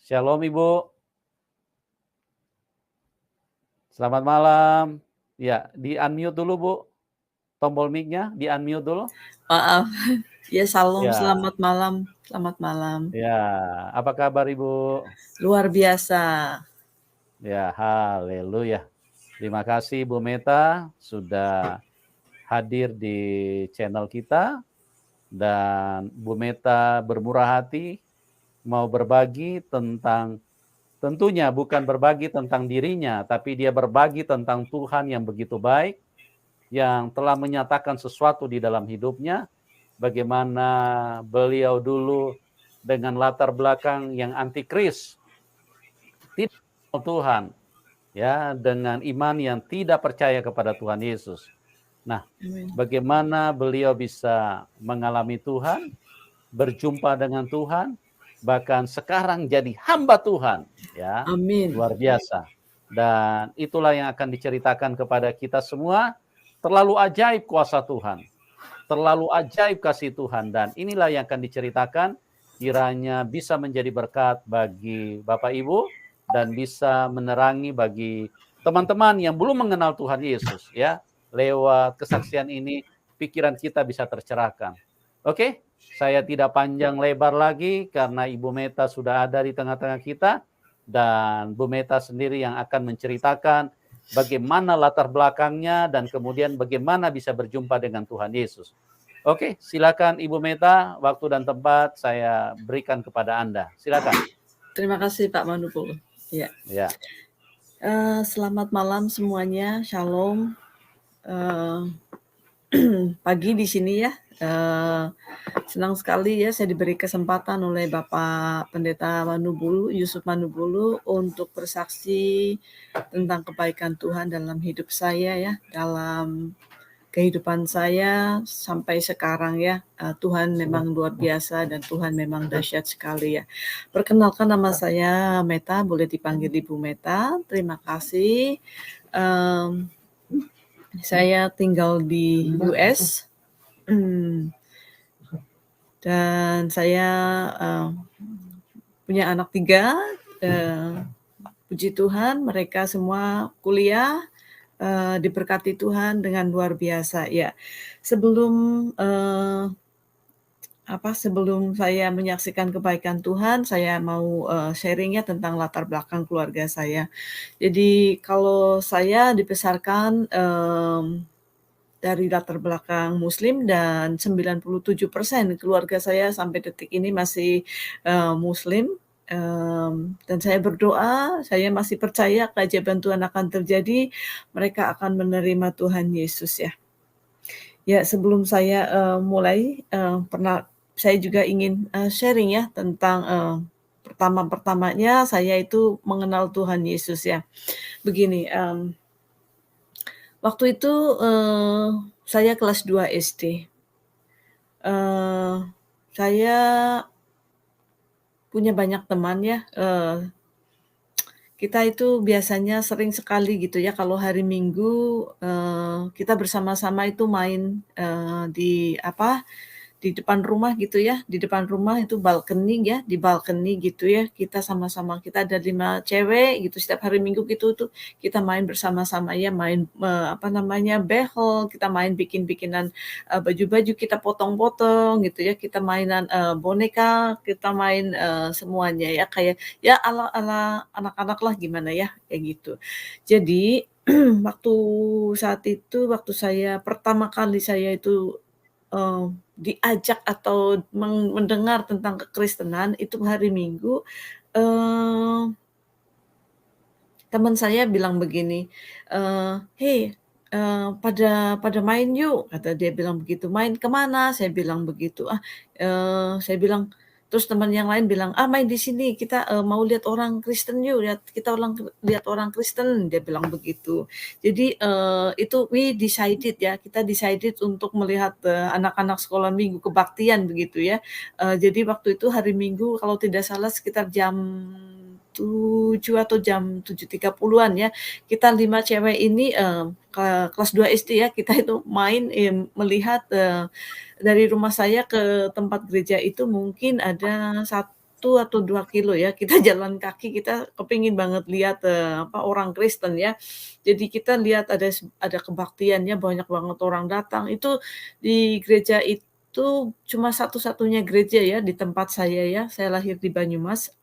Shalom Ibu. Selamat malam. Ya, di-unmute dulu Bu. Tombol mic-nya di-unmute dulu. Maaf. Ya, Shalom, Ya. selamat malam. Selamat malam. Ya, apa kabar Ibu? Luar biasa. Ya, haleluya. Terima kasih Bu Meta sudah hadir di channel kita, dan Bu Meta bermurah hati mau berbagi tentang, tentunya bukan berbagi tentang dirinya, tapi dia berbagi tentang Tuhan yang begitu baik, yang telah menyatakan sesuatu di dalam hidupnya, bagaimana beliau dulu dengan latar belakang yang antikris, tidak kenal Tuhan, ya, dengan iman yang tidak percaya kepada Tuhan Yesus. Nah, bagaimana beliau bisa mengalami Tuhan, berjumpa dengan Tuhan, bahkan sekarang jadi hamba Tuhan, ya. Amin. Luar biasa. Dan itulah yang akan diceritakan kepada kita semua. Terlalu ajaib kuasa Tuhan, terlalu ajaib kasih Tuhan, dan inilah yang akan diceritakan, kiranya bisa menjadi berkat bagi Bapak Ibu dan bisa menerangi bagi teman-teman yang belum mengenal Tuhan Yesus, ya. Lewat kesaksian ini pikiran kita bisa tercerahkan. Oke, saya tidak panjang lebar lagi karena Ibu Meta sudah ada di tengah-tengah kita, dan Bu Meta sendiri yang akan menceritakan bagaimana latar belakangnya dan kemudian bagaimana bisa berjumpa dengan Tuhan Yesus. Oke, silakan Ibu Meta, waktu dan tempat saya berikan kepada Anda. Silakan. Terima kasih Pak Manupul. Ya. Ya. Selamat malam semuanya. Shalom. Pagi di sini ya. Senang sekali ya saya diberi kesempatan oleh Bapak Pendeta Manubulu, Yusuf Manubulu, untuk bersaksi tentang kebaikan Tuhan dalam hidup saya ya, dalam kehidupan saya sampai sekarang ya. Tuhan memang luar biasa dan Tuhan memang dahsyat sekali ya. Perkenalkan, nama saya Meta, boleh dipanggil Ibu Meta. Terima kasih. Saya tinggal di US. Dan saya punya anak 3. Puji Tuhan, mereka semua kuliah, diberkati Tuhan dengan luar biasa ya. Sebelum saya menyaksikan kebaikan Tuhan, saya mau sharing ya tentang latar belakang keluarga saya. Jadi kalau saya dibesarkan dari latar belakang Muslim, dan 97% keluarga saya sampai detik ini masih Muslim. Dan saya berdoa, saya masih percaya keajaiban Tuhan akan terjadi, mereka akan menerima Tuhan Yesus ya. Ya, sebelum saya mulai, saya juga ingin sharing ya tentang pertama-pertamanya saya itu mengenal Tuhan Yesus ya. Begini, waktu itu saya kelas 2 SD. Saya punya banyak teman ya. Kita itu biasanya sering sekali gitu ya, kalau hari Minggu kita bersama-sama itu main di depan rumah gitu ya. Di depan rumah itu balkoni ya, di balkoni gitu ya. Kita sama-sama, kita ada 5 cewek gitu, setiap hari Minggu gitu tuh kita main bersama-sama ya, main behel, kita main bikin-bikinan baju-baju, kita potong-potong gitu ya, kita mainan boneka, kita main semuanya ya, kayak ya ala-ala anak-anak lah gimana ya, kayak gitu. Jadi waktu saya pertama kali saya itu diajak atau mendengar tentang kekristenan itu hari Minggu, teman saya bilang begini, "Hei, pada main yuk," kata dia bilang begitu. "Main kemana?" Saya bilang begitu. Saya bilang, terus teman yang lain bilang, "Main di sini, kita mau lihat orang Kristen yuk, lihat orang Kristen," dia bilang begitu. Jadi itu kita decided untuk melihat anak-anak sekolah minggu kebaktian begitu ya. Jadi waktu itu hari Minggu kalau tidak salah sekitar jam 7 atau jam 7.30-an ya. Kita 5 cewek ini kelas 2 SD ya, kita itu main melihat dari rumah saya ke tempat gereja itu mungkin ada atau 2 kilo ya, kita jalan kaki, kita kepingin banget lihat, orang Kristen ya. Jadi kita lihat ada kebaktiannya, banyak banget orang datang. Itu di gereja itu cuma satu-satunya gereja ya di tempat saya lahir di Banyumas.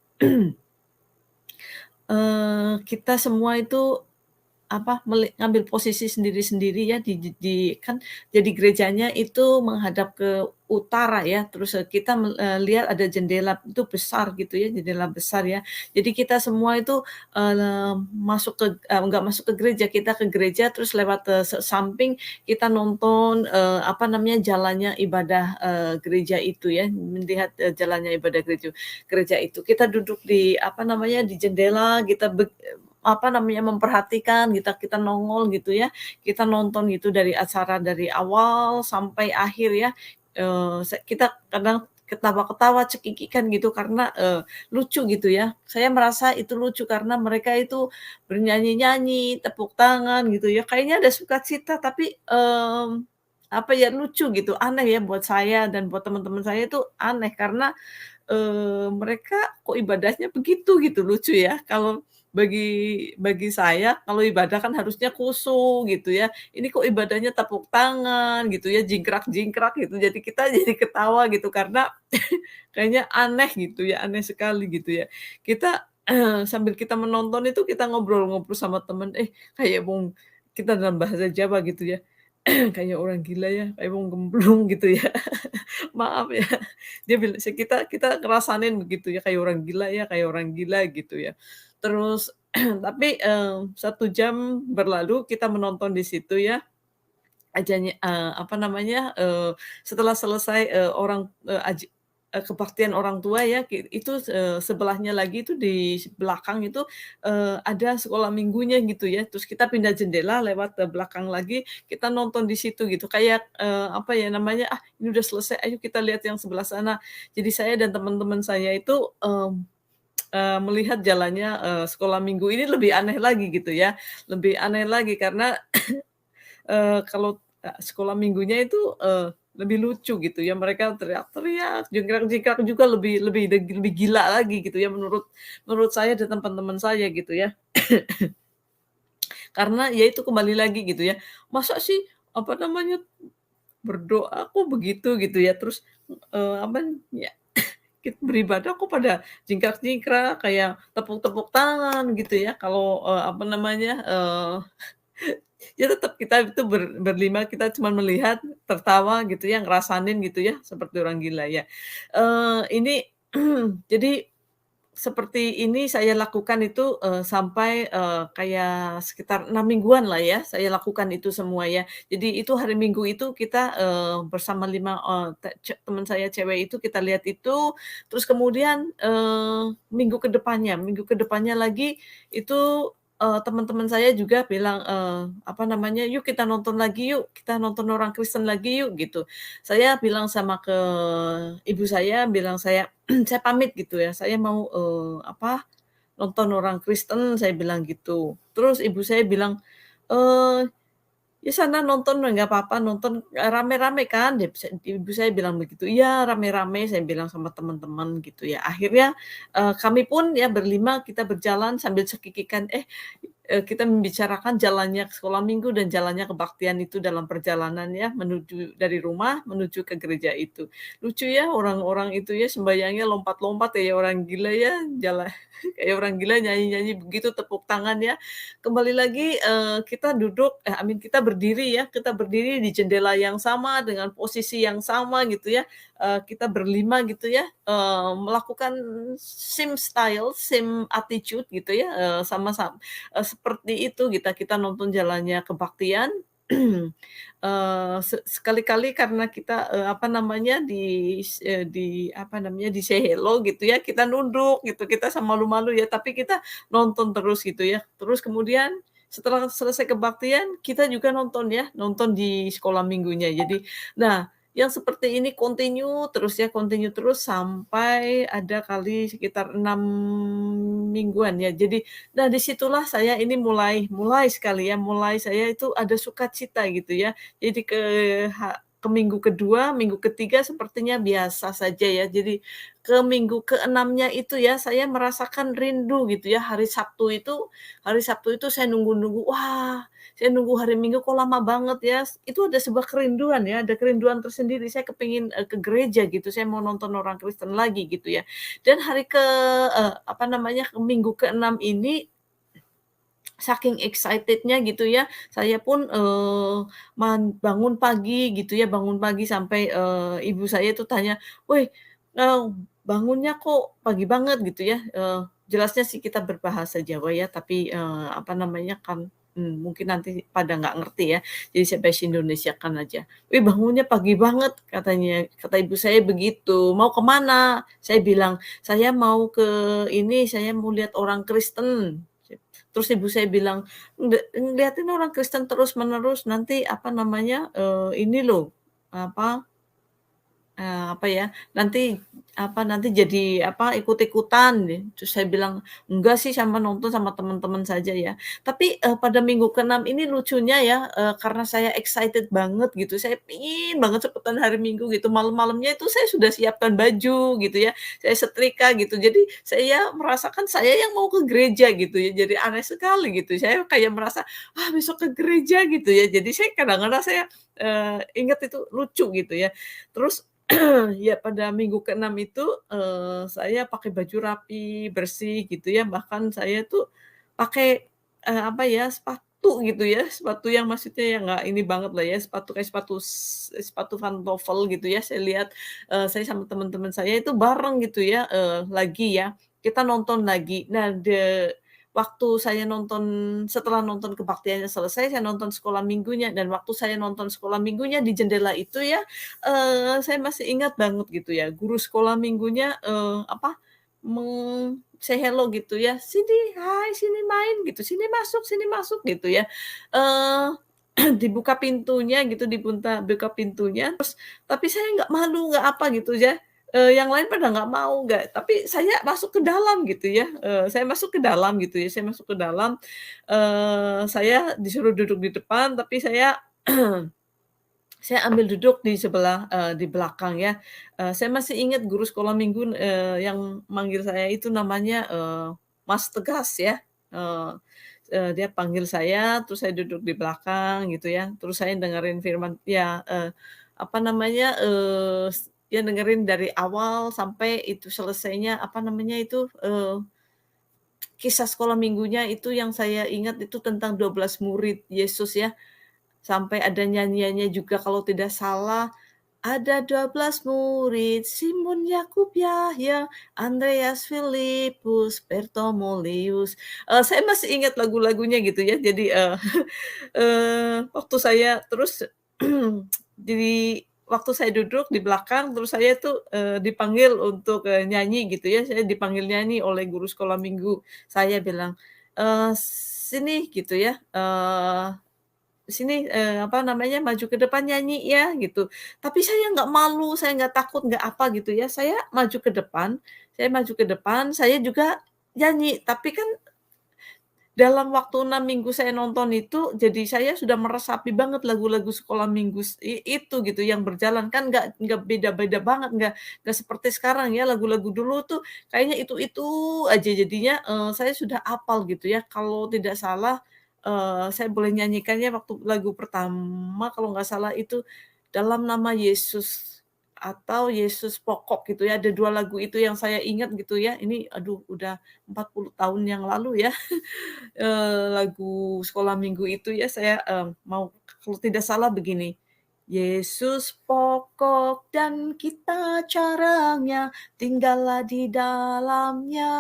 Kita semua itu ngambil posisi sendiri-sendiri ya kan jadi gerejanya itu menghadap ke utara ya, terus, kita lihat ada jendela itu besar gitu ya, jendela besar ya. Jadi kita semua itu, nggak masuk ke gereja, kita ke gereja terus lewat, samping kita nonton, jalannya ibadah, gereja itu ya, melihat, jalannya ibadah gereja itu. Kita duduk di jendela, kita memperhatikan, kita nongol gitu ya, kita nonton gitu dari acara dari awal sampai akhir ya, kita kadang ketawa-ketawa, cekikikan gitu karena, lucu gitu ya. Saya merasa itu lucu karena mereka itu bernyanyi-nyanyi, tepuk tangan gitu ya, kayaknya ada sukacita tapi, lucu gitu, aneh ya buat saya dan buat teman-teman saya itu aneh karena mereka kok ibadahnya begitu gitu, lucu ya. Kalau bagi saya, kalau ibadah kan harusnya khusyuk gitu ya. Ini kok ibadahnya tepuk tangan gitu ya, jingkrak-jingkrak gitu. Jadi kita jadi ketawa gitu karena kayaknya aneh gitu ya, aneh sekali gitu ya. Kita sambil kita menonton itu kita ngobrol-ngobrol sama temen, kayak kita dalam bahasa Jawa gitu ya, kayak orang gila ya, kayak wong gemblung gitu ya. Maaf ya, kita kita ngerasain begitu ya, kayak orang gila ya, kayak orang gila gitu ya. Terus tapi, 1 jam berlalu kita menonton di situ ya, setelah selesai, kebaktian orang tua ya, itu, sebelahnya lagi itu di belakang itu, ada sekolah minggunya gitu ya, terus kita pindah jendela lewat, belakang lagi, kita nonton di situ gitu, kayak, "Ah, ini udah selesai, ayo kita lihat yang sebelah sana." Jadi saya dan teman-teman saya itu, melihat jalannya, sekolah minggu ini lebih aneh lagi gitu ya, lebih aneh lagi karena kalau, sekolah minggunya itu, lebih lucu gitu ya, mereka teriak-teriak, jingkrak-jingkrak juga lebih lebih lebih gila lagi gitu ya menurut menurut saya dan teman-teman saya gitu ya. Karena ya itu kembali lagi gitu ya, masa sih, berdoa kok begitu gitu ya, terus, ya beribadah kok pada jingkrak-jingkrak, kayak tepuk-tepuk tangan gitu ya, kalau, ya tetap kita itu berlima kita cuman melihat, tertawa gitu ya, ngerasain gitu ya, seperti orang gila ya. Ini jadi seperti ini saya lakukan itu, sampai, kayak sekitar 6 mingguan lah ya, saya lakukan itu semua ya. Jadi itu hari Minggu itu kita, bersama 5, teman saya cewek itu kita lihat itu, terus kemudian, minggu kedepannya lagi itu, teman-teman saya juga bilang, "Yuk kita nonton lagi yuk, kita nonton orang Kristen lagi yuk," gitu. Saya bilang sama ke ibu saya, bilang saya pamit gitu ya, saya mau, nonton orang Kristen, saya bilang gitu. Terus ibu saya bilang, eee, "Ya sana nonton nggak apa-apa, nonton, rame-rame kan?" Ibu saya bilang begitu. "Iya rame-rame," saya bilang sama teman-teman gitu ya. Akhirnya, kami pun ya berlima kita berjalan sambil cekikikan, kita membicarakan jalannya ke sekolah minggu dan jalannya kebaktian itu dalam perjalanan ya, dari rumah menuju ke gereja itu. Lucu ya orang-orang itu ya sembahyangnya lompat-lompat kayak orang gila ya, kayak orang gila nyanyi-nyanyi begitu, tepuk tangan ya. Kembali lagi, kita kita berdiri ya, kita berdiri di jendela yang sama, dengan posisi yang sama gitu ya, kita berlima gitu ya, melakukan same style, same attitude gitu ya, seperti itu kita nonton jalannya kebaktian, sekali-kali karena kita, di-say hello gitu ya, kita nunduk gitu, kita sama malu-malu ya, tapi kita nonton terus gitu ya. Terus kemudian setelah selesai kebaktian, kita juga nonton ya, nonton di sekolah minggunya. Jadi nah, yang seperti ini continue terus sampai ada kali sekitar 6 mingguan ya. Jadi nah, disitulah saya ini mulai mulai sekali ya, mulai saya itu ada sukacita gitu ya. Jadi ke minggu kedua, minggu ketiga sepertinya biasa saja ya. Jadi ke minggu keenamnya itu ya, saya merasakan rindu gitu ya. Hari Sabtu itu saya nunggu-nunggu, wah, saya nunggu hari Minggu kok lama banget ya. Itu ada sebuah kerinduan ya, ada kerinduan tersendiri. Saya kepingin, ke gereja gitu, saya mau nonton orang Kristen lagi gitu ya. Dan apa namanya, ke minggu keenam ini saking excited-nya gitu ya, saya pun, bangun pagi gitu ya, bangun pagi sampai, ibu saya itu tanya, "Woi, eee, bangunnya kok pagi banget?" Gitu ya, jelasnya sih kita berbahasa Jawa ya, tapi, apa namanya kan, mungkin nanti pada nggak ngerti ya, jadi saya bahasa Indonesiakan aja. "Wih, bangunnya pagi banget," katanya, kata ibu saya begitu, "Mau ke mana?" Saya bilang, "Saya mau ke ini, saya mau lihat orang Kristen." Terus ibu saya bilang, Ngeliatin orang Kristen terus-menerus nanti apa namanya, ini loh, apa, apa ya, nanti jadi apa, ikut-ikutan deh." Terus saya bilang, "Enggak sih sama nonton sama teman-teman saja ya." Tapi, pada minggu keenam ini lucunya ya, karena saya excited banget gitu, saya pingin banget cepetan hari Minggu gitu, malam-malamnya itu saya sudah siapkan baju gitu ya, saya setrika gitu. Jadi saya merasakan saya yang mau ke gereja gitu ya, jadi aneh sekali gitu. Saya kayak merasa, "Ah, besok ke gereja," gitu ya. Jadi saya kadang-kadang saya, inget itu lucu gitu ya. Terus ya pada minggu keenam itu, saya pakai baju rapi, bersih gitu ya, bahkan saya tuh pakai, apa ya, sepatu gitu ya, sepatu yang maksudnya yang nggak ini banget lah ya, sepatu kayak sepatu pantofel gitu ya. Saya lihat, saya sama teman-teman saya itu bareng gitu ya, lagi ya, kita nonton lagi. Nah, waktu saya nonton setelah nonton kebaktiannya selesai, saya nonton sekolah minggunya dan waktu saya nonton sekolah minggunya di jendela itu ya, saya masih ingat banget gitu ya, guru sekolah minggunya, apa, say hello gitu ya, "Sini, hai, sini main," gitu, sini masuk," gitu ya. Eee, dibuka pintunya gitu, buka pintunya, terus tapi saya nggak malu, nggak apa gitu ya, yang lain pada nggak mau, nggak tapi saya masuk ke dalam gitu ya, saya masuk ke dalam gitu ya, saya masuk ke dalam, saya disuruh duduk di depan, tapi saya saya ambil duduk di sebelah, di belakang ya. Saya masih ingat guru sekolah minggu, yang manggil saya itu namanya, Mas Tegas ya, eee dia panggil saya, terus saya duduk di belakang gitu ya, terus saya dengerin firman ya, apa namanya, ya dengerin dari awal sampai itu selesainya, apa namanya itu, kisah sekolah minggunya itu yang saya ingat itu tentang 12 murid Yesus ya. Sampai ada nyanyiannya juga kalau tidak salah, ada 12 murid, Simon, Yakub, Yahya, Andreas, Filipus, Bartolomeus. Saya masih ingat lagu-lagunya gitu ya. Jadi, waktu saya terus waktu saya duduk di belakang, terus saya tuh, dipanggil untuk, nyanyi gitu ya, saya dipanggil nyanyi oleh guru sekolah minggu. Saya bilang, "Sini," gitu ya, "Sini, apa namanya, maju ke depan nyanyi ya," gitu. Tapi saya nggak malu, saya nggak takut, nggak apa gitu ya, saya maju ke depan, saya juga nyanyi. Tapi kan dalam waktu 6 minggu saya nonton itu, jadi saya sudah meresapi banget lagu-lagu sekolah minggu itu gitu yang berjalan, kan nggak beda-beda banget, nggak seperti sekarang ya, lagu-lagu dulu tuh kayaknya itu-itu aja jadinya, saya sudah hafal gitu ya. Kalau tidak salah, saya boleh nyanyikannya waktu lagu pertama kalau nggak salah itu, Dalam Nama Yesus atau Yesus Pokok gitu ya, ada 2 lagu itu yang saya ingat gitu ya. Ini aduh udah 40 tahun yang lalu ya. Lagu sekolah minggu itu ya saya, mau kalau tidak salah begini, Yesus pokok dan kita caranya, tinggallah di dalamnya.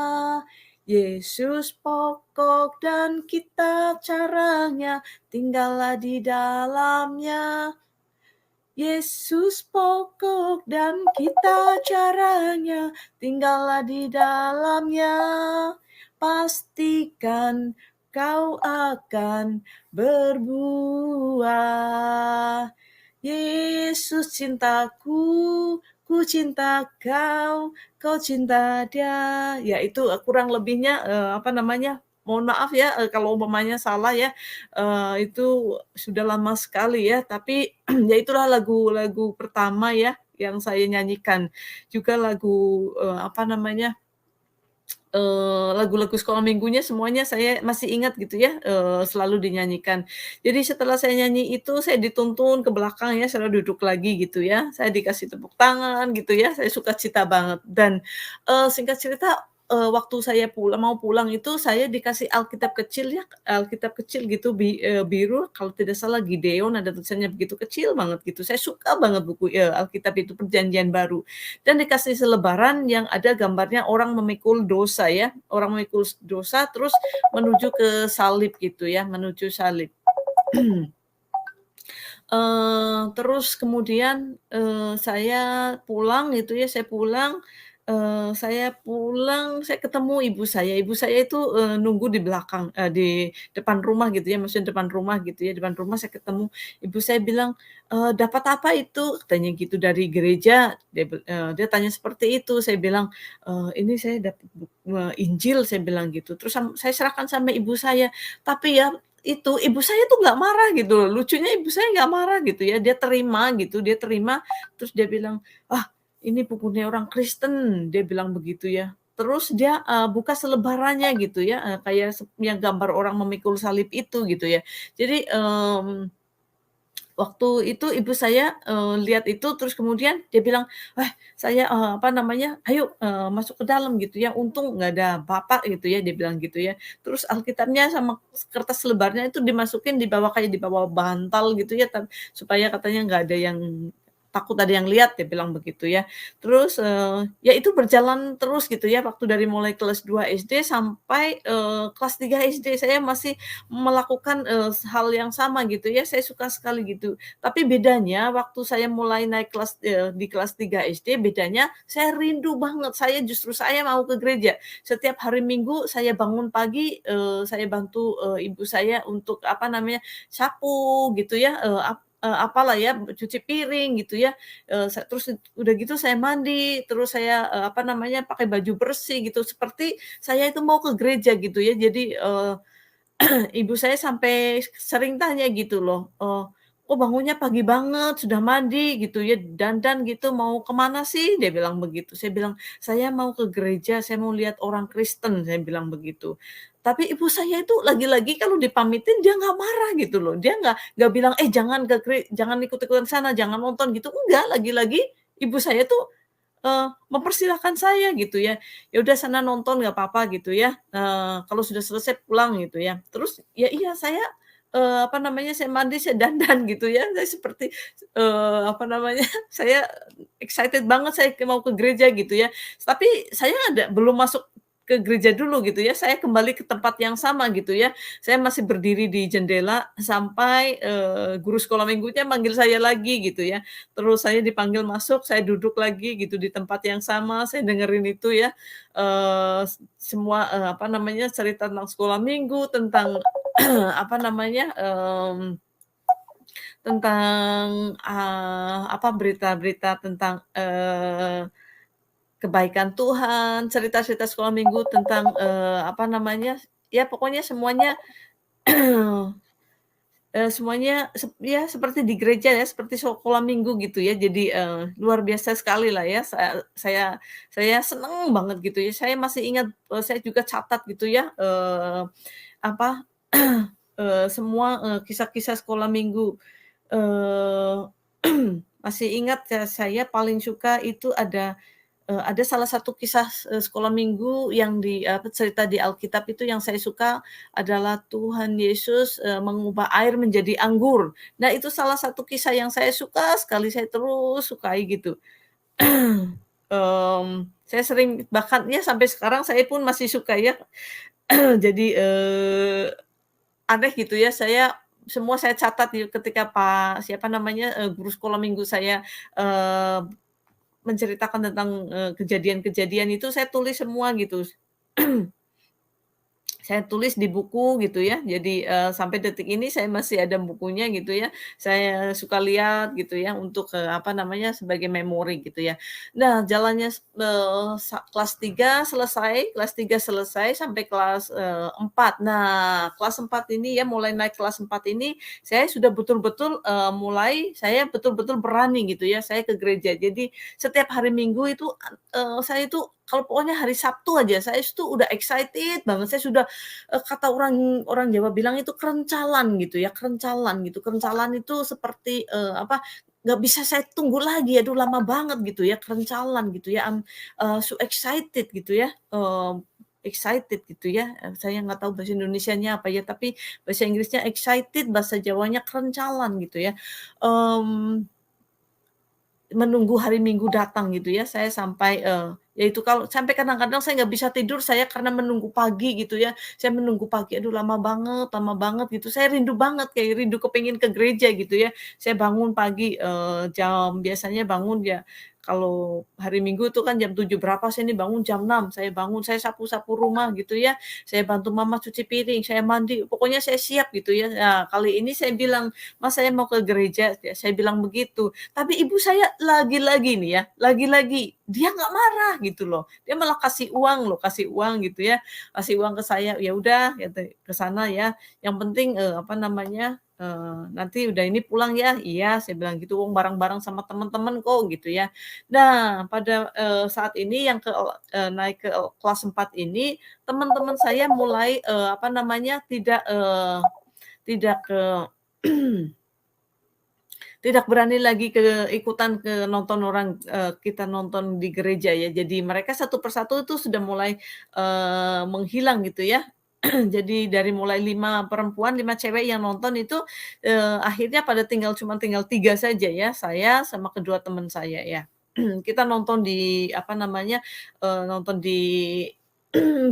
Yesus pokok dan kita caranya, tinggallah di dalamnya. Yesus pokok dan kita caranya, tinggallah di dalamnya. Pastikan kau akan berbuah. Yesus cintaku, ku cinta kau, kau cinta dia. Ya itu, kurang lebihnya, apa namanya, mohon maaf ya, kalau umpamanya salah ya, itu sudah lama sekali ya, tapi ya itulah lagu-lagu pertama ya yang saya nyanyikan. Juga lagu, apa namanya, lagu-lagu sekolah minggunya semuanya saya masih ingat gitu ya, selalu dinyanyikan. Jadi setelah saya nyanyi itu, saya dituntun ke belakang ya, saya duduk lagi gitu ya, saya dikasih tepuk tangan gitu ya, saya sukacita banget. Dan, singkat cerita, waktu saya mau pulang itu saya dikasih Alkitab kecil ya, Alkitab kecil gitu biru, kalau tidak salah Gideon ada tulisannya begitu kecil banget gitu. Saya suka banget buku Alkitab itu, Perjanjian Baru. Dan dikasih selebaran yang ada gambarnya orang memikul dosa ya, orang memikul dosa terus menuju ke salib gitu ya, menuju salib. Terus kemudian, saya pulang gitu ya, saya ketemu ibu saya. Ibu saya itu, nunggu di belakang, di depan rumah gitu ya, maksudnya depan rumah gitu ya, depan rumah saya ketemu. Ibu saya bilang, "Dapat apa itu?" Katanya gitu, "Dari gereja." Dia tanya seperti itu. Saya bilang, "Ini saya dapat Injil," saya bilang gitu. Terus saya serahkan sama ibu saya. Tapi ya itu, ibu saya tuh nggak marah gitu loh, lucunya ibu saya nggak marah gitu ya, dia terima gitu, dia terima, terus dia bilang, "Ah, ini bukunya orang Kristen," dia bilang begitu ya. Terus dia, buka selebarannya gitu ya, kayak yang gambar orang memikul salib itu gitu ya. Jadi, waktu itu ibu saya, lihat itu terus kemudian dia bilang, saya, apa namanya, "Ayo, masuk ke dalam," gitu ya, "untung nggak ada bapak," gitu ya, dia bilang gitu ya. Terus Alkitabnya sama kertas lebarnya itu dimasukin di bawah kayak di bawah bantal gitu ya, supaya katanya nggak ada yang takut ada yang lihat, dia bilang begitu ya. Terus, ya itu berjalan terus gitu ya, waktu dari mulai kelas 2 SD sampai, kelas 3 SD, saya masih melakukan, hal yang sama gitu ya, saya suka sekali gitu. Tapi bedanya waktu saya mulai naik kelas, di kelas 3 SD, bedanya saya rindu banget, saya mau ke gereja. Setiap hari Minggu saya bangun pagi, saya bantu, ibu saya untuk apa namanya, sapu gitu ya, apalah ya, cuci piring gitu ya, terus udah gitu saya mandi, terus saya, apa namanya, pakai baju bersih gitu, seperti saya itu mau ke gereja gitu ya. Jadi, ibu saya sampai sering tanya gitu loh, "Kok bangunnya pagi banget, sudah mandi gitu ya, dandan gitu, mau kemana sih?" Dia bilang begitu. Saya bilang, "Saya mau ke gereja, saya mau lihat orang Kristen," saya bilang begitu. Tapi ibu saya itu lagi-lagi kalau dipamitin dia nggak marah gitu loh, dia nggak bilang, jangan ikut-ikutan sana, jangan nonton," gitu, enggak, lagi-lagi ibu saya tuh mempersilahkan saya gitu ya, "Ya udah sana nonton nggak apa-apa," gitu ya, "kalau sudah selesai pulang," gitu ya. Terus ya iya saya, apa namanya, saya mandi, saya dandan gitu ya, saya seperti, apa namanya, saya excited banget saya mau ke gereja gitu ya. Tapi saya belum masuk ke gereja dulu gitu ya, saya kembali ke tempat yang sama gitu ya. Saya masih berdiri di jendela sampai, guru sekolah minggunya manggil saya lagi gitu ya. Terus saya dipanggil masuk, saya duduk lagi gitu di tempat yang sama, saya dengerin itu ya, semua, apa namanya, cerita tentang sekolah minggu, tentang apa namanya, tentang, apa, berita-berita tentang, kebaikan Tuhan, cerita-cerita sekolah minggu tentang, apa namanya, ya pokoknya semuanya semuanya ya seperti di gereja ya, seperti sekolah minggu gitu ya. Jadi, luar biasa sekali lah ya, saya seneng banget gitu ya. Saya masih ingat, saya juga catat gitu ya, apa, semua, kisah-kisah sekolah minggu. Eee, Masih ingat ya, saya paling suka itu ada salah satu kisah, sekolah minggu yang cerita di Alkitab itu yang saya suka adalah Tuhan Yesus, mengubah air menjadi anggur. Nah, itu salah satu kisah yang saya suka sekali, saya terus sukai gitu. Saya sering bahkan ya sampai sekarang saya pun masih suka ya. Jadi, aneh gitu ya, semua saya catat ketika siapa namanya, guru sekolah minggu saya, eee menceritakan tentang, kejadian-kejadian itu saya tulis semua gitu. Saya tulis di buku gitu ya. Jadi, sampai detik ini saya masih ada bukunya gitu ya. Saya suka lihat gitu ya untuk, apa namanya, sebagai memori gitu ya. Nah, jalannya kelas 3 selesai, sampai kelas, 4. Nah, kelas 4 ini ya, mulai naik kelas 4 ini, saya sudah betul-betul, mulai saya betul-betul berani gitu ya, saya ke gereja. Jadi setiap hari Minggu itu, saya itu kalau pokoknya hari Sabtu aja, saya itu udah excited banget, saya sudah kata orang orang Jawa bilang itu kerencalan gitu ya, kerencalan gitu. Kerencalan itu seperti, apa, nggak bisa saya tunggu lagi, aduh lama banget gitu ya, kerencalan gitu ya, so excited gitu ya, excited gitu ya, saya nggak tahu bahasa Indonesianya apa ya, tapi bahasa Inggrisnya excited, bahasa Jawanya kerencalan gitu ya. Mmm Menunggu hari Minggu datang gitu ya, saya sampai, ya itu kalau sampai kadang-kadang saya nggak bisa tidur, saya karena menunggu pagi gitu ya, saya menunggu pagi, aduh lama banget gitu, saya rindu banget, kayak rindu kepengen ke gereja gitu ya. Saya bangun pagi, biasanya bangun ya kalau hari Minggu itu kan jam 7 berapa, saya ini bangun jam 6, saya bangun, saya sapu-sapu rumah gitu ya, saya bantu mama cuci piring, saya mandi, pokoknya saya siap gitu ya. Nah, kali ini saya bilang, "Mas, saya mau ke gereja," ya saya bilang begitu. Tapi ibu saya lagi-lagi nih ya, lagi-lagi dia nggak marah gitu loh. Dia malah kasih uang gitu ya, kasih uang ke saya, "Ya udah," kata, "ke sana ya, yang penting, apa namanya, nanti udah ini pulang ya." "Iya," saya bilang gitu, "Wong bareng-bareng sama teman-teman kok," gitu ya. Nah, pada, saat ini yang naik ke kelas 4 ini, teman-teman saya mulai, apa namanya, tidak ke tidak berani lagi ikutan nonton orang, kita nonton di gereja ya. Jadi mereka satu persatu itu sudah mulai, menghilang gitu ya. Jadi dari mulai 5 perempuan, 5 cewek yang nonton itu, akhirnya cuma tinggal 3 saja ya, saya sama kedua teman saya ya. Kita nonton di apa namanya, nonton di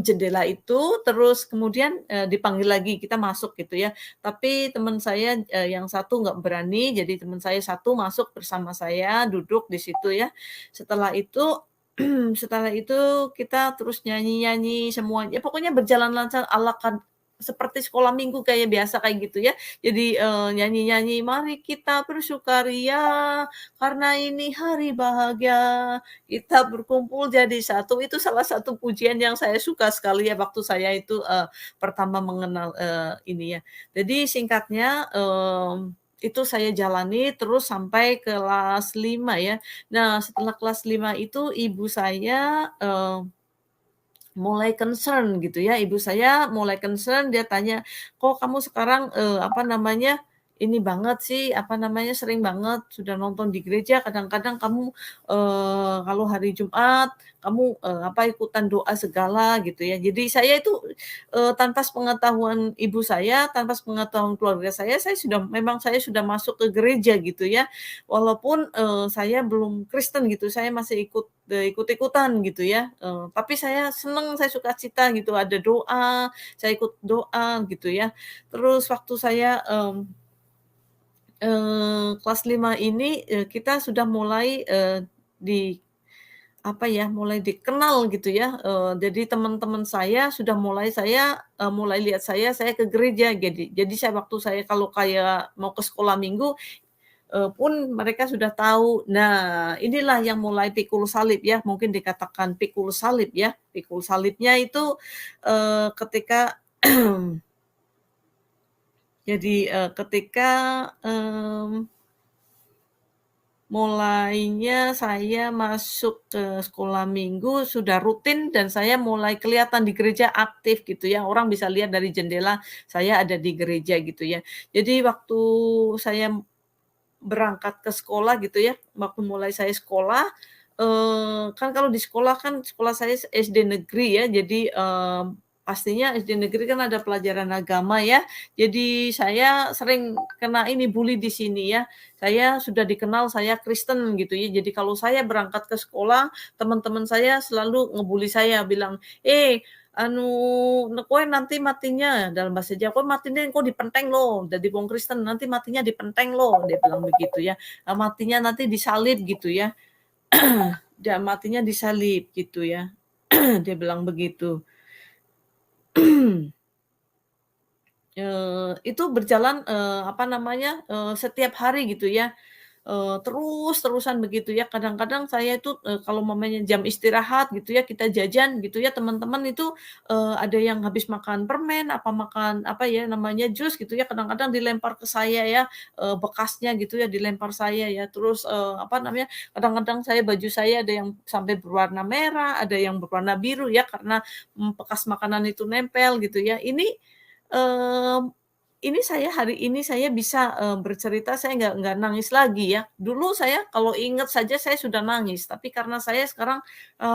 jendela itu, terus kemudian, dipanggil lagi, kita masuk gitu ya. Tapi teman saya, yang satu nggak berani, jadi teman saya satu masuk bersama saya, duduk di situ ya. Setelah itu setelah itu kita terus nyanyi-nyanyi semuanya, pokoknya berjalan lancar ala seperti sekolah minggu kayak biasa kayak gitu ya. Jadi, nyanyi-nyanyi, "Mari kita bersukaria, karena ini hari bahagia, kita berkumpul jadi satu." Itu salah satu pujian yang saya suka sekali ya waktu saya itu, pertama mengenal, ini ya. Jadi singkatnya, itu saya jalani terus sampai kelas 5 ya. Nah, setelah kelas 5 itu ibu saya, mulai concern gitu ya, ibu saya mulai concern, dia tanya, "Kok kamu sekarang, apa namanya, ini banget sih, apa namanya, sering banget sudah nonton di gereja, kadang-kadang kamu, kalau hari Jumat, kamu, apa, ikutan doa segala," gitu ya. Jadi saya itu, tanpa sepengetahuan ibu saya, tanpa sepengetahuan keluarga saya sudah masuk ke gereja gitu ya. Walaupun, saya belum Kristen gitu, saya masih ikut-ikutan gitu ya, tapi saya seneng, saya sukacita gitu, ada doa, saya ikut doa gitu ya. Terus waktu saya, kelas 5 ini, kita sudah mulai, di apa ya, mulai dikenal gitu ya, jadi teman-teman saya sudah mulai lihat saya ke gereja. Jadi saya waktu saya kalau kayak mau ke sekolah minggu, pun mereka sudah tahu. Nah, inilah yang mulai pikul salib ya, mungkin dikatakan pikul salib ya. Pikul salibnya itu, ketika jadi, ketika, mmm, mulainya saya masuk ke sekolah minggu sudah rutin dan saya mulai kelihatan di gereja aktif gitu ya, orang bisa lihat dari jendela saya ada di gereja gitu ya. Jadi waktu saya berangkat ke sekolah gitu ya, waktu mulai saya sekolah, kan kalau di sekolah kan sekolah saya SD negeri ya, jadi, pastinya SD negeri kan ada pelajaran agama ya, jadi saya sering kena ini bully di sini ya. Saya sudah dikenal saya Kristen gitu ya, jadi kalau saya berangkat ke sekolah, teman-teman saya selalu ngebully saya bilang, "Eh, anu, kowe nanti matinya," dalam bahasa Jawa, "kowe matine engko dipenteng loh, dadi wong Kristen nanti matinya dipenteng loh," dia bilang begitu ya, "Matinya nanti disalib," gitu ya, "matinya disalib," gitu ya, dia bilang begitu. Itu berjalan, apa namanya, setiap hari gitu ya. Terus-terusan begitu ya. Kadang-kadang saya itu, kalau umpamanya jam istirahat gitu ya, kita jajan gitu ya, teman-teman itu, ada yang habis makan permen, apa makan apa ya namanya, jus gitu ya, kadang-kadang dilempar ke saya ya, bekasnya gitu ya, dilempar saya ya. Terus, apa namanya, kadang-kadang baju saya ada yang sampai berwarna merah, ada yang berwarna biru ya, karena, bekas makanan itu nempel gitu ya. Mmm ini saya hari ini saya bisa, bercerita saya nggak nangis lagi ya. Dulu saya kalau ingat saja saya sudah nangis, tapi karena saya sekarang,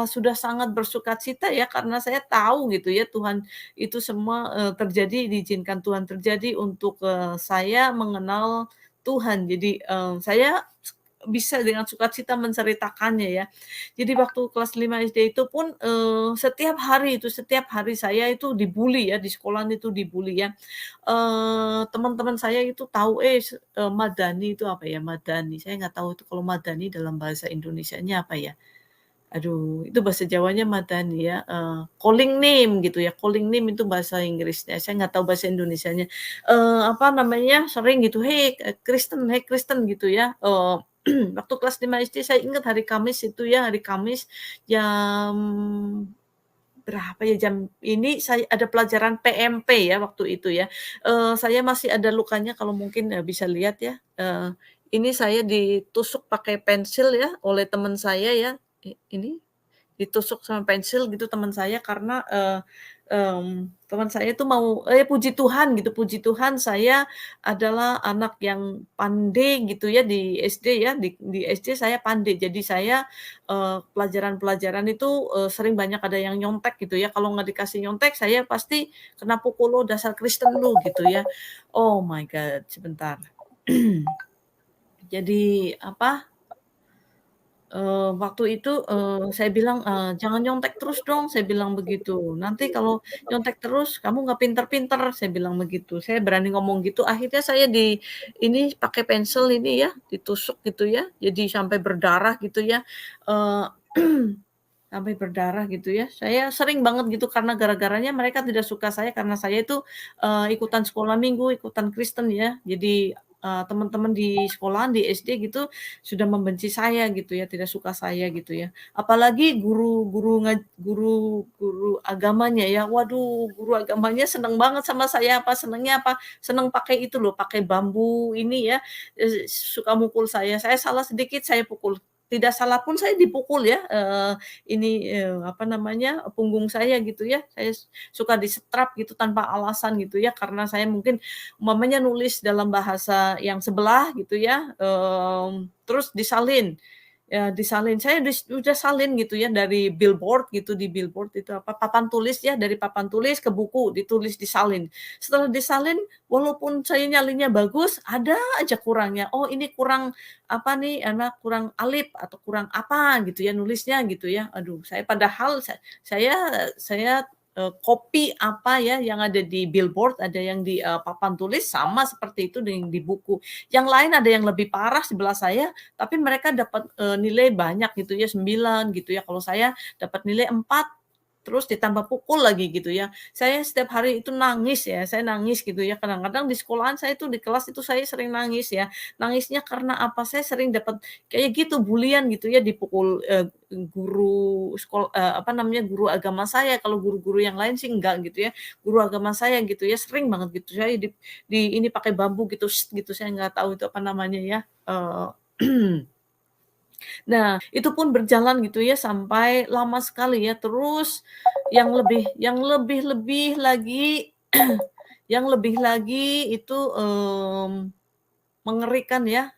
sudah sangat bersukacita ya karena saya tahu gitu ya Tuhan itu semua, terjadi diizinkan Tuhan terjadi untuk, saya mengenal Tuhan. Jadi, saya bisa dengan sukacita menceritakannya ya. Jadi waktu kelas 5 SD itu pun, setiap hari saya itu dibully ya, di sekolahan itu dibully ya. Teman-teman saya itu tahu, madani itu apa ya, madani, saya nggak tahu itu kalau madani dalam bahasa Indonesianya apa ya? Aduh, itu bahasa Jawanya madani ya, calling name gitu ya, calling name itu bahasa Inggrisnya, saya nggak tahu bahasa Indonesianya. Apa namanya, sering gitu, hey Kristen," gitu ya, waktu kelas 5 SD saya ingat hari Kamis itu ya, hari Kamis jam berapa ya, jam ini saya ada pelajaran PMP ya waktu itu ya, saya masih ada lukanya kalau mungkin, bisa lihat ya, ini saya ditusuk pakai pensil ya oleh teman saya ya, ini ditusuk sama pensil gitu teman saya karena, teman saya itu mau puji Tuhan gitu, puji Tuhan saya adalah anak yang pandai gitu ya di SD ya, di SD saya pandai. Jadi saya, pelajaran-pelajaran itu, sering banyak ada yang nyontek gitu ya, kalau nggak dikasih nyontek saya pasti kena pukul, "Lo dasar Kristen lu," gitu ya. Oh my God, sebentar. Jadi apa, waktu itu, saya bilang, "Jangan nyontek terus dong," saya bilang begitu. "Nanti kalau nyontek terus kamu nggak pinter-pinter," saya bilang begitu. Saya berani ngomong gitu, akhirnya saya ini pakai pensil ini ya, ditusuk gitu ya, jadi sampai berdarah gitu ya, eee, sampai berdarah gitu ya. Saya sering banget gitu karena gara-garanya mereka tidak suka saya karena saya itu, ikutan sekolah minggu, ikutan Kristen ya. Jadi, teman-teman di sekolahan, di SD gitu sudah membenci saya gitu ya, tidak suka saya gitu ya. Apalagi guru agamanya ya, waduh guru agamanya seneng banget sama saya, apa senengnya apa, seneng pakai itu loh, pakai bambu ini ya, suka mukul saya salah sedikit saya pukul, tidak salah pun saya dipukul ya, apa namanya, punggung saya gitu ya, saya suka disetrap gitu tanpa alasan gitu ya, karena saya mungkin umpamanya nulis dalam bahasa yang sebelah gitu ya, terus disalin. Ya disalin, saya udah salin gitu ya dari billboard gitu, di billboard itu apa, papan tulis ya, dari papan tulis ke buku ditulis disalin. Setelah disalin, walaupun saya nyalinnya bagus, ada aja kurangnya. Oh ini kurang apa nih, kurang alif atau kurang apa gitu ya nulisnya gitu ya. Aduh saya padahal saya, copy apa ya yang ada di billboard, ada yang di, papan tulis sama seperti itu di buku. Yang lain ada yang lebih parah sebelah saya, tapi mereka dapat, nilai banyak gitu ya, 9 gitu ya. Kalau saya dapat nilai 4 terus ditambah pukul lagi gitu ya. Saya setiap hari itu nangis ya, saya nangis gitu ya. Kadang-kadang di sekolahan saya itu di kelas itu saya sering nangis ya. Nangisnya karena apa, saya sering dapat kayak gitu bulian gitu ya, dipukul, apa namanya, guru agama saya. Kalau guru-guru yang lain sih enggak gitu ya. Guru agama saya gitu ya, sering banget gitu saya ini pakai bambu gitu, gitu, saya nggak tahu itu apa namanya ya, nah, itu pun berjalan gitu ya sampai lama sekali ya, terus yang lebih-lebih lagi yang lebih lagi itu, mengerikan ya,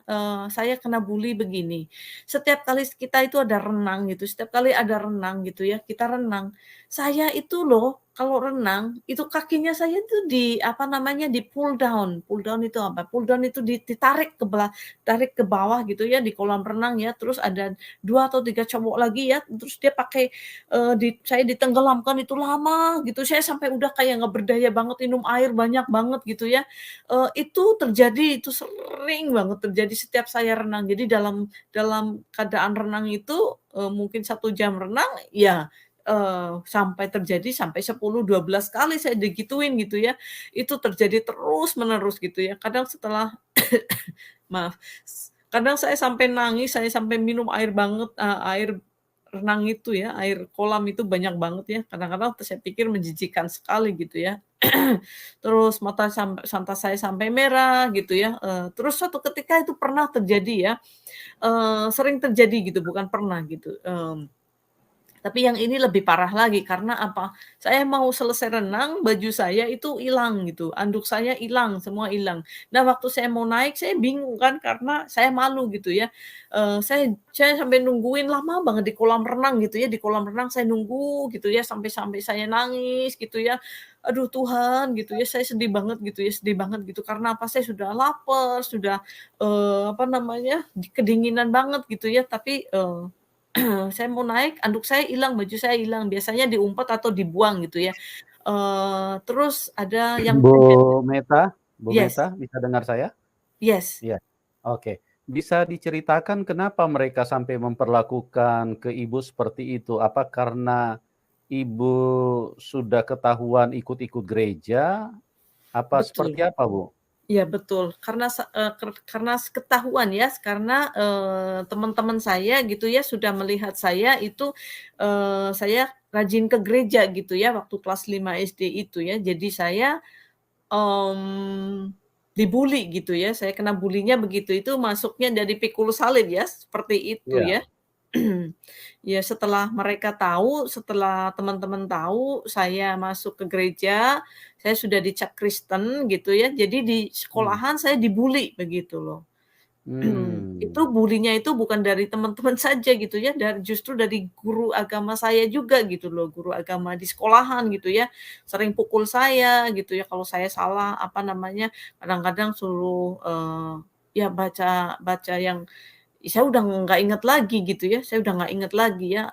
saya kena bully begini, setiap kali kita itu ada renang gitu, setiap kali ada renang gitu ya, kita renang, saya itu loh kalau renang, itu kakinya saya tuh apa namanya, pull down itu apa? Pull down itu ditarik tarik ke bawah gitu ya di kolam renang ya, terus ada 2 atau 3 cowok lagi ya, terus dia pakai, saya ditenggelamkan itu lama gitu, saya sampai udah kayak nggak berdaya banget, minum air banyak banget gitu ya. Itu terjadi, itu sering banget terjadi setiap saya renang. Jadi dalam dalam keadaan renang itu, mungkin 1 jam renang, ya, sampai terjadi sampai 10, 12 kali saya digituin gitu ya. Itu terjadi terus-menerus gitu ya. Kadang setelah maaf, kadang saya sampai nangis, saya sampai minum air banget, air renang itu ya, air kolam itu banyak banget ya, kadang-kadang saya pikir menjijikan sekali gitu ya. Terus mata saya sampai merah gitu ya, terus suatu ketika itu pernah terjadi ya, sering terjadi gitu, bukan pernah gitu, tapi yang ini lebih parah lagi karena apa, saya mau selesai renang, baju saya itu hilang gitu, anduk saya hilang, semua hilang. Nah, waktu saya mau naik, saya bingung kan karena saya malu gitu ya, saya sampai nungguin lama banget di kolam renang gitu ya, di kolam renang saya nunggu gitu ya, sampai saya nangis gitu ya. Aduh Tuhan gitu ya, saya sedih banget gitu ya, sedih banget gitu karena apa, saya sudah lapar, sudah, apa namanya, kedinginan banget gitu ya, tapi, saya mau naik, anduk saya hilang, baju saya hilang, biasanya diumpet atau dibuang gitu ya. Terus ada yang Bu kejadian Meta Bu yes, Meta, bisa dengar saya? yes, Iya, oke. Bisa diceritakan kenapa mereka sampai memperlakukan ke Ibu seperti itu? Apa karena Ibu sudah ketahuan ikut-ikut gereja? Apa seperti betul. apa, Bu? Iya betul, karena ketahuan ya, karena, teman-teman saya gitu ya, sudah melihat saya itu, saya rajin ke gereja gitu ya, waktu kelas 5 SD itu ya. Jadi saya, dibully gitu ya, saya kena bulinya begitu, itu masuknya dari pikul salib ya, seperti itu Iya, ya. Ya setelah mereka tahu, setelah teman-teman tahu saya masuk ke gereja, saya sudah dicap Kristen gitu ya, jadi di mmm, sekolahan saya dibully begitu loh. Itu mmm, bulinya itu bukan dari teman-teman saja gitu ya, justru dari guru agama saya juga gitu loh, guru agama di sekolahan gitu ya, sering pukul saya gitu ya kalau saya salah, apa namanya, kadang-kadang suruh, ya baca baca yang saya udah nggak inget lagi gitu ya, saya udah nggak inget lagi ya,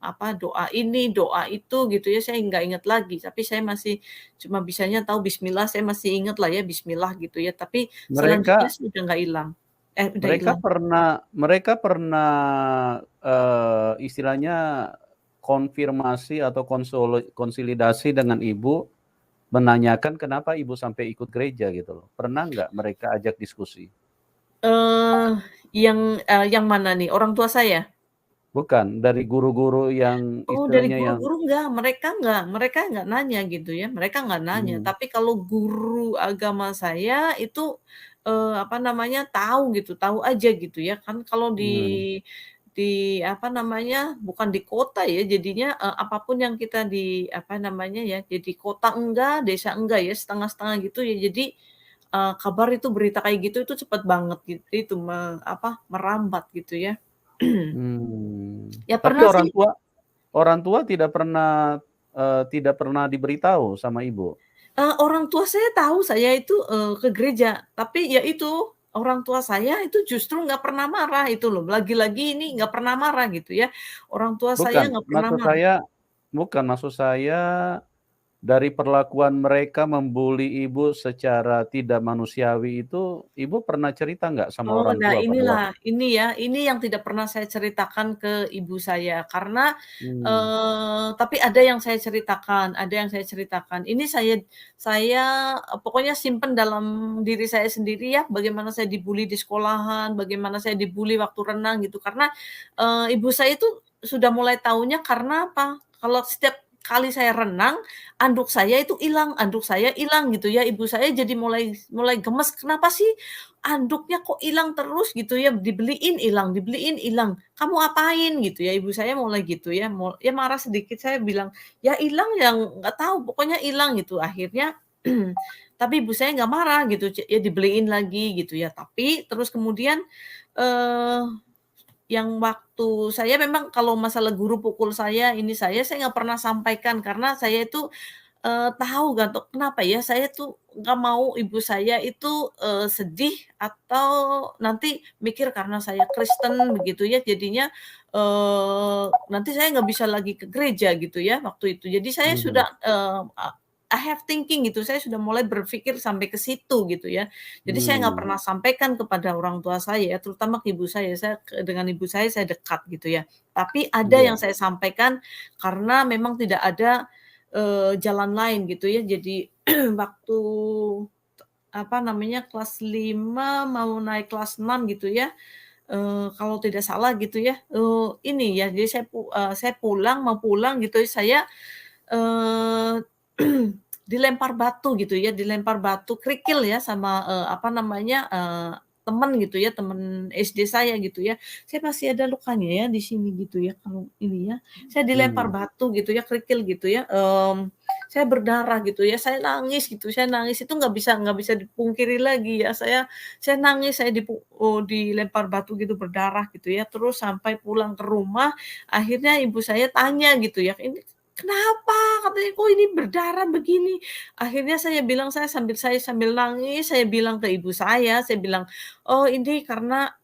apa, doa ini, doa itu gitu ya, saya nggak inget lagi, tapi saya masih cuma bisanya tahu bismillah, saya masih inget lah ya bismillah gitu ya, tapi selanjutnya mereka sih udah nggak hilang. Udah mereka hilang. pernah, istilahnya konfirmasi atau konsolidasi dengan Ibu, menanyakan kenapa Ibu sampai ikut gereja gitu loh. Pernah nggak mereka ajak diskusi? Eee, yang mana nih? Orang tua saya? Bukan, dari guru-guru yang Oh, dari istilahnya yang guru-guru mereka nggak nanya gitu ya, mereka nggak nanya. mmm, Tapi kalau guru agama saya itu, apa namanya, tahu gitu, tahu aja gitu ya. Kan kalau mmm, apa namanya, bukan di kota ya jadinya, apa pun yang kita di apa namanya ya, jadi kota enggak, desa enggak ya, setengah-setengah gitu ya. Jadi, kabar itu berita kayak gitu itu cepet banget gitu, itu merambat gitu ya. Ya tapi pernah sih. orang tua tidak pernah diberitahu sama Ibu? Orang tua saya tahu saya itu, ke gereja, tapi ya itu, orang tua saya itu justru nggak pernah marah itu loh, lagi-lagi ini nggak pernah marah gitu ya. Orang tua saya Bukan, nggak pernah marah. maksud saya dari perlakuan mereka membuli Ibu secara tidak manusiawi itu, Ibu pernah cerita nggak sama Oh, orang nah tua pada waktu inilah, ini ya, ini yang tidak pernah saya ceritakan ke ibu saya karena, mmm, tapi ada yang saya ceritakan, ada yang saya ceritakan. Ini saya, pokoknya simpen dalam diri saya sendiri ya, bagaimana saya dibully di sekolahan, bagaimana saya dibully waktu renang gitu. Karena, ibu saya itu sudah mulai tahunya karena apa, kalau setiap kali saya renang, anduk saya hilang gitu ya. Ibu saya jadi mulai mulai gemes, "Kenapa sih anduknya kok hilang terus gitu ya, dibeliin ilang, kamu apain?" Gitu ya, ibu saya mulai gitu ya, ya marah sedikit, saya bilang, "Ya hilang yang nggak tahu, pokoknya hilang," gitu. Akhirnya tapi ibu saya nggak marah gitu, ya dibeliin lagi gitu ya. Tapi terus kemudian, eee, yang waktu saya memang kalau masalah guru pukul saya nggak pernah sampaikan karena saya itu tahu nggak tuh kenapa ya, saya tuh nggak mau ibu saya itu, sedih atau nanti mikir karena saya Kristen begitu ya, jadinya, nanti saya nggak bisa lagi ke gereja gitu ya waktu itu. Jadi saya sudah, mhm, I have thinking gitu, saya sudah mulai berpikir sampai ke situ gitu ya. Jadi saya nggak Hmm. pernah sampaikan kepada orang tua saya, terutama ke ibu saya dengan ibu saya dekat gitu ya. Tapi ada yang Iya. saya sampaikan karena memang tidak ada, jalan lain gitu ya. Jadi waktu, apa namanya, kelas 5 mau naik kelas 6 gitu ya, kalau tidak salah gitu ya, ini ya, jadi saya mau pulang gitu, saya, eee, dilempar batu gitu ya, dilempar batu kerikil ya sama, apa namanya, temen gitu ya, temen SD saya gitu ya. Saya masih ada lukanya ya di sini gitu ya, kalau ini ya. Saya dilempar Mhm. batu gitu ya, kerikil gitu ya, saya berdarah gitu ya, saya nangis gitu, saya nangis itu nggak bisa dipungkiri lagi ya, saya nangis, dilempar batu gitu, berdarah gitu ya, terus sampai pulang ke rumah, akhirnya ibu saya tanya gitu ya, "Ini kenapa?" Katanya, "Kok ini berdarah begini?" Akhirnya saya sambil nangis, saya bilang ke ibu saya bilang, "Oh ini karena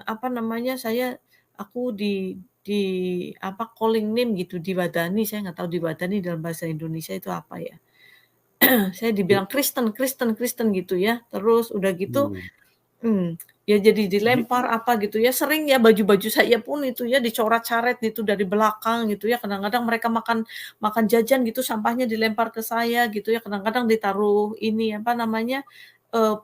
apa namanya, aku di apa, calling name gitu, diwadani," saya nggak tahu diwadani dalam bahasa Indonesia itu apa ya. Saya I dibilang Kristen Kristen Kristen gitu ya, terus udah gitu mmm. ya jadi Di dilempar apa gitu ya, sering ya baju-baju saya pun itu ya dicoret-caret gitu dari belakang gitu ya, kadang-kadang mereka makan makan jajan gitu sampahnya dilempar ke saya gitu ya, kadang-kadang ditaruh ini, apa namanya,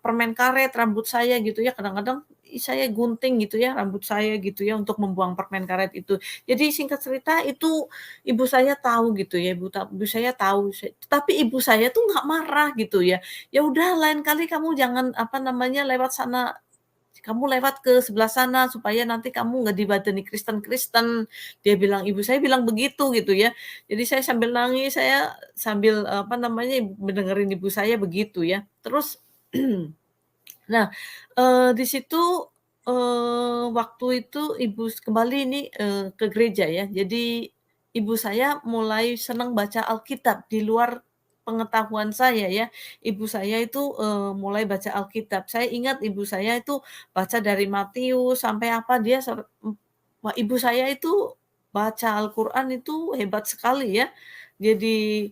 permen karet rambut saya gitu ya, kadang-kadang saya gunting gitu ya rambut saya gitu ya untuk membuang permen karet itu. Jadi singkat cerita itu ibu saya tahu gitu ya, ibu saya tahu, tapi ibu saya tuh nggak marah gitu ya. "Ya udah lain kali kamu jangan, apa namanya, kamu lewat ke sebelah sana supaya nanti kamu nggak dibadani Kristen-Kristen," ibu saya bilang begitu gitu ya. Jadi saya sambil nangis, saya sambil, apa namanya, mendengerin ibu saya begitu ya. Terus nah, di situ, waktu itu kembali ini, ke gereja ya. Jadi ibu saya mulai senang baca Alkitab di luar pengetahuan saya ya. Ibu saya itu, mulai baca Alkitab. Saya ingat ibu saya itu baca dari Matius sampai apa, wah, ibu saya itu baca Al-Qur'an itu hebat sekali ya. Jadi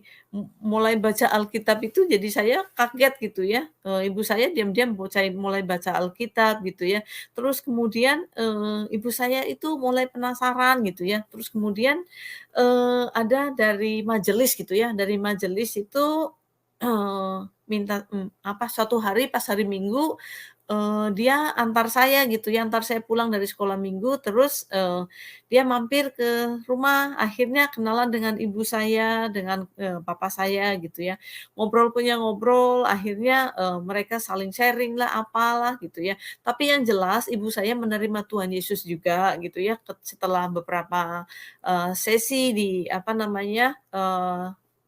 mulai baca Alkitab itu jadi saya kaget gitu ya, ibu saya diam-diam mulai baca Alkitab gitu ya. Terus kemudian, ibu saya itu mulai penasaran gitu ya. Terus kemudian, ada dari majelis gitu ya, dari majelis itu, suatu hari pas hari Minggu, dia antar saya gitu ya, antar saya pulang dari sekolah minggu, terus, dia mampir ke rumah, akhirnya kenalan dengan ibu saya, dengan, papa saya gitu ya. Ngobrol punya ngobrol, akhirnya, mereka saling sharing-lah, apalah gitu ya. Tapi yang jelas ibu saya menerima Tuhan Yesus juga gitu ya, setelah beberapa, sesi apa namanya,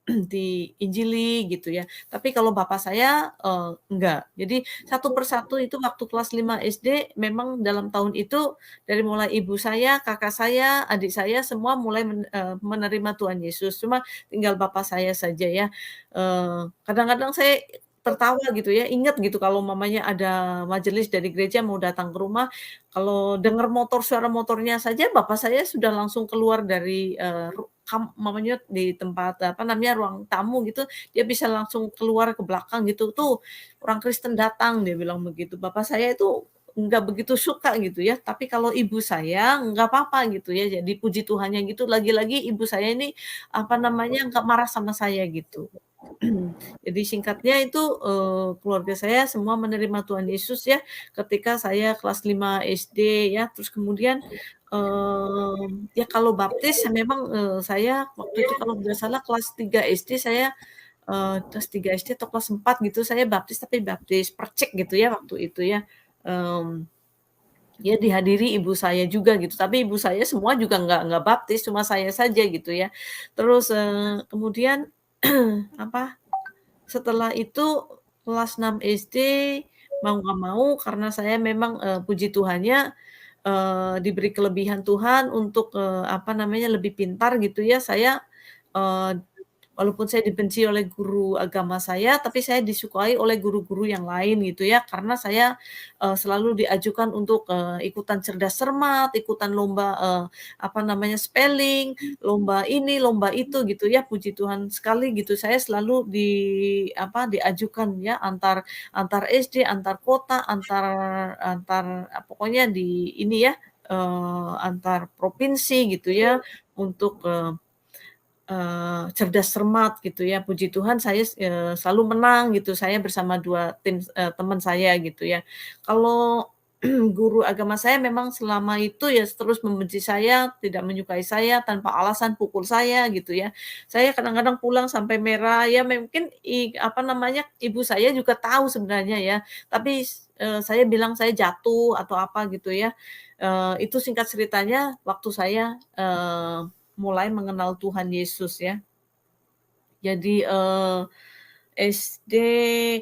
diinjili gitu ya. Tapi kalau bapak saya, enggak. Jadi satu persatu itu waktu kelas 5 SD memang dalam tahun itu dari mulai ibu saya, kakak saya, adik saya semua mulai menerima Tuhan Yesus. Cuma tinggal bapak saya saja ya. Kadang-kadang saya tertawa gitu ya, ingat gitu kalau mamanya ada majelis dari gereja mau datang ke rumah, kalau dengar suara motornya saja bapak saya sudah langsung keluar dari, mamanya di tempat, apa namanya, ruang tamu gitu, dia bisa langsung keluar ke belakang gitu, "Tuh, orang Kristen datang," dia bilang begitu. Bapak saya itu nggak begitu suka gitu ya, tapi kalau ibu saya nggak apa-apa gitu ya, jadi puji Tuhannya gitu, lagi-lagi ibu saya ini, apa namanya, nggak marah sama saya gitu. Jadi singkatnya itu, keluarga saya semua menerima Tuhan Yesus ya, ketika saya kelas 5 SD ya, terus kemudian, ya kalau baptis ya memang, saya waktu itu kalau tidak salah kelas 3 SD saya, kelas 3 SD atau kelas 4 gitu saya baptis, tapi baptis percik gitu ya waktu itu ya, ya dihadiri ibu saya juga gitu, tapi ibu saya semua juga nggak baptis, cuma saya saja gitu ya. Terus, kemudian apa, setelah itu kelas 6 SD, mau nggak mau karena saya memang, puji Tuhannya, diberi kelebihan Tuhan untuk, apa namanya, lebih pintar gitu ya, saya, eee walaupun saya dibenci oleh guru agama saya, tapi saya disukai oleh guru-guru yang lain gitu ya, karena saya, selalu diajukan untuk, ikutan cerdas cermat, ikutan lomba, apa namanya, spelling, lomba ini, lomba itu gitu ya, puji Tuhan sekali gitu, saya selalu diajukan ya, antar antar SD, antar kota, antar antar pokoknya di ini ya, antar provinsi gitu ya, untuk, cerdas cermat gitu ya. Puji Tuhan saya selalu menang gitu, saya bersama 2 tim, teman saya gitu ya. Kalau guru agama saya memang selama itu ya terus membenci saya, tidak menyukai saya, tanpa alasan pukul saya gitu ya. Saya kadang-kadang pulang sampai merah, ya mungkin apa namanya, ibu saya juga tahu sebenarnya ya, tapi saya bilang saya jatuh atau apa gitu ya. Itu singkat ceritanya waktu saya, mulai mengenal Tuhan Yesus ya. Jadi, SD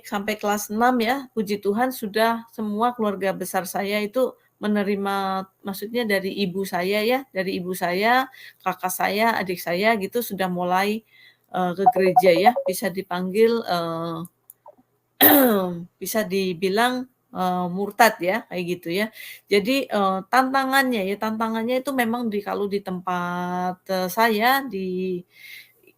sampai kelas 6 ya, puji Tuhan sudah semua keluarga besar saya itu menerima maksudnya dari ibu saya ya, dari ibu saya, kakak saya, adik saya gitu sudah mulai, ke gereja ya, bisa dipanggil, bisa dibilang, murtad ya, kayak gitu ya. Jadi, tantangannya itu memang kalau di tempat, saya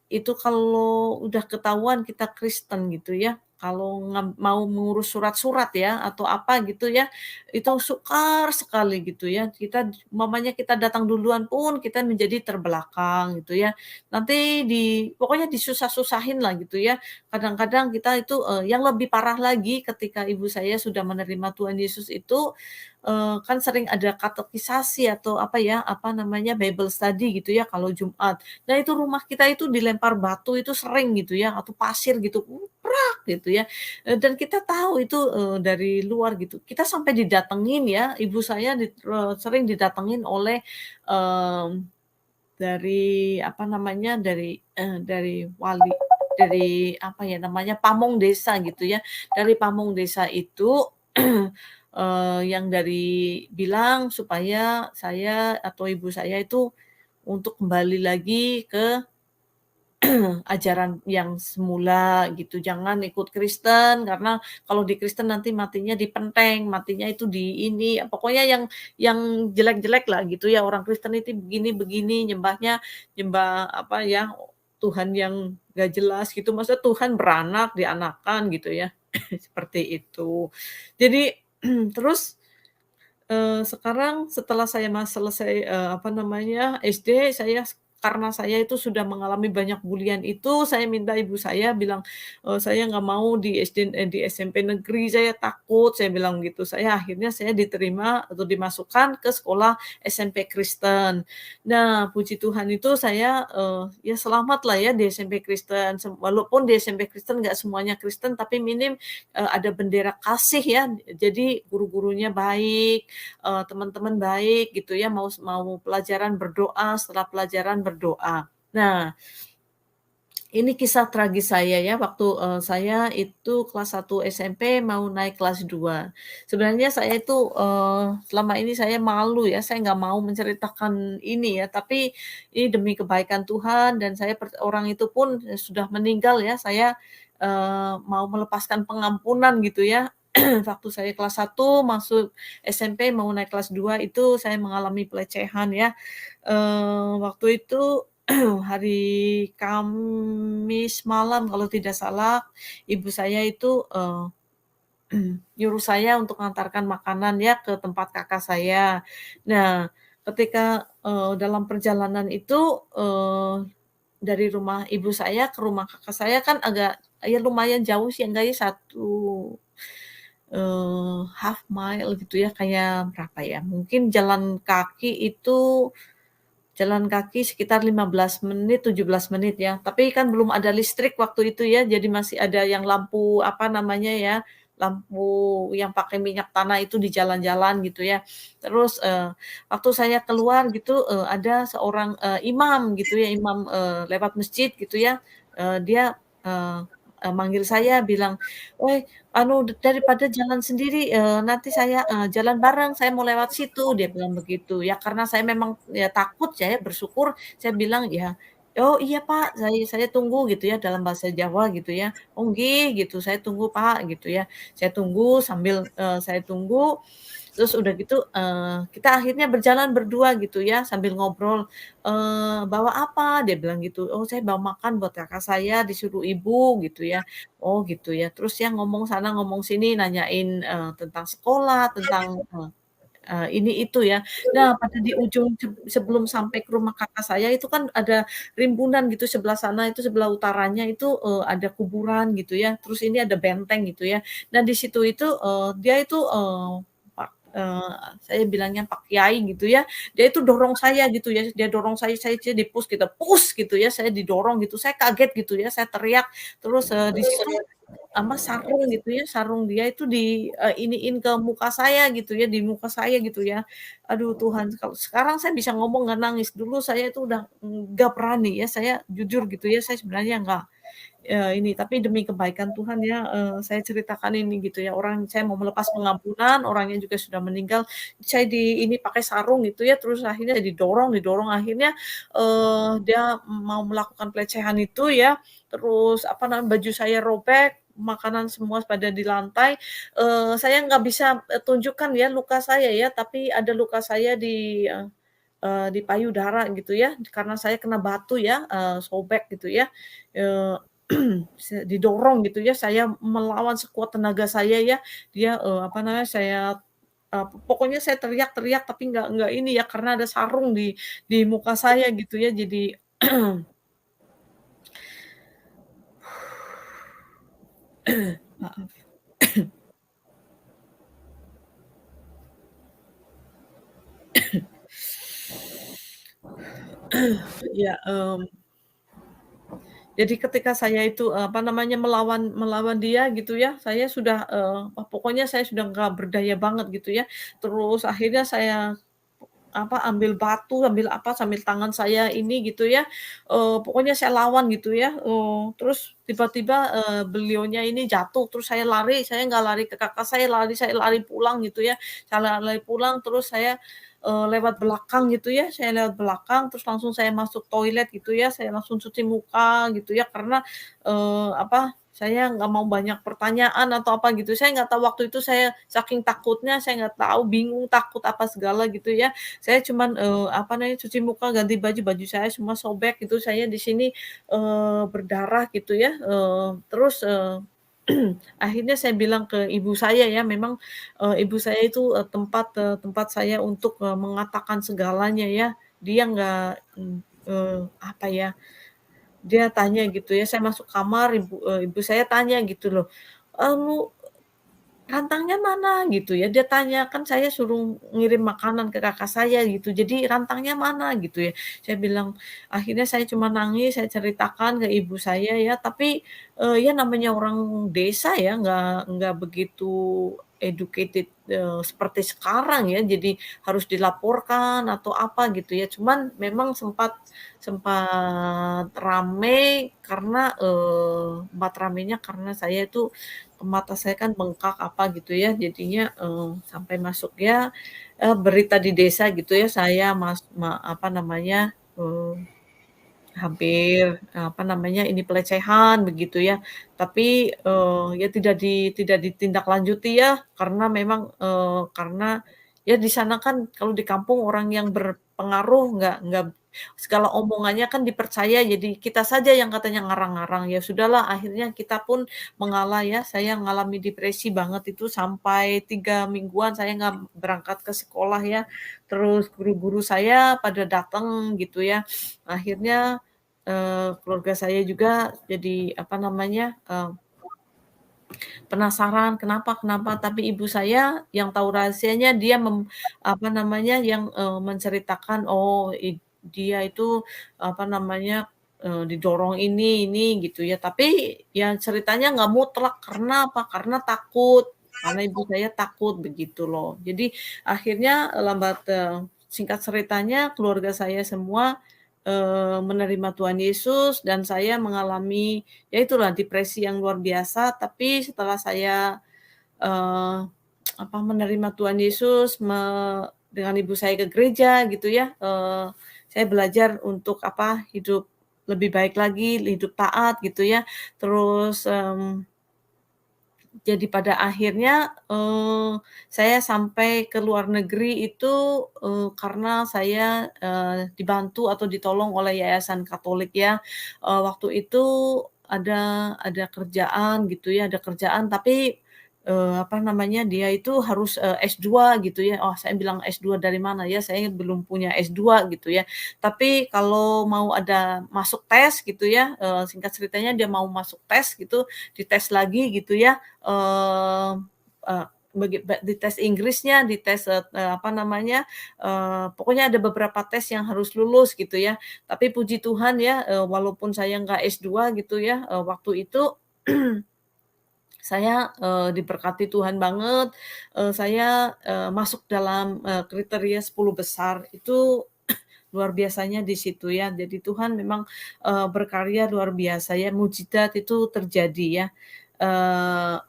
itu kalau udah ketahuan kita Kristen gitu ya, kalau mau mengurus surat-surat ya atau apa gitu ya, itu sukar sekali gitu ya. Kita umpamanya kita datang duluan pun kita menjadi terbelakang gitu ya. Nanti pokoknya disusah-susahin lah gitu ya. Kadang-kadang kita itu, yang lebih parah lagi ketika ibu saya sudah menerima Tuhan Yesus itu, kan sering ada katekisasi atau apa ya, apa namanya, Bible study gitu ya kalau Jumat. Nah itu rumah kita itu dilempar batu itu sering gitu ya, atau pasir gitu, gitu ya, dan kita tahu itu, dari luar gitu. Kita sampai didatengin ya, ibu saya sering didatengin oleh, mmm, dari apa namanya, dari wali, dari apa ya namanya, pamong desa gitu ya. Dari pamong desa itu, yang bilang supaya saya atau ibu saya itu untuk kembali lagi ke ajaran yang semula gitu, jangan ikut Kristen karena kalau di Kristen nanti matinya dipenteng, matinya itu di ini, pokoknya yang jelek-jelek lah gitu ya, orang Kristen itu begini-begini, nyembahnya nyembah apa ya, Tuhan yang nggak jelas gitu, maksudnya Tuhan beranak, dianakan gitu ya, seperti itu. Jadi terus, sekarang setelah saya selesai, apa namanya, SD, karena saya itu sudah mengalami banyak bulian itu, saya minta ibu saya bilang, "Saya nggak mau di SMP negeri, saya takut," saya bilang gitu. Akhirnya saya diterima atau dimasukkan ke sekolah SMP Kristen. Nah, puji Tuhan itu saya, ya selamatlah ya di SMP Kristen, walaupun di SMP Kristen nggak semuanya Kristen, tapi minim, ada bendera kasih ya, jadi guru-gurunya baik, teman-teman baik gitu ya, mau mau pelajaran berdoa, setelah pelajaran berdoa. Nah, ini kisah tragis saya ya, waktu, saya itu kelas 1 SMP mau naik kelas 2. Sebenarnya saya itu, selama ini saya malu ya, saya nggak mau menceritakan ini ya, tapi ini demi kebaikan Tuhan dan saya orang itu pun sudah meninggal ya, saya, mau melepaskan pengampunan gitu ya. Waktu saya kelas 1 masuk SMP mau naik kelas 2 itu saya mengalami pelecehan ya. Waktu itu hari Kamis malam kalau tidak salah, ibu saya itu, nyuruh saya untuk mengantarkan makanan ya ke tempat kakak saya. Nah, ketika, dalam perjalanan itu, dari rumah ibu saya ke rumah kakak saya kan agak ya lumayan jauh sih, enggaknya 1,5 mile gitu ya, kayak berapa ya, mungkin jalan kaki sekitar 15 menit, 17 menit ya. Tapi kan belum ada listrik waktu itu ya, jadi masih ada yang lampu, apa namanya ya, lampu yang pakai minyak tanah itu di jalan-jalan gitu ya. Terus, waktu saya keluar gitu, ada seorang, imam gitu ya, imam, lewat masjid gitu ya, dia, eee eee, manggil saya bilang, "Woi, daripada jalan sendiri, nanti saya, jalan bareng, saya mau lewat situ," dia bilang begitu. Ya karena saya memang ya takut, saya bersyukur saya bilang, "Ya, "Oh iya Pak, saya tunggu," gitu ya, dalam bahasa Jawa gitu ya. "Oh nggih," gitu, "saya tunggu Pak," gitu ya. Saya tunggu sambil, saya tunggu, terus udah gitu, kita akhirnya berjalan berdua gitu ya, sambil ngobrol, "Bawa apa?" Dia bilang gitu. "Oh saya bawa makan buat kakak saya, disuruh ibu," gitu ya. "Oh gitu ya." Terus ya ngomong sana ngomong sini, nanyain, tentang sekolah, tentang, ini itu ya. Nah, pada di ujung sebelum sampai ke rumah kakak saya itu kan ada rimbunan gitu sebelah sana itu sebelah utaranya itu, ada kuburan gitu ya, terus ini ada benteng gitu ya. Nah, di situ itu, dia itu, pak saya bilangnya Pak Kiai gitu ya, dia itu dorong saya gitu ya, dia dorong saya di-push gitu, "Push!" gitu ya, saya didorong gitu, saya kaget gitu ya, saya teriak, terus, di situ sama sarung gitu ya, sarung dia itu iniin ke muka saya gitu ya, di muka saya gitu ya. Aduh Tuhan, kalau sekarang saya bisa ngomong nggak nangis, dulu saya itu udah nggak berani ya, saya jujur gitu ya, saya sebenarnya nggak, ini, tapi demi kebaikan Tuhan ya, saya ceritakan ini gitu ya, orang saya mau melepas pengampunan, orangnya juga sudah meninggal, saya ini pakai sarung gitu ya, terus akhirnya didorong didorong, akhirnya, dia mau melakukan pelecehan itu ya, terus apa namanya, baju saya robek, makanan semua pada di lantai, saya nggak bisa, tunjukkan ya luka saya ya, tapi ada luka saya di payudara gitu ya, karena saya kena batu ya, sobek gitu ya, eee, didorong gitu ya, saya melawan sekuat tenaga saya ya, dia, apa namanya, pokoknya saya teriak-teriak tapi nggak ini ya, karena ada sarung di muka saya gitu ya, jadi maaf. Ya, jadi ketika saya itu, apa namanya, melawan melawan dia gitu ya, saya sudah, pokoknya saya sudah nggak berdaya banget gitu ya. Terus akhirnya saya, apa, ambil batu, ambil apa, sambil tangan saya ini gitu ya, pokoknya saya lawan gitu ya, terus tiba-tiba, beliaunya ini jatuh, terus saya lari, saya nggak lari ke kakak saya lari pulang gitu ya. Saya lari pulang, terus saya, lewat belakang gitu ya, saya lewat belakang, terus langsung saya masuk toilet gitu ya, saya langsung cuci muka gitu ya, karena, apa, saya nggak mau banyak pertanyaan atau apa gitu, saya nggak tahu waktu itu saya saking takutnya, saya nggak tahu, bingung, takut apa segala gitu ya. Saya cuman, apa namanya, cuci muka, ganti baju, baju saya semua sobek gitu, saya di sini, berdarah gitu ya, terus, akhirnya saya bilang ke ibu saya ya, memang, ibu saya itu, tempat saya untuk, mengatakan segalanya ya. Dia nggak, apa ya, dia tanya gitu ya, saya masuk kamar, ibu saya tanya gitu loh, "Lu rantangnya mana?" Gitu ya, dia tanya, kan saya suruh ngirim makanan ke kakak saya gitu, jadi rantangnya mana gitu ya. Saya bilang akhirnya saya cuma nangis, saya ceritakan ke ibu saya ya, tapi, ya namanya orang desa ya, nggak begitu educated, seperti sekarang ya, jadi harus dilaporkan atau apa gitu ya. Cuman memang sempat sempat rame karena, sempat ramenya karena saya itu mata saya kan bengkak apa gitu ya, jadinya, sampai masuk ya, berita di desa gitu ya, saya apa namanya, hampir, apa namanya, ini pelecehan begitu ya. Tapi, ya tidak ditindaklanjuti ya, karena memang, karena ya di sana kan kalau di kampung orang yang berpengaruh nggak segala omongannya kan dipercaya, jadi kita saja yang katanya ngarang-ngarang. Ya sudahlah akhirnya kita pun mengalah ya, saya ngalami depresi banget itu sampai 3 mingguan saya nggak berangkat ke sekolah ya. Terus guru-guru saya pada datang gitu ya. Akhirnya, keluarga saya juga jadi, apa namanya, penasaran, "Kenapa kenapa?" Tapi ibu saya yang tahu rahasianya dia apa namanya, yang, menceritakan, "Oh, dia itu, apa namanya, didorong ini," gitu ya. Tapi ya ceritanya nggak mutlak, karena apa? Karena takut, karena ibu saya takut, begitu loh. Jadi akhirnya singkat ceritanya keluarga saya semua, menerima Tuhan Yesus dan saya mengalami ya itulah depresi yang luar biasa, tapi setelah saya, eee, apa, menerima Tuhan Yesus, dengan ibu saya ke gereja gitu ya, saya belajar untuk apa, hidup lebih baik lagi, hidup taat gitu ya. Terus, jadi pada akhirnya, saya sampai ke luar negeri itu, karena saya, dibantu atau ditolong oleh yayasan Katolik ya. Waktu itu ada kerjaan gitu ya, ada kerjaan tapi, apa namanya, dia itu harus, S2 gitu ya. Oh, saya bilang, "S2 dari mana ya? Saya belum punya S2," gitu ya. Tapi kalau mau ada masuk tes gitu ya, singkat ceritanya dia mau masuk tes gitu, dites lagi gitu ya, eee eee, di tes Inggrisnya, di tes, apa namanya, pokoknya ada beberapa tes yang harus lulus gitu ya. Tapi puji Tuhan ya, walaupun saya nggak S2 gitu ya, waktu itu saya, diberkati Tuhan banget, saya, masuk dalam, kriteria 10 besar. Itu luar biasanya di situ ya. Jadi Tuhan memang, berkarya luar biasa ya, mukjizat itu terjadi ya. Eee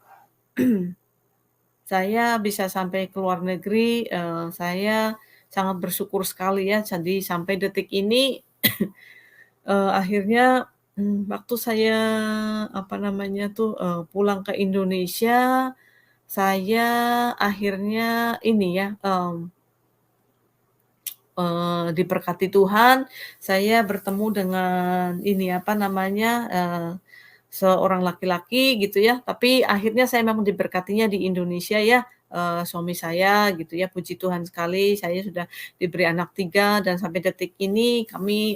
Saya bisa sampai ke luar negeri, saya sangat bersyukur sekali ya. Jadi sampai detik ini, akhirnya, waktu saya, apa namanya tuh, pulang ke Indonesia, saya akhirnya ini ya, diberkati Tuhan, saya bertemu dengan ini, apa namanya, seorang laki-laki gitu ya, tapi akhirnya saya memang diberkatinya di Indonesia ya, suami saya gitu ya, puji Tuhan sekali saya sudah diberi anak 3 dan sampai detik ini kami,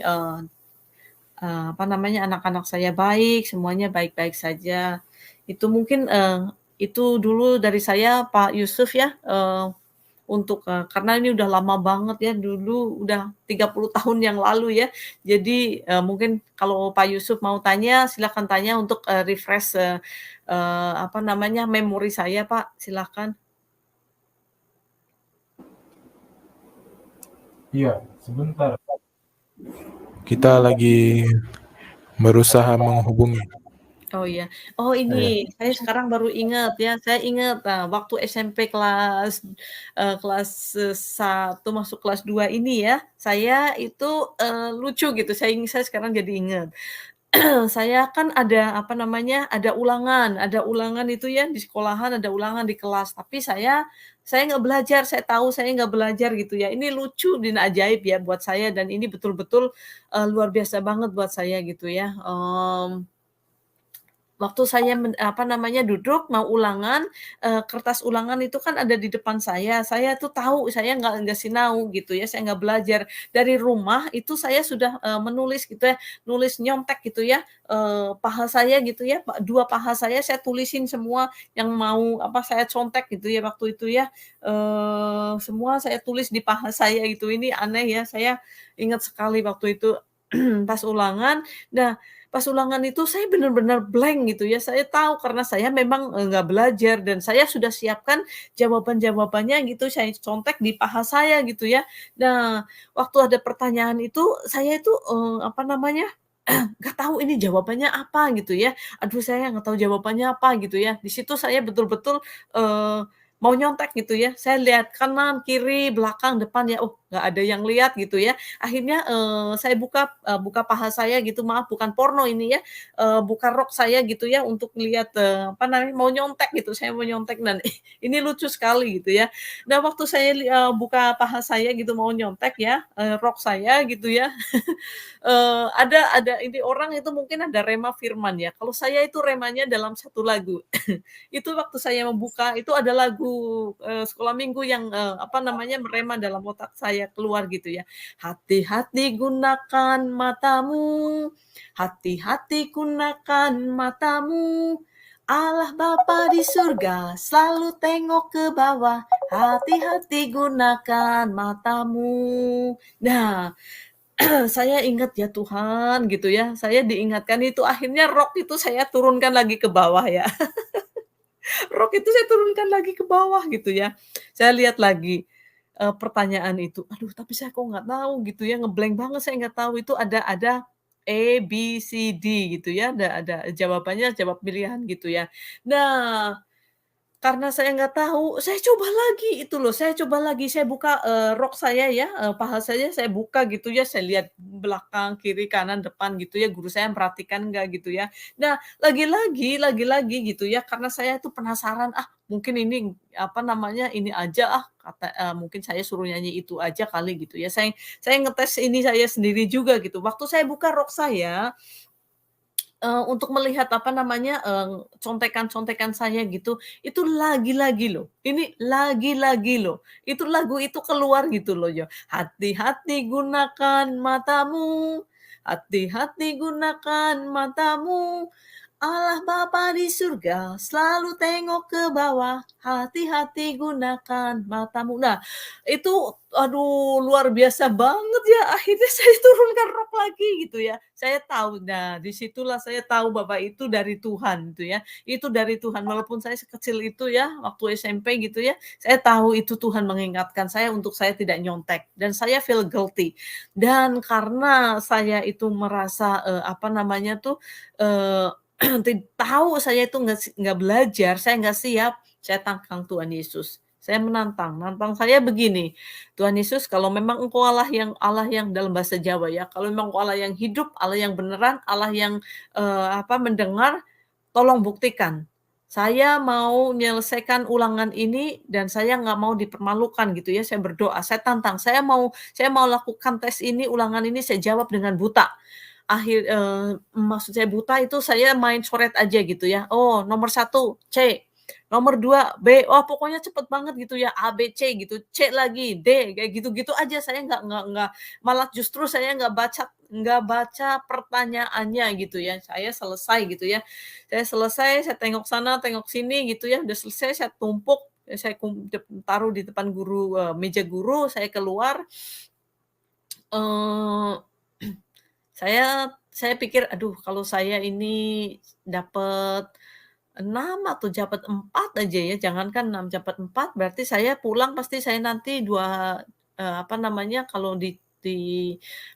apa namanya, anak-anak saya baik, semuanya baik-baik saja. Itu mungkin, itu dulu dari saya Pak Yusuf ya, untuk, karena ini udah lama banget ya, dulu udah 30 tahun yang lalu ya. Jadi, mungkin kalau Pak Yusuf mau tanya, silakan tanya untuk, refresh, apa namanya, memori saya Pak, silakan. Iya, sebentar. Kita lagi berusaha menghubungi. Oh iya. Oh Iya. ini, saya sekarang baru ingat ya, saya ingat, waktu SMP kelas, 1 masuk kelas 2 ini ya, saya itu, lucu gitu, saya sekarang jadi ingat. Saya kan ada, apa namanya, ada ulangan itu ya, di sekolahan ada ulangan di kelas, tapi saya nggak belajar, saya tahu saya nggak belajar gitu ya. Ini lucu dan ajaib ya buat saya dan ini betul-betul, luar biasa banget buat saya gitu ya, waktu saya apa namanya, duduk mau ulangan, kertas ulangan itu kan ada di depan saya tuh tahu saya nggak sinau gitu ya, saya nggak belajar. Dari rumah itu saya sudah, menulis gitu ya, nulis nyontek gitu ya, paha saya gitu ya, 2 paha saya tulisin semua yang mau apa, saya contek gitu ya waktu itu ya, semua saya tulis di paha saya gitu. Ini aneh ya, saya ingat sekali waktu itu pas ulangan. Nah, pas ulangan itu saya benar-benar blank gitu ya, saya tahu karena saya memang, nggak belajar dan saya sudah siapkan jawaban-jawabannya gitu, saya contek di paha saya gitu ya. Nah, waktu ada pertanyaan itu, saya itu, apa namanya, nggak tahu ini jawabannya apa gitu ya. Aduh saya nggak tahu jawabannya apa gitu ya. Di situ saya betul-betul, mau nyontek gitu ya. Saya lihat kanan, kiri, belakang, depan ya, oh nggak ada yang lihat gitu ya. Akhirnya, saya buka paha saya gitu, maaf bukan porno ini ya, buka rok saya gitu ya untuk lihat, apa namanya, mau nyontek gitu, saya mau nyontek dan ini lucu sekali gitu ya. Nah waktu saya buka paha saya gitu mau nyontek ya, rok saya gitu ya, ada ini orang itu mungkin ada rema firman ya, kalau saya itu remanya dalam satu lagu. Itu waktu saya membuka, itu ada lagu, sekolah minggu yang, apa namanya, merema dalam otak saya keluar gitu ya. Hati-hati gunakan matamu, hati-hati gunakan matamu, Allah Bapa di surga selalu tengok ke bawah, hati-hati gunakan matamu. Nah, saya ingat ya Tuhan gitu ya, saya diingatkan itu akhirnya rok itu saya turunkan lagi ke bawah ya. Rok itu saya turunkan lagi ke bawah gitu ya. Saya lihat lagi, pertanyaan itu, aduh tapi saya kok nggak tahu gitu ya, nge-blank banget saya nggak tahu itu ada E, B, C, D gitu ya, ada jawabannya, jawab pilihan gitu ya. Nah, karena saya nggak tahu, saya coba lagi itu loh, saya coba lagi, saya buka, rok saya ya, paha saya buka gitu ya, saya lihat belakang, kiri, kanan, depan gitu ya, guru saya memperhatikan nggak gitu ya. Nah, lagi-lagi gitu ya, karena saya tuh penasaran, "Ah, mungkin ini, apa namanya, ini aja ah," kata, "mungkin saya suruh nyanyi itu aja kali," gitu ya. Saya ngetes ini saya sendiri juga gitu. Waktu saya buka rok saya, untuk melihat apa namanya, contekan-contekan saya gitu, itu lagi-lagi loh, ini lagi-lagi loh, itu lagu itu keluar gitu loh ya, "Hati-hati gunakan matamu, hati-hati gunakan matamu, Allah Bapa di surga selalu tengok ke bawah, hati-hati gunakan matamu." Nah, itu aduh luar biasa banget ya, akhirnya saya turunkan rok lagi gitu ya. Saya tahu, nah disitulah saya tahu bahwa itu dari Tuhan gitu ya, itu dari Tuhan. Walaupun saya sekecil itu ya, waktu SMP gitu ya, saya tahu itu Tuhan mengingatkan saya untuk saya tidak nyontek dan saya feel guilty. Dan karena saya itu merasa, apa namanya tuh, eee, tahu saya itu nggak belajar, saya nggak siap, saya tantang Tuhan Yesus. Saya nantang saya begini, "Tuhan Yesus, kalau memang Engkau Allah yang dalam bahasa Jawa ya, kalau memang Engkau Allah yang hidup, Allah yang beneran, Allah yang, apa, mendengar, tolong buktikan. Saya mau menyelesaikan ulangan ini dan saya nggak mau dipermalukan," gitu ya, saya berdoa, saya tantang, "Saya mau lakukan tes ini, ulangan ini saya jawab dengan buta." Maksud saya buta itu saya main coret aja gitu ya, oh nomor satu C, nomor 2 B, oh pokoknya cepet banget gitu ya, A, B, C gitu, C lagi, D, kayak gitu-gitu aja, saya nggak malah justru saya nggak baca pertanyaannya gitu ya, saya selesai gitu ya. Saya selesai, saya tengok sana, tengok sini gitu ya, udah selesai saya tumpuk, saya taruh di depan guru, meja guru, saya keluar, eee saya pikir, "Aduh kalau saya ini dapat 6 atau dapat 4 aja ya, jangankan 6, dapat 4 berarti saya pulang pasti saya nanti apa namanya, kalau di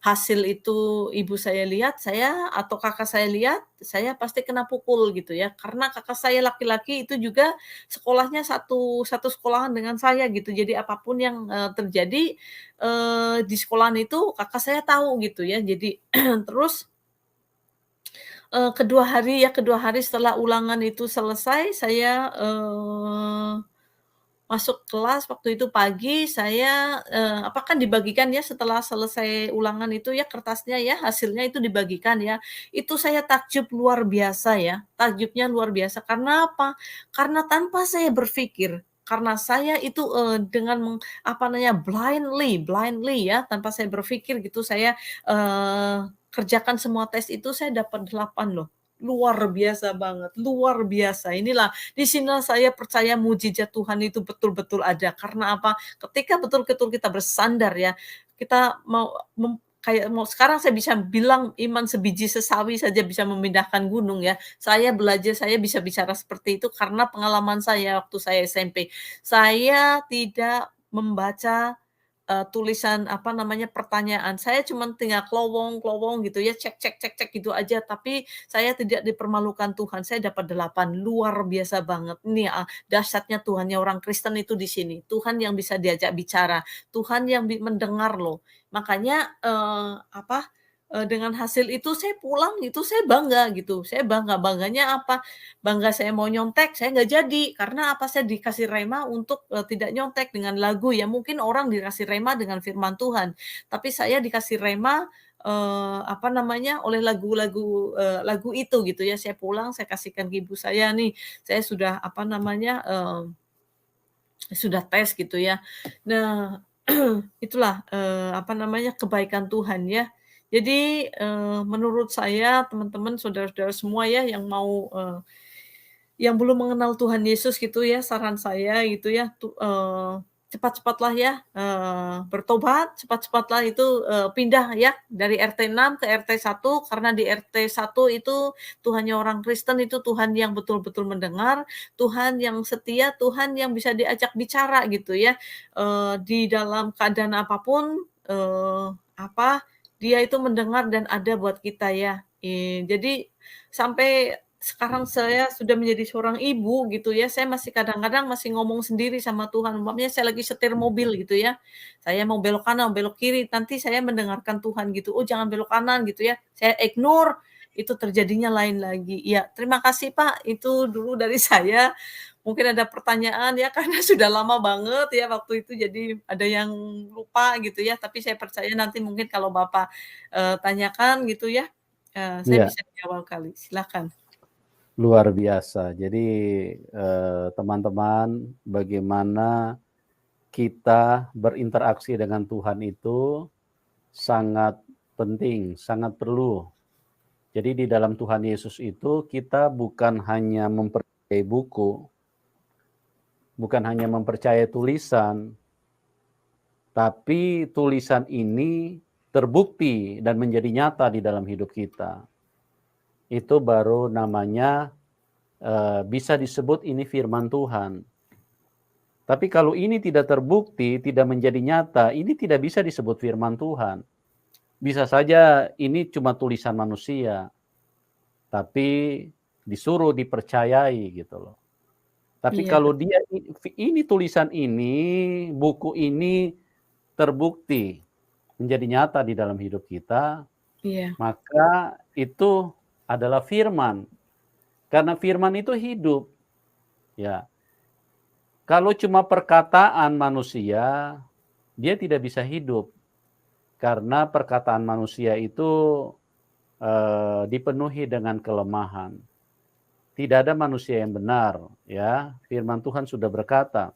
hasil itu ibu saya lihat, saya atau kakak saya lihat, saya pasti kena pukul gitu ya. Karena kakak saya laki-laki itu juga sekolahnya satu satu sekolahan dengan saya gitu. Jadi apapun yang, terjadi, di sekolahan itu kakak saya tahu gitu ya. Jadi terus, kedua hari setelah ulangan itu selesai, saya, masuk kelas waktu itu pagi, saya, apa kan dibagikan ya setelah selesai ulangan itu ya kertasnya ya, hasilnya itu dibagikan ya. Itu saya takjub luar biasa ya, takjubnya luar biasa. Karena apa? Karena tanpa saya berpikir, karena saya itu, dengan apa namanya, blindly blindly ya, tanpa saya berpikir gitu, saya, kerjakan semua tes itu, saya dapat 8 loh. Luar biasa banget, luar biasa. Di sinilah saya percaya mujizat Tuhan itu betul-betul ada. Karena apa? Ketika betul-betul kita bersandar ya, kita kayak mau sekarang saya bisa bilang iman sebiji sesawi saja bisa memindahkan gunung ya. Saya belajar, saya bisa bicara seperti itu karena pengalaman saya waktu saya SMP. Saya tidak membaca tulisan, apa namanya, pertanyaan. Saya cuman tinggal klowong gitu ya, cek cek cek cek gitu aja, tapi saya tidak dipermalukan Tuhan, saya dapat 8 luar biasa banget. Ini, dahsyatnya Tuhannya orang Kristen itu di sini. Tuhan yang bisa diajak bicara, Tuhan yang mendengar loh. Makanya, dengan hasil itu saya pulang itu saya bangga gitu, saya bangga. Bangganya apa? Bangga saya mau nyontek, saya nggak jadi. Karena apa? Saya dikasih rema untuk, tidak nyontek dengan lagu ya, mungkin orang dikasih rema dengan firman Tuhan, tapi saya dikasih rema, apa namanya, oleh lagu itu gitu ya. Saya pulang, saya kasihkan ke ibu saya, "Nih, saya sudah apa namanya, sudah tes," gitu ya. Nah, itulah, apa namanya, kebaikan Tuhan ya. Jadi, menurut saya teman-teman, saudara-saudara semua ya yang belum mengenal Tuhan Yesus gitu ya, saran saya gitu ya, cepat-cepatlah ya, bertobat, cepat-cepatlah itu, pindah ya dari RT 6 ke RT 1 karena di RT 1 itu Tuhannya orang Kristen itu Tuhan yang betul-betul mendengar, Tuhan yang setia, Tuhan yang bisa diajak bicara gitu ya, di dalam keadaan apapun, apa, Dia itu mendengar dan ada buat kita ya. Jadi sampai sekarang saya sudah menjadi seorang ibu gitu ya, saya masih kadang-kadang masih ngomong sendiri sama Tuhan. Umpamanya saya lagi setir mobil gitu ya, saya mau belok kanan, belok kiri, nanti saya mendengarkan Tuhan gitu, "Oh jangan belok kanan," gitu ya. Saya ignore, itu terjadinya lain lagi. Iya, terima kasih Pak, itu dulu dari saya. Mungkin ada pertanyaan ya, karena sudah lama banget ya waktu itu, jadi ada yang lupa gitu ya, tapi saya percaya nanti mungkin kalau Bapak, tanyakan gitu ya, saya Iya, bisa jawab kali. Silakan. luar biasa. Jadi teman-teman, bagaimana kita berinteraksi dengan Tuhan itu sangat penting, sangat perlu. Jadi di dalam Tuhan Yesus itu kita bukan hanya mempercayai buku, bukan hanya mempercayai tulisan, tapi tulisan ini terbukti dan menjadi nyata di dalam hidup kita. Itu baru namanya bisa disebut ini firman Tuhan. Tapi kalau ini tidak terbukti, tidak menjadi nyata, ini tidak bisa disebut firman Tuhan. Bisa saja ini cuma tulisan manusia, tapi disuruh dipercayai gitu loh. Tapi Iya, kalau dia ini tulisan ini, buku ini terbukti menjadi nyata di dalam hidup kita, iya, maka itu adalah firman. Karena firman itu hidup. Ya. Kalau cuma perkataan manusia, dia tidak bisa hidup. Karena perkataan manusia itu dipenuhi dengan kelemahan. Tidak ada manusia yang benar, ya. Firman Tuhan sudah berkata.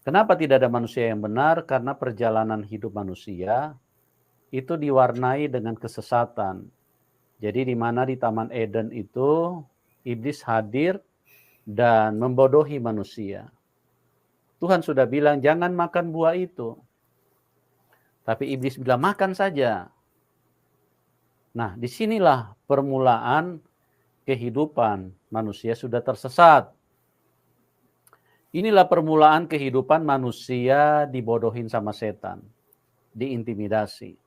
Kenapa tidak ada manusia yang benar? Karena perjalanan hidup manusia itu diwarnai dengan kesesatan. Jadi di mana di Taman Eden itu iblis hadir dan membodohi manusia. Tuhan sudah bilang jangan makan buah itu. Tapi iblis bilang makan saja. Nah, disinilah permulaan kehidupan manusia sudah tersesat. Inilah permulaan kehidupan manusia dibodohin sama setan, diintimidasi.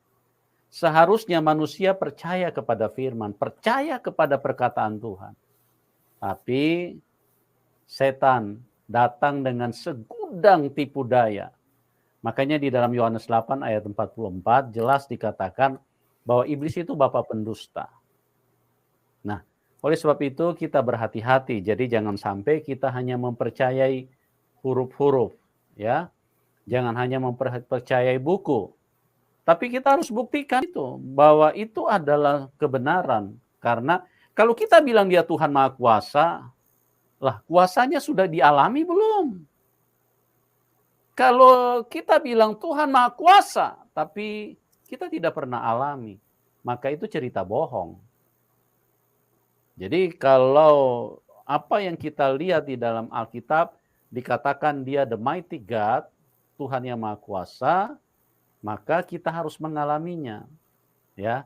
Seharusnya manusia percaya kepada firman, percaya kepada perkataan Tuhan. Tapi setan datang dengan segudang tipu daya. Makanya di dalam Yohanes 8 ayat 44 jelas dikatakan bahwa iblis itu bapa pendusta. Nah, oleh sebab itu kita berhati-hati. Jadi jangan sampai kita hanya mempercayai huruf-huruf, ya. Jangan hanya mempercayai buku. Tapi kita harus buktikan itu bahwa itu adalah kebenaran. Karena kalau kita bilang dia Tuhan Maha Kuasa, lah kuasanya sudah dialami belum? Kalau kita bilang Tuhan Maha Kuasa, tapi kita tidak pernah alami, maka itu cerita bohong. Jadi kalau apa yang kita lihat di dalam Alkitab dikatakan dia the mighty God, Tuhan yang Maha Kuasa, maka kita harus mengalaminya. Ya,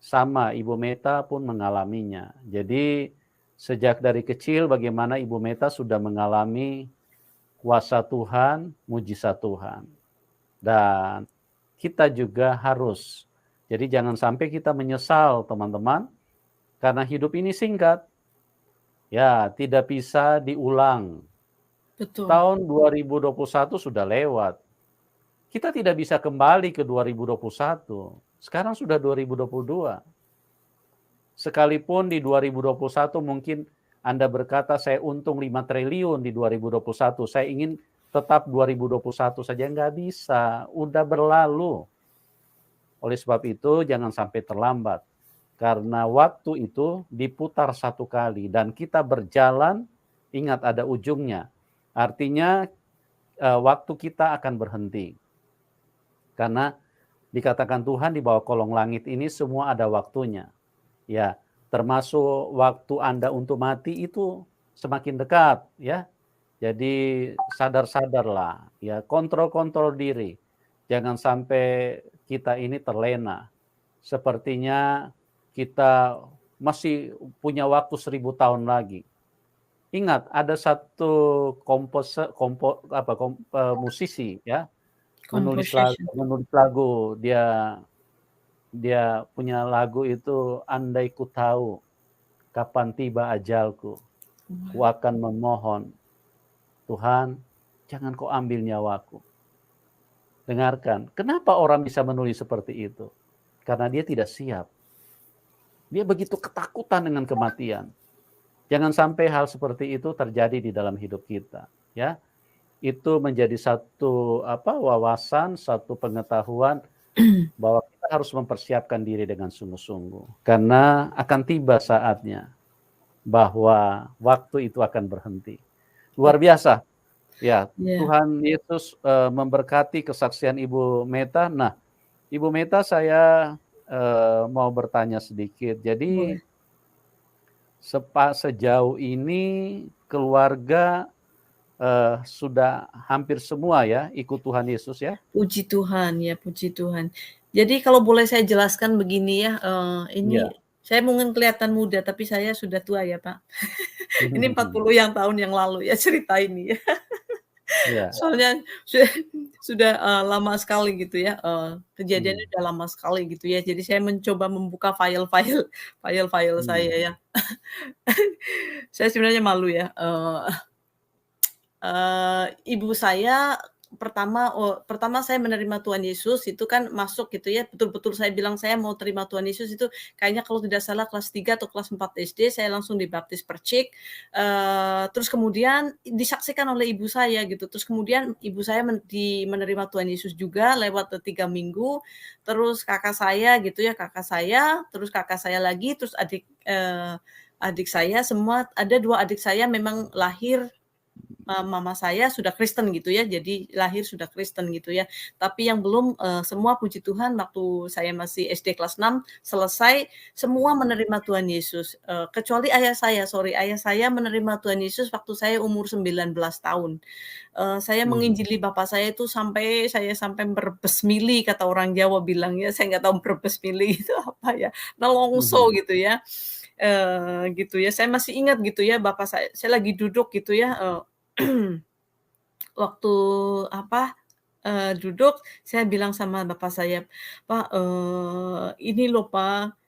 sama Ibu Meta pun mengalaminya. Jadi sejak dari kecil bagaimana Ibu Meta sudah mengalami kuasa Tuhan, mujizat Tuhan. Dan kita juga harus. Jadi jangan sampai kita menyesal teman-teman, karena hidup ini singkat. Ya, tidak bisa diulang. betul. Tahun 2021 sudah lewat. Kita tidak bisa kembali ke 2021. Sekarang sudah 2022. Sekalipun di 2021 mungkin Anda berkata saya untung 5 triliun di 2021. Saya ingin tetap 2021 saja, nggak bisa. Udah berlalu. Oleh sebab itu jangan sampai terlambat. Karena waktu itu diputar satu kali. Dan kita berjalan, ingat ada ujungnya. Artinya waktu kita akan berhenti. Karena dikatakan Tuhan di bawah kolong langit ini semua ada waktunya. Ya, termasuk waktu Anda untuk mati itu semakin dekat, ya. Jadi sadar-sadarlah, ya, kontrol diri. Jangan sampai kita ini terlena. Sepertinya kita masih punya waktu 1000 tahun lagi. Ingat, ada satu musisi, ya, menulis Composition. lagu, dia punya lagu itu andai ku tahu kapan tiba ajalku, ku akan memohon, Tuhan, jangan kau ambil nyawaku. Dengarkan, kenapa orang bisa menulis seperti itu? Karena dia tidak siap. Dia begitu ketakutan dengan kematian. Jangan sampai hal seperti itu terjadi di dalam hidup kita, ya. Itu menjadi satu wawasan, satu pengetahuan bahwa kita harus mempersiapkan diri dengan sungguh-sungguh. Karena akan tiba saatnya bahwa waktu itu akan berhenti. Luar biasa. Ya, Tuhan Yesus memberkati kesaksian Ibu Meta. Nah, Ibu Meta, saya mau bertanya sedikit. Jadi sejauh ini keluarga sudah hampir semua ya ikut Tuhan Yesus ya? Puji Tuhan ya, puji Tuhan. Jadi kalau boleh saya jelaskan begini ya, ini saya mungkin kelihatan muda tapi saya sudah tua ya Pak. Ini 40 tahun yang lalu ya cerita ini ya. Soalnya sudah lama sekali gitu ya, kejadiannya udah lama sekali gitu ya. Jadi saya mencoba membuka file-file saya ya. Saya sebenarnya malu ya. Ibu saya pertama saya menerima Tuhan Yesus itu kan masuk gitu ya, betul-betul saya bilang saya mau terima Tuhan Yesus itu kayaknya kalau tidak salah kelas 3 atau kelas 4 SD saya langsung dibaptis percik, terus kemudian disaksikan oleh ibu saya gitu, terus kemudian ibu saya menerima Tuhan Yesus juga lewat 3 minggu, terus kakak saya gitu ya, terus kakak saya lagi, terus adik saya semua ada 2 adik saya memang lahir mama saya sudah Kristen gitu ya, jadi lahir sudah Kristen gitu ya. Tapi yang belum semua puji Tuhan waktu saya masih SD kelas 6 selesai semua menerima Tuhan Yesus. Kecuali ayah saya menerima Tuhan Yesus waktu saya umur 19 tahun. Saya menginjili bapak saya itu sampai merebes mili kata orang Jawa bilang ya, saya nggak tahu merebes mili itu apa ya, nelongso gitu ya. Gitu ya, saya masih ingat gitu ya bapak saya lagi duduk gitu ya, waktu duduk saya bilang sama bapak saya, "Pak, ini loh Pak,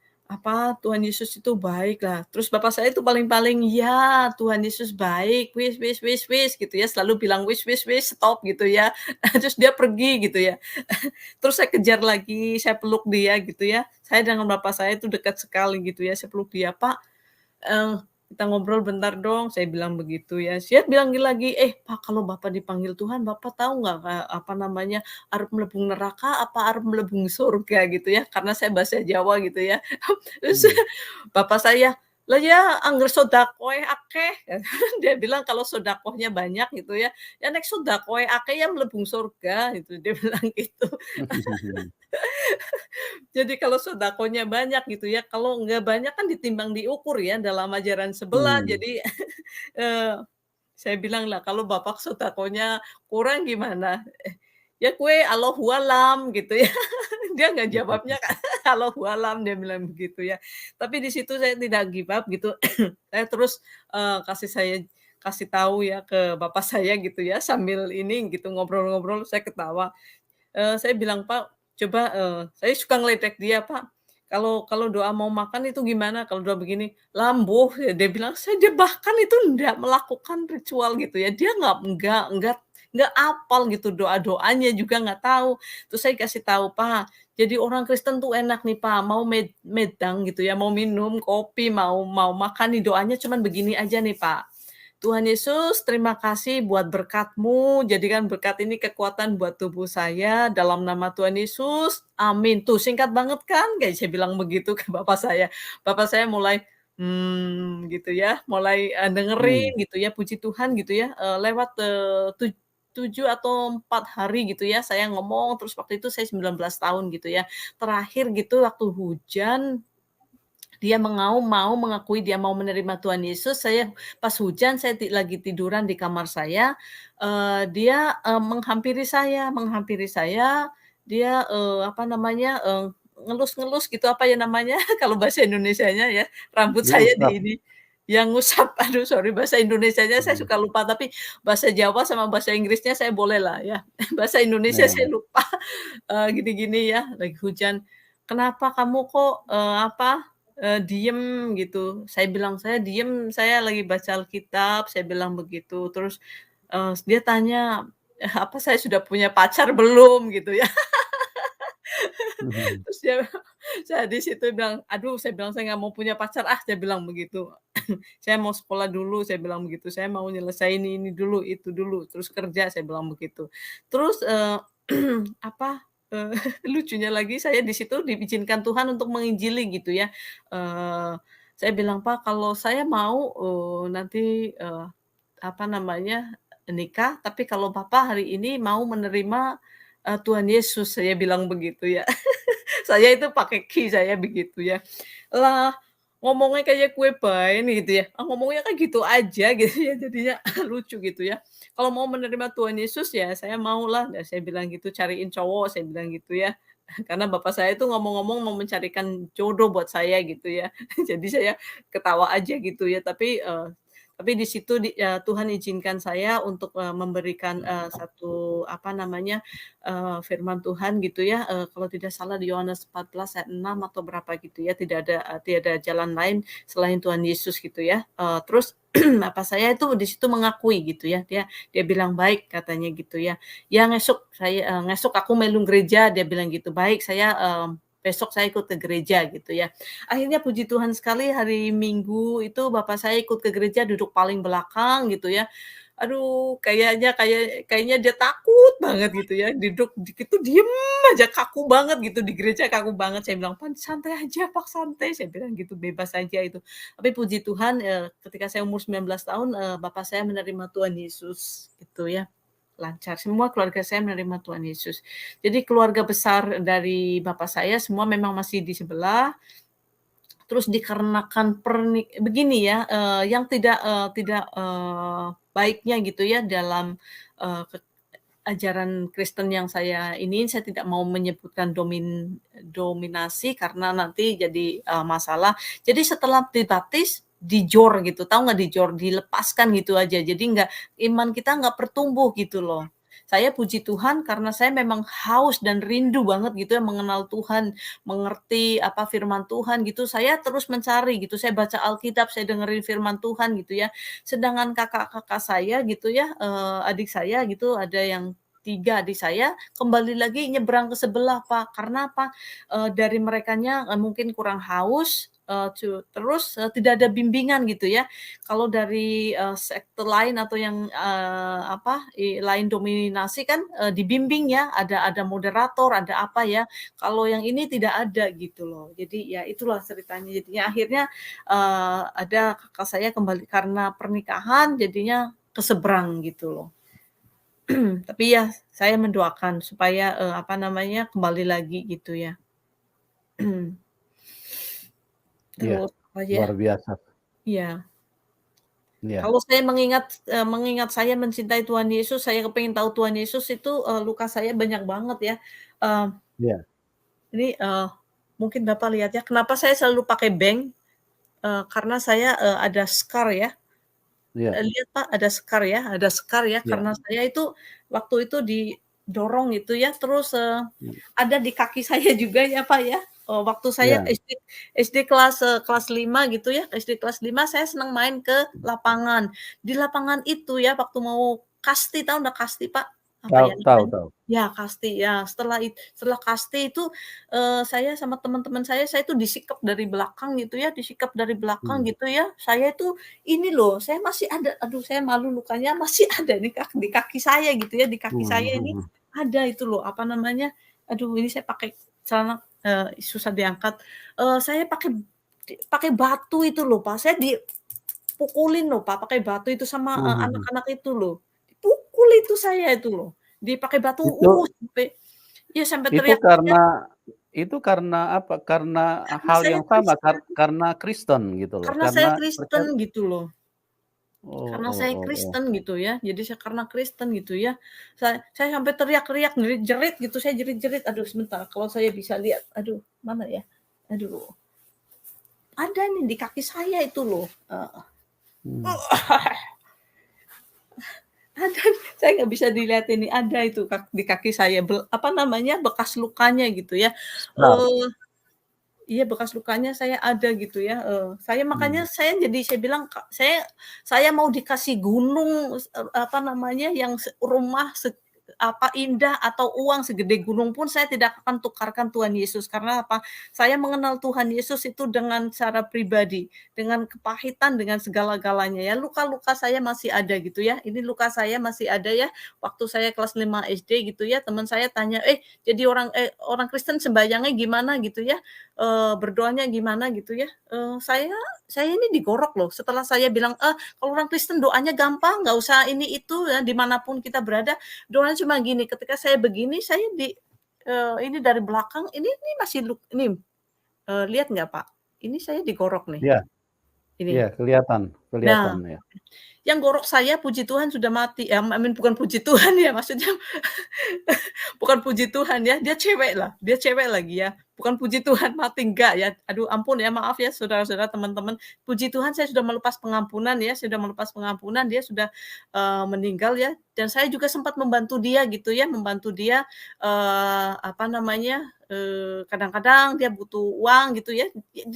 Tuhan Yesus itu baik lah." Terus bapak saya itu paling-paling, "Ya, Tuhan Yesus baik, wis wis wis wis," gitu ya, selalu bilang, "Wis wis wis, stop," gitu ya. Terus dia pergi gitu ya. Terus saya kejar lagi, saya peluk dia gitu ya. Saya dengan bapak saya itu dekat sekali gitu ya, saya peluk dia, "Pak, kita ngobrol bentar dong," saya bilang begitu ya. Dia bilang lagi, "Pak, kalau Bapak dipanggil Tuhan, Bapak tahu nggak, arep mlebung neraka apa arep mlebung surga?" Gitu ya, karena saya bahasa Jawa gitu ya. Terus bapak saya, "Lah ya angger sedekah akeh," dia bilang, "kalau sedekahnya banyak gitu ya, ya nek sedekah akeh ya mlebung surga," gitu, dia bilang gitu. Jadi kalau sedekahnya banyak gitu ya, kalau nggak banyak kan ditimbang diukur ya dalam ajaran sebelah. Jadi, eee, saya bilang, "Lah kalau Bapak sedekahnya kurang gimana?" "Ya kue Allahualam," gitu ya. Dia nggak jawabnya Allahualam, dia bilang begitu ya. Tapi di situ saya tidak give up gitu. Saya terus, kasih tahu ya ke bapak saya gitu ya, sambil ini gitu ngobrol-ngobrol saya ketawa. Saya bilang, "Pak, coba," saya suka ngeledek dia, "Pak, kalau doa mau makan itu gimana? Kalau doa begini?" "Lambuh," dia bilang, dia bahkan itu ndak melakukan ritual gitu ya, dia nggak apal gitu doa-doanya juga nggak tahu. Terus saya kasih tahu, "Pak, jadi orang Kristen tuh enak nih, Pak, mau medang gitu ya, mau minum kopi, mau mau makan nih doanya cuman begini aja nih, Pak. Tuhan Yesus, terima kasih buat berkat-Mu, jadikan berkat ini kekuatan buat tubuh saya, dalam nama Tuhan Yesus, amin." Tuh singkat banget kan? Kayak saya bilang begitu ke bapak saya. Bapak saya mulai, gitu ya, mulai, dengerin gitu ya, puji Tuhan gitu ya, lewat, 7 atau 4 hari gitu ya, saya ngomong, terus waktu itu saya 19 tahun gitu ya. Terakhir gitu waktu hujan dia mau mengakui dia mau menerima Tuhan Yesus, pas hujan saya lagi tiduran di kamar saya, dia, menghampiri saya, dia, ngelus-ngelus gitu, apa ya namanya kalau bahasa Indonesianya ya, rambut saya di Diusap. ini, yang ngusap, aduh sorry bahasa Indonesianya saya suka lupa, tapi bahasa Jawa sama bahasa Inggrisnya saya bolehlah ya, bahasa Indonesia Ya. saya lupa, gini-gini ya, lagi hujan, "Kenapa kamu kok, diem gitu. Saya bilang, "Saya diem, saya lagi baca Alkitab," saya bilang begitu. Terus, dia tanya, apa saya sudah punya pacar belum gitu ya. Mhm. Terus dia saya di situ bilang, "Aduh," saya bilang, "saya nggak mau punya pacar ah," saya bilang begitu. "Saya mau sekolah dulu," saya bilang begitu. "Saya mau nyelesain ini dulu, itu dulu, terus kerja," saya bilang begitu. Terus, apa, eee, lucunya lagi saya di situ diizinkan Tuhan untuk menginjili gitu ya. Eee, saya bilang, "Pak, kalau saya mau, nanti, apa namanya, nikah, tapi kalau Bapak hari ini mau menerima, Tuhan Yesus," saya bilang begitu ya. Saya itu pakai ki saya begitu ya. Lah, ngomongnya kayak kue bain gitu ya, ngomongnya kan gitu aja gitu ya, jadinya lucu gitu ya. Kalau mau menerima Tuhan Yesus ya saya maulah, ya saya bilang gitu, "Cariin cowok," saya bilang gitu ya. Karena bapak saya itu ngomong-ngomong mau mencarikan jodoh buat saya gitu ya. Jadi saya ketawa aja gitu ya, tapi di situ Tuhan izinkan saya untuk, memberikan, satu apa namanya, firman Tuhan gitu ya, kalau tidak salah di Yohanes 14 ayat 6 atau berapa gitu ya, tiada jalan lain selain Tuhan Yesus gitu ya. Terus apa saya itu di situ mengakui gitu ya, dia bilang, "Baik," katanya gitu ya. "Ya ngesuk aku melu gereja," dia bilang gitu. "Baik, besok saya ikut ke gereja," gitu ya. Akhirnya puji Tuhan sekali hari Minggu itu bapak saya ikut ke gereja duduk paling belakang gitu ya. Aduh, kayaknya dia takut banget gitu ya, duduk gitu diem aja, kaku banget gitu, di gereja kaku banget. Saya bilang, "Pan santai aja Pak, santai," saya bilang gitu, "bebas aja itu." Tapi puji Tuhan, ketika saya umur 19 tahun, bapak saya menerima Tuhan Yesus, gitu ya, lancar. Semua keluarga saya menerima Tuhan Yesus. Jadi keluarga besar dari bapak saya semua memang masih di sebelah, terus dikarenakan begini ya, yang tidak baiknya gitu ya dalam, ajaran Kristen yang saya tidak mau menyebutkan dominasi karena nanti jadi, masalah. Jadi setelah dibaptis, dijor gitu, tahu nggak dijor? Dilepaskan gitu aja. Jadi iman kita nggak bertumbuh gitu loh. Saya puji Tuhan karena saya memang haus dan rindu banget gitu ya mengenal Tuhan, mengerti apa firman Tuhan gitu. Saya terus mencari gitu, saya baca Alkitab, saya dengerin firman Tuhan gitu ya. Sedangkan kakak-kakak saya gitu ya, adik saya gitu, ada yang 3 adik saya, kembali lagi nyebrang ke sebelah, Pak. Karena apa? Dari merekanya, mungkin kurang haus, terus, tidak ada bimbingan gitu ya. Kalau dari, sekte lain atau yang, lain dominasi kan, dibimbing ya, ada moderator, ada apa ya. Kalau yang ini tidak ada gitu loh. Jadi ya itulah ceritanya. Jadinya akhirnya, ada kakak saya kembali karena pernikahan jadinya keseberang gitu loh. Tapi ya saya mendoakan supaya, apa namanya, kembali lagi gitu ya. Iya, Terus apa ya, luar biasa. iya. Iya, Kalau saya mengingat saya mencintai Tuhan Yesus, saya kepengen tahu Tuhan Yesus itu, luka saya banyak banget ya. Eee, iya, ini, mungkin Bapak lihat ya, kenapa saya selalu pakai bank, karena saya, ada scar ya. iya, Lihat Pak, ada scar ya, iya, karena saya itu waktu itu didorong gitu ya, terus, mmm, ada di kaki saya juga ya Pak ya, waktu saya iya, SD kelas 5 gitu ya, SD kelas 5 saya senang main ke lapangan. Di lapangan itu ya, waktu mau kasti, tahu nggak kasti Pak? Apa tahu ya tahu namanya? tahu. Ya kasti, ya setelah kasti itu, saya sama teman-teman saya itu disikap dari belakang gitu ya, disikap dari belakang Mmm, gitu ya. Saya itu ini loh, saya masih ada, aduh saya malu lukanya masih ada nih di kaki saya gitu ya, di kaki mhm saya ini mhm. ada itu loh, apa namanya, aduh ini saya pakai celana, susah diangkat, saya pakai batu itu loh Pak, saya dipukulin loh Pak, pakai batu itu sama, Mhm mhm. anak-anak itu loh. Dipukul itu saya itu loh, dipakai batu, Itu sampai itu teriak-teriak karena apa? Karena karena hal saya yang sama, Kristen, karena Kristen gitu loh, karena saya karena Kristen percaya gitu loh. oh Karena oh saya oh oh. Kristen gitu ya, jadi karena Kristen gitu ya, saya sampai teriak-teriak, jerit-jerit gitu, saya jerit-jerit, aduh sebentar kalau saya bisa lihat, aduh mana ya? Aduh, ada nih di kaki saya itu loh, Mmm, ada, saya nggak bisa dilihat ini, ada itu di kaki saya, apa namanya, bekas lukanya gitu ya, scar, eee iya bekas lukanya saya ada gitu ya. Saya makanya saya bilang saya mau dikasih gunung apa namanya yang rumah indah atau uang segede gunung pun saya tidak akan tukarkan Tuhan Yesus. Karena apa? Saya mengenal Tuhan Yesus itu dengan cara pribadi, dengan kepahitan, dengan segala-galanya ya. Luka-luka saya masih ada gitu ya. Ini luka saya masih ada ya. Waktu saya kelas 5 SD gitu ya, teman saya tanya, jadi orang Kristen sembayangnya gimana gitu ya, berdoanya gimana gitu ya. Saya ini digorok loh. Setelah saya bilang, kalau orang Kristen doanya gampang, nggak usah ini itu ya, dimanapun kita berada, doanya cuma gini. Ketika saya begini, saya ini dari belakang, ini masih ini, lihat nggak Pak? Ini saya digorok nih. Iya, Ini. iya kelihatan Nah, ya. yang gorok saya puji Tuhan sudah mati. Bukan puji Tuhan ya, maksudnya bukan puji Tuhan ya, dia cewek lagi ya. Bukan puji Tuhan mati, enggak ya. Aduh ampun ya, maaf ya saudara-saudara, teman-teman. Puji Tuhan saya sudah melepas pengampunan ya, dia sudah meninggal ya. Dan saya juga sempat membantu dia gitu ya, apa namanya, kadang-kadang dia butuh uang gitu ya.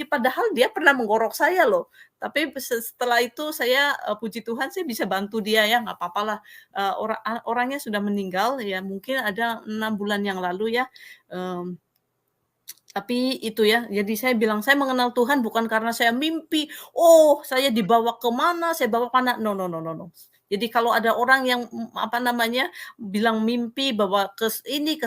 Padahal dia pernah menggorok saya loh. Tapi setelah itu saya puji Tuhan saya bisa bantu dia ya, nggak apa-apalah. Orangnya sudah meninggal ya, mungkin ada 6 bulan yang lalu ya. Tapi itu ya, jadi saya bilang, saya mengenal Tuhan bukan karena saya mimpi, saya dibawa ke mana, saya bawa ke mana, no. Jadi kalau ada orang yang, apa namanya, bilang mimpi bahwa ke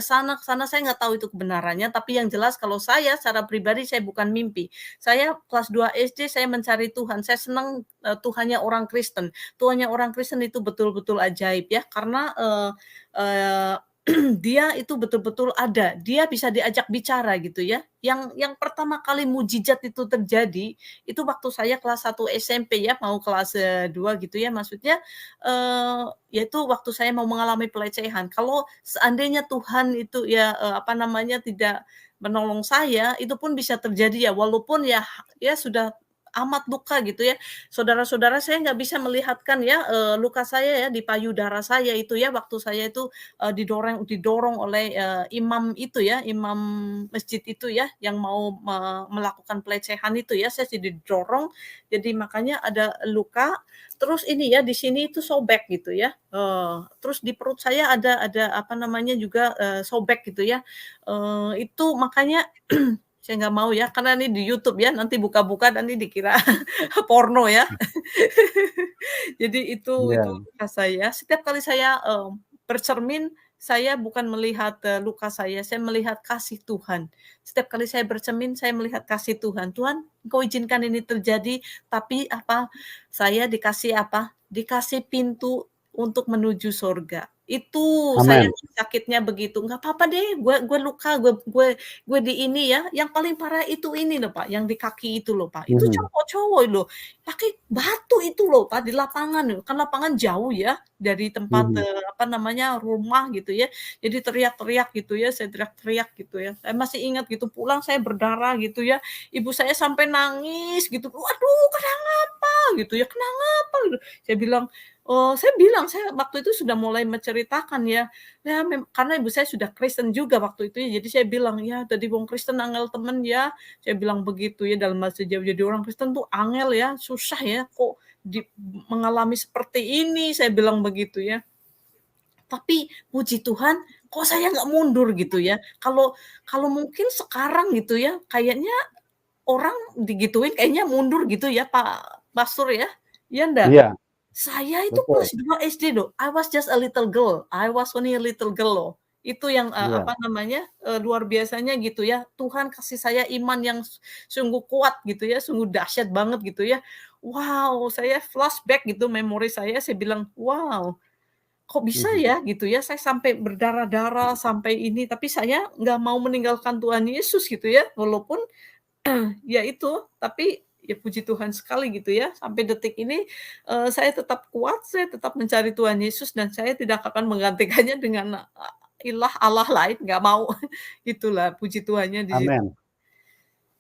sana, saya nggak tahu itu kebenarannya, tapi yang jelas kalau saya secara pribadi, saya bukan mimpi. Saya kelas 2 SD, saya mencari Tuhan, saya senang Tuhannya orang Kristen. Tuhannya orang Kristen itu betul-betul ajaib ya, karena dia itu betul-betul ada, dia bisa diajak bicara gitu ya. Yang pertama kali mujizat itu terjadi, itu waktu saya kelas 1 SMP ya, mau kelas 2 gitu ya, maksudnya, yaitu waktu saya mau mengalami pelecehan. Kalau seandainya Tuhan itu ya, apa namanya, tidak menolong saya, itu pun bisa terjadi ya, walaupun ya sudah amat luka gitu ya. Saudara-saudara saya nggak bisa melihatkan ya, luka saya ya di payudara saya itu ya, waktu saya itu didorong oleh imam itu ya, imam masjid itu ya, yang mau melakukan pelecehan itu ya, saya didorong, jadi makanya ada luka. Terus ini ya, di sini itu sobek gitu ya, terus di perut saya ada apa namanya juga sobek gitu ya, itu makanya saya nggak mau ya, karena ini di YouTube ya, nanti buka-buka nanti dikira porno ya. Jadi itu Iya. luka saya. Setiap kali saya bercermin, saya bukan melihat luka saya melihat kasih Tuhan. Setiap kali saya bercermin, saya melihat kasih Tuhan. Tuhan, Engkau izinkan ini terjadi, tapi apa? Saya dikasih apa? Dikasih pintu untuk menuju surga. Itu saya Amin. sakitnya begitu. Nggak apa-apa deh, gue luka, gue di ini ya. Yang paling parah itu ini loh Pak, yang di kaki itu loh Pak. Itu cowok-cowok loh. Pakai batu itu loh Pak, di lapangan loh. Kan lapangan jauh ya dari tempat apa namanya, rumah gitu ya. Jadi teriak-teriak gitu ya, saya teriak-teriak gitu ya. Saya masih ingat gitu, pulang saya berdarah gitu ya. Ibu saya sampai nangis gitu. "Waduh, kenapa?" gitu ya, "Kenapa?" gitu. Saya waktu itu sudah mulai menceritakan ya. Karena ibu saya sudah Kristen juga waktu itu ya. Jadi saya bilang, "Ya, dadi wong Kristen angel temen ya." Saya bilang begitu ya, dalam bahasa Jawa. Jadi orang Kristen tuh angel ya, susah ya, kok mengalami seperti ini, saya bilang begitu ya. Tapi puji Tuhan, kok saya nggak mundur gitu ya. Kalau mungkin sekarang gitu ya, kayaknya orang digituin kayaknya mundur gitu ya Pak Pastor ya. Iya ndak? Iya, Saya itu betul. kelas 2 SD loh, I was just a little girl, I was only a little girl loh. Itu yang, Iya. apa namanya, luar biasanya gitu ya, Tuhan kasih saya iman yang sungguh kuat gitu ya, sungguh dahsyat banget gitu ya. Wow, saya flashback gitu memori saya bilang, "Wow, kok bisa ya?" gitu ya, saya sampai berdarah-darah, sampai ini, tapi saya nggak mau meninggalkan Tuhan Yesus gitu ya, walaupun ya itu, tapi ya puji Tuhan sekali gitu ya, sampai detik ini, saya tetap kuat, saya tetap mencari Tuhan Yesus dan saya tidak akan menggantikannya dengan, Allah lain, nggak mau. Itulah puji Tuhannya di situ. Amin.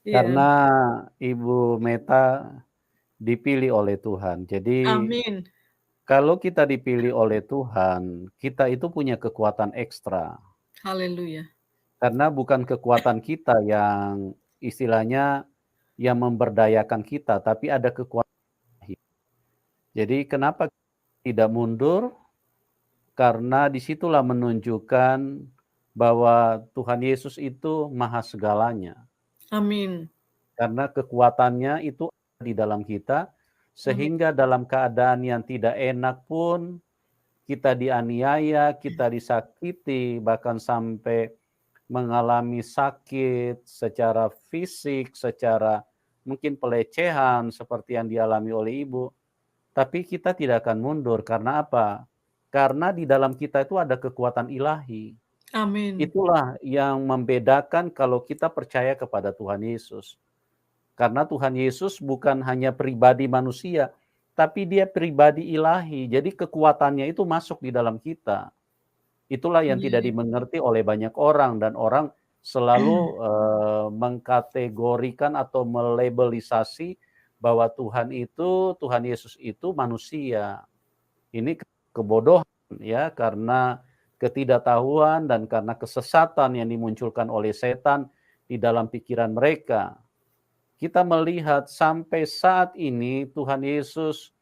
Iya, Karena Ibu Meta dipilih oleh Tuhan. Jadi amin. kalau kita dipilih oleh Tuhan, kita itu punya kekuatan ekstra. Haleluya. Karena bukan kekuatan kita yang istilahnya yang memberdayakan kita, tapi ada kekuatan ilahi. Jadi kenapa tidak mundur? Karena disitulah menunjukkan bahwa Tuhan Yesus itu maha segalanya. Amin. Karena kekuatannya itu ada di dalam kita, sehingga dalam keadaan yang tidak enak pun, kita dianiaya, kita disakiti, bahkan sampai mengalami sakit secara fisik, secara mungkin pelecehan seperti yang dialami oleh ibu. Tapi kita tidak akan mundur, karena apa? Karena di dalam kita itu ada kekuatan ilahi. Amin. Itulah yang membedakan kalau kita percaya kepada Tuhan Yesus. Karena Tuhan Yesus bukan hanya pribadi manusia, tapi dia pribadi ilahi. Jadi kekuatannya itu masuk di dalam kita. Itulah yang tidak dimengerti oleh banyak orang, dan orang selalu mengkategorikan atau melabelisasi bahwa Tuhan Yesus itu manusia. Ini kebodohan ya, karena ketidaktahuan dan karena kesesatan yang dimunculkan oleh setan di dalam pikiran mereka. Kita melihat sampai saat ini Tuhan Yesus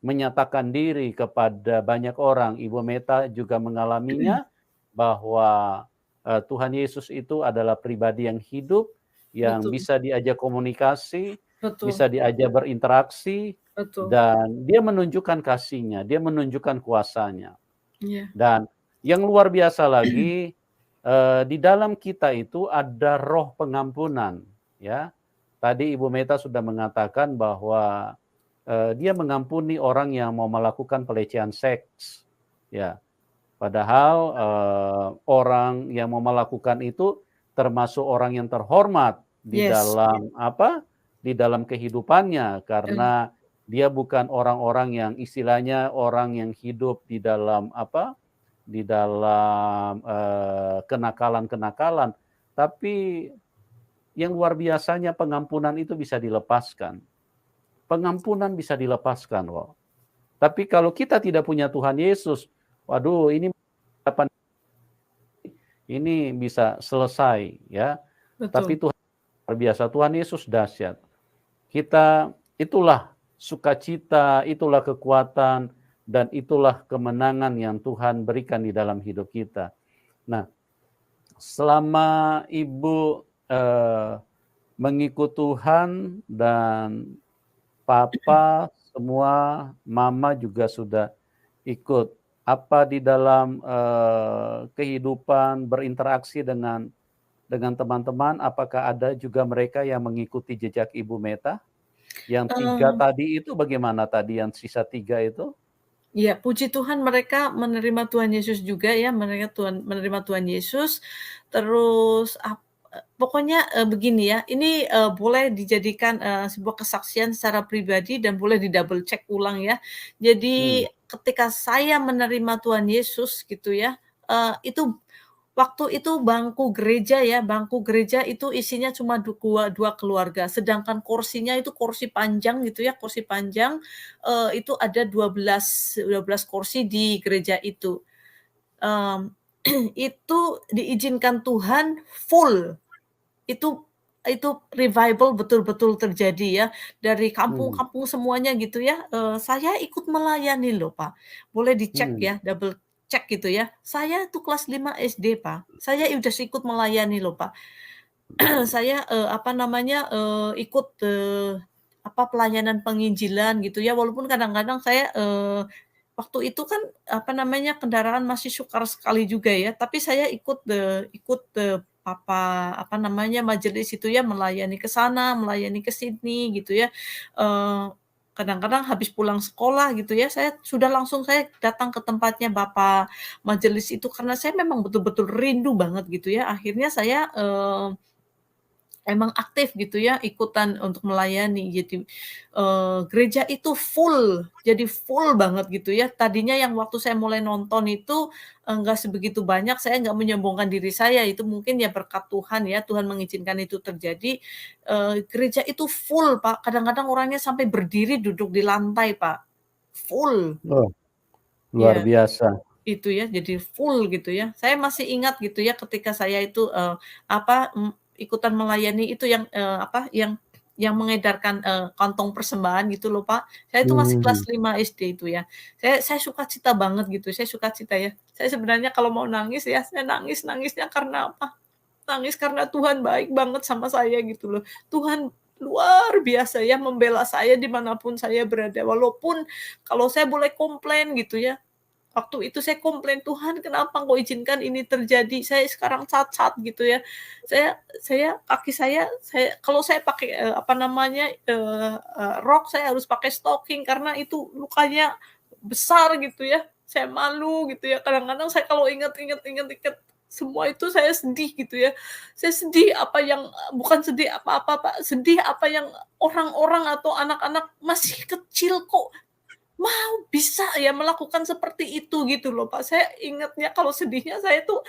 menyatakan diri kepada banyak orang. Ibu Meta juga mengalaminya, bahwa Tuhan Yesus itu adalah pribadi yang hidup, yang Betul. bisa diajak komunikasi, Betul. bisa diajak berinteraksi, Betul. dan dia menunjukkan kasih-Nya, dia menunjukkan kuasa-Nya. Iya. Dan yang luar biasa lagi, di dalam kita itu ada roh pengampunan, ya. Tadi Ibu Meta sudah mengatakan bahwa dia mengampuni orang yang mau melakukan pelecehan seks, ya. Padahal orang yang mau melakukan itu termasuk orang yang terhormat di dalam di dalam kehidupannya, karena dia bukan orang-orang yang istilahnya orang yang hidup di dalam di dalam kenakalan-kenakalan, tapi yang luar biasanya pengampunan itu bisa dilepaskan. Pengampunan bisa dilepaskan kok. Tapi kalau kita tidak punya Tuhan Yesus, waduh, ini bisa selesai ya. Betul. Tapi Tuhan luar biasa, Tuhan Yesus dahsyat. Kita itulah sukacita, itulah kekuatan, dan itulah kemenangan yang Tuhan berikan di dalam hidup kita. Nah, selama Ibu mengikut Tuhan, dan Papa semua, Mama juga sudah ikut, apa di dalam kehidupan berinteraksi dengan teman-teman, apakah ada juga mereka yang mengikuti jejak Ibu Meta? Yang 3 tadi itu bagaimana tadi, yang sisa 3 itu? Ya, puji Tuhan mereka menerima Tuhan Yesus juga ya, menerima Tuhan Yesus. Terus pokoknya begini ya, ini boleh dijadikan sebuah kesaksian secara pribadi dan boleh di-double check ulang ya. Jadi ketika saya menerima Tuhan Yesus gitu ya, itu waktu itu bangku gereja itu isinya cuma dua keluarga, sedangkan kursinya itu kursi panjang gitu ya, kursi panjang, itu ada 12 kursi di gereja itu. Itu diizinkan Tuhan full. Itu revival betul-betul terjadi ya, dari kampung-kampung semuanya gitu ya, saya ikut melayani loh Pak. Boleh dicek ya, double cek gitu ya. Saya itu kelas 5 SD Pak, saya udah ikut melayani loh Pak. Saya, ikut, pelayanan penginjilan gitu ya, walaupun kadang-kadang saya, waktu itu kan, kendaraan masih sukar sekali juga ya, tapi saya ikut, majelis itu ya, melayani ke sana, melayani ke sini gitu ya. Kadang-kadang habis pulang sekolah gitu ya, saya datang ke tempatnya bapak majelis itu, karena saya memang betul-betul rindu banget gitu ya. Akhirnya saya, emang aktif gitu ya, ikutan untuk melayani. Jadi, gereja itu full, jadi full banget gitu ya. Tadinya yang waktu saya mulai nonton itu, nggak sebegitu banyak, saya nggak menyombongkan diri saya, itu mungkin ya berkat Tuhan ya, Tuhan mengizinkan itu terjadi. Gereja itu full Pak, kadang-kadang orangnya sampai berdiri duduk di lantai Pak, full. Oh, luar Iya. biasa. Itu ya, jadi full gitu ya. Saya masih ingat gitu ya, ketika saya itu, ikutan melayani itu yang yang mengedarkan kantong persembahan gitu loh Pak. Saya itu masih kelas 5 SD itu ya. Saya sukacita banget gitu, saya sukacita ya. Saya sebenarnya kalau mau nangis ya, saya nangisnya karena apa? Nangis karena Tuhan baik banget sama saya gitu loh. Tuhan luar biasa ya membela saya dimanapun saya berada. Walaupun kalau saya boleh komplain gitu ya, waktu itu saya komplain, "Tuhan kenapa Engkau izinkan ini terjadi? Saya sekarang cacat," gitu ya. Kaki saya kalau saya pakai, rok, saya harus pakai stocking karena itu lukanya besar gitu ya. Saya malu gitu ya. Kadang-kadang saya kalau ingat semua itu saya sedih gitu ya. Saya sedih bukan sedih apa-apa, Pak, sedih apa yang orang-orang atau anak-anak masih kecil kok mau bisa ya melakukan seperti itu gitu loh, Pak. Saya ingatnya kalau sedihnya saya tuh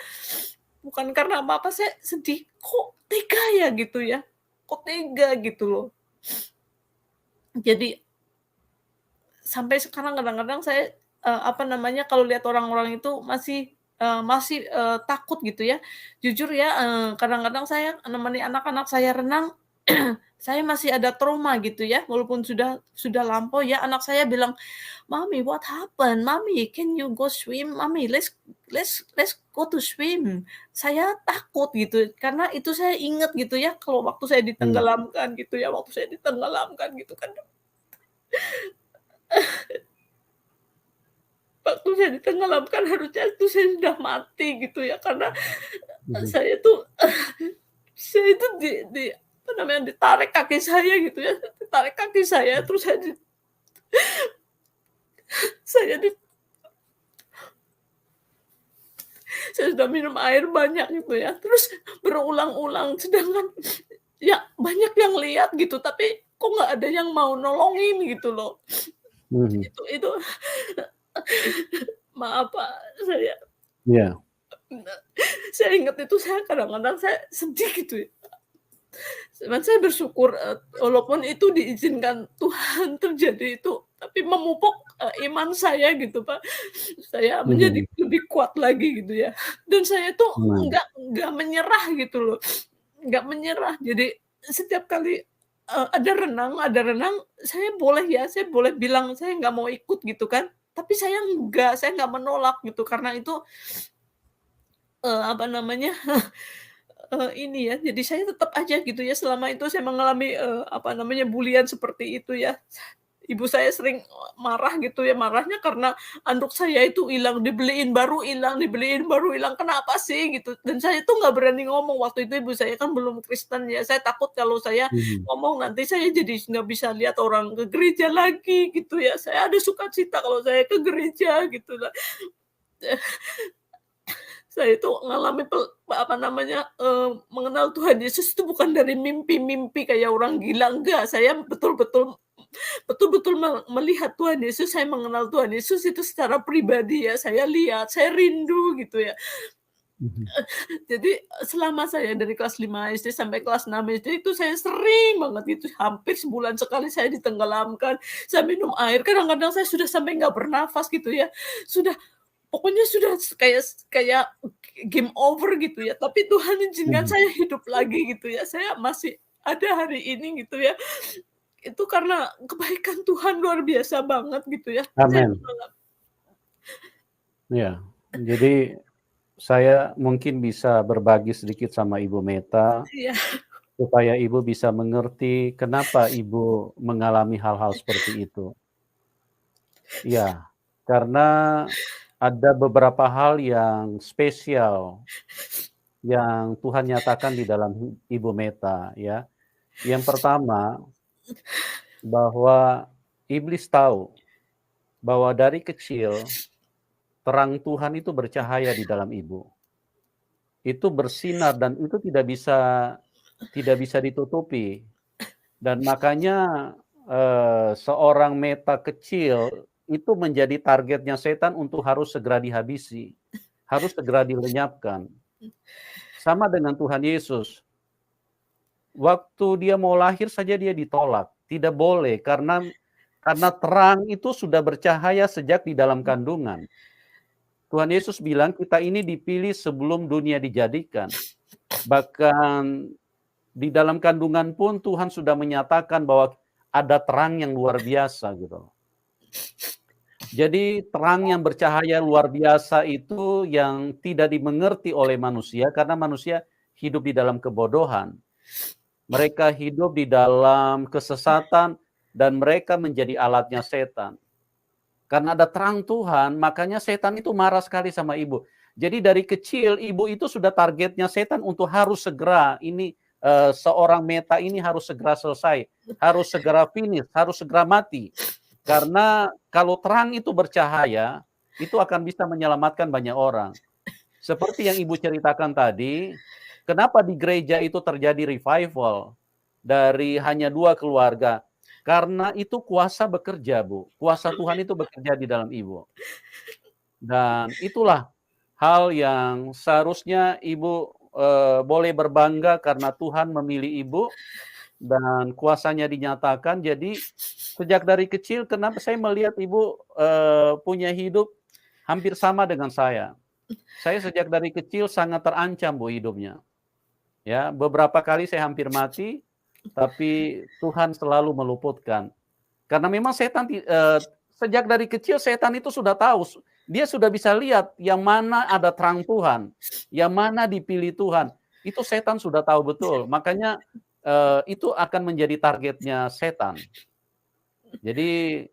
bukan karena apa-apa, saya sedih, kok tega ya gitu ya, kok tega gitu loh. Jadi sampai sekarang kadang-kadang saya, kalau lihat orang-orang itu masih takut gitu ya. Jujur ya, kadang-kadang saya nemani anak-anak saya renang, saya masih ada trauma gitu ya, walaupun sudah lampau ya, anak saya bilang, "Mommy, what happened? Mommy, can you go swim? Mommy, let's go to swim." Saya takut gitu, karena itu saya ingat gitu ya, kalau waktu saya ditenggelamkan gitu ya, waktu saya ditenggelamkan gitu kan. Waktu saya ditenggelamkan harusnya itu saya sudah mati gitu ya, karena saya tuh saya itu ditarik kaki saya gitu ya, ditarik kaki saya, terus saya sudah minum air banyak gitu ya, terus berulang-ulang, sedangkan ya banyak yang lihat gitu, tapi kok nggak ada yang mau nolongin gitu loh. Itu maaf Pak, Iya. saya ingat itu saya kadang-kadang saya sedih gitu ya. Cuman saya bersyukur, walaupun itu diizinkan Tuhan terjadi itu, tapi memupuk, iman saya gitu, Pak. Saya menjadi lebih kuat lagi gitu ya. Dan saya tuh nggak menyerah gitu loh, nggak menyerah. Jadi setiap kali, ada renang, saya boleh bilang saya nggak mau ikut gitu kan, tapi saya nggak menolak gitu, karena itu, eee, apa namanya ini ya, jadi saya tetap aja gitu ya, selama itu saya mengalami, bulian seperti itu ya. Ibu saya sering marah gitu ya, marahnya karena anduk saya itu hilang, dibeliin baru hilang, "Kenapa sih?" Gitu. Dan saya tuh nggak berani ngomong, waktu itu ibu saya kan belum Kristen ya, saya takut kalau saya ngomong nanti saya jadi nggak bisa lihat orang ke gereja lagi gitu ya, saya ada sukacita kalau saya ke gereja gitu lah. Saya itu mengalami mengenal Tuhan Yesus itu bukan dari mimpi-mimpi kayak orang gila, enggak. Saya betul-betul melihat Tuhan Yesus, saya mengenal Tuhan Yesus itu secara pribadi ya, saya lihat, saya rindu gitu ya. Jadi selama saya dari kelas 5 SD sampai kelas 6 SD itu saya sering banget itu, hampir sebulan sekali saya ditenggelamkan, saya minum air, kadang-kadang saya sudah sampai nggak bernafas gitu ya, pokoknya sudah kayak game over gitu ya, tapi Tuhan izinkan saya hidup lagi gitu ya, saya masih ada hari ini gitu ya. Itu karena kebaikan Tuhan luar biasa banget gitu ya. Saya Amin. Ya, jadi saya mungkin bisa berbagi sedikit sama Ibu Meta, iya, supaya Ibu bisa mengerti kenapa Ibu mengalami hal-hal seperti itu. Ya, karena ada beberapa hal yang spesial yang Tuhan nyatakan di dalam Ibu Meta ya. Yang pertama, bahwa iblis tahu bahwa dari kecil terang Tuhan itu bercahaya di dalam Ibu. Itu bersinar dan itu tidak bisa ditutupi. Dan makanya, seorang Meta kecil itu menjadi targetnya setan untuk harus segera dihabisi, harus segera dilenyapkan. Sama dengan Tuhan Yesus. Waktu dia mau lahir saja dia ditolak, tidak boleh karena terang itu sudah bercahaya sejak di dalam kandungan. Tuhan Yesus bilang kita ini dipilih sebelum dunia dijadikan. Bahkan di dalam kandungan pun Tuhan sudah menyatakan bahwa ada terang yang luar biasa gitu. Jadi terang yang bercahaya luar biasa itu yang tidak dimengerti oleh manusia karena manusia hidup di dalam kebodohan. Mereka hidup di dalam kesesatan dan mereka menjadi alatnya setan. Karena ada terang Tuhan, makanya setan itu marah sekali sama ibu. Jadi dari kecil ibu itu sudah targetnya setan untuk harus segera seorang Meta ini harus segera selesai, harus segera finish, harus segera mati. Karena kalau terang itu bercahaya, itu akan bisa menyelamatkan banyak orang. Seperti yang ibu ceritakan tadi, kenapa di gereja itu terjadi revival dari hanya 2 keluarga? Karena itu kuasa bekerja, Bu. Kuasa Tuhan itu bekerja di dalam ibu. Dan itulah hal yang seharusnya ibu boleh berbangga karena Tuhan memilih ibu dan kuasanya dinyatakan. Jadi sejak dari kecil kenapa saya melihat ibu punya hidup hampir sama dengan saya. Saya sejak dari kecil sangat terancam, Bu, hidupnya. Ya, beberapa kali saya hampir mati, tapi Tuhan selalu meluputkan. Karena memang setan sejak dari kecil setan itu sudah tahu, dia sudah bisa lihat yang mana ada terang Tuhan, yang mana dipilih Tuhan. Itu setan sudah tahu betul. Makanya itu akan menjadi targetnya setan. Jadi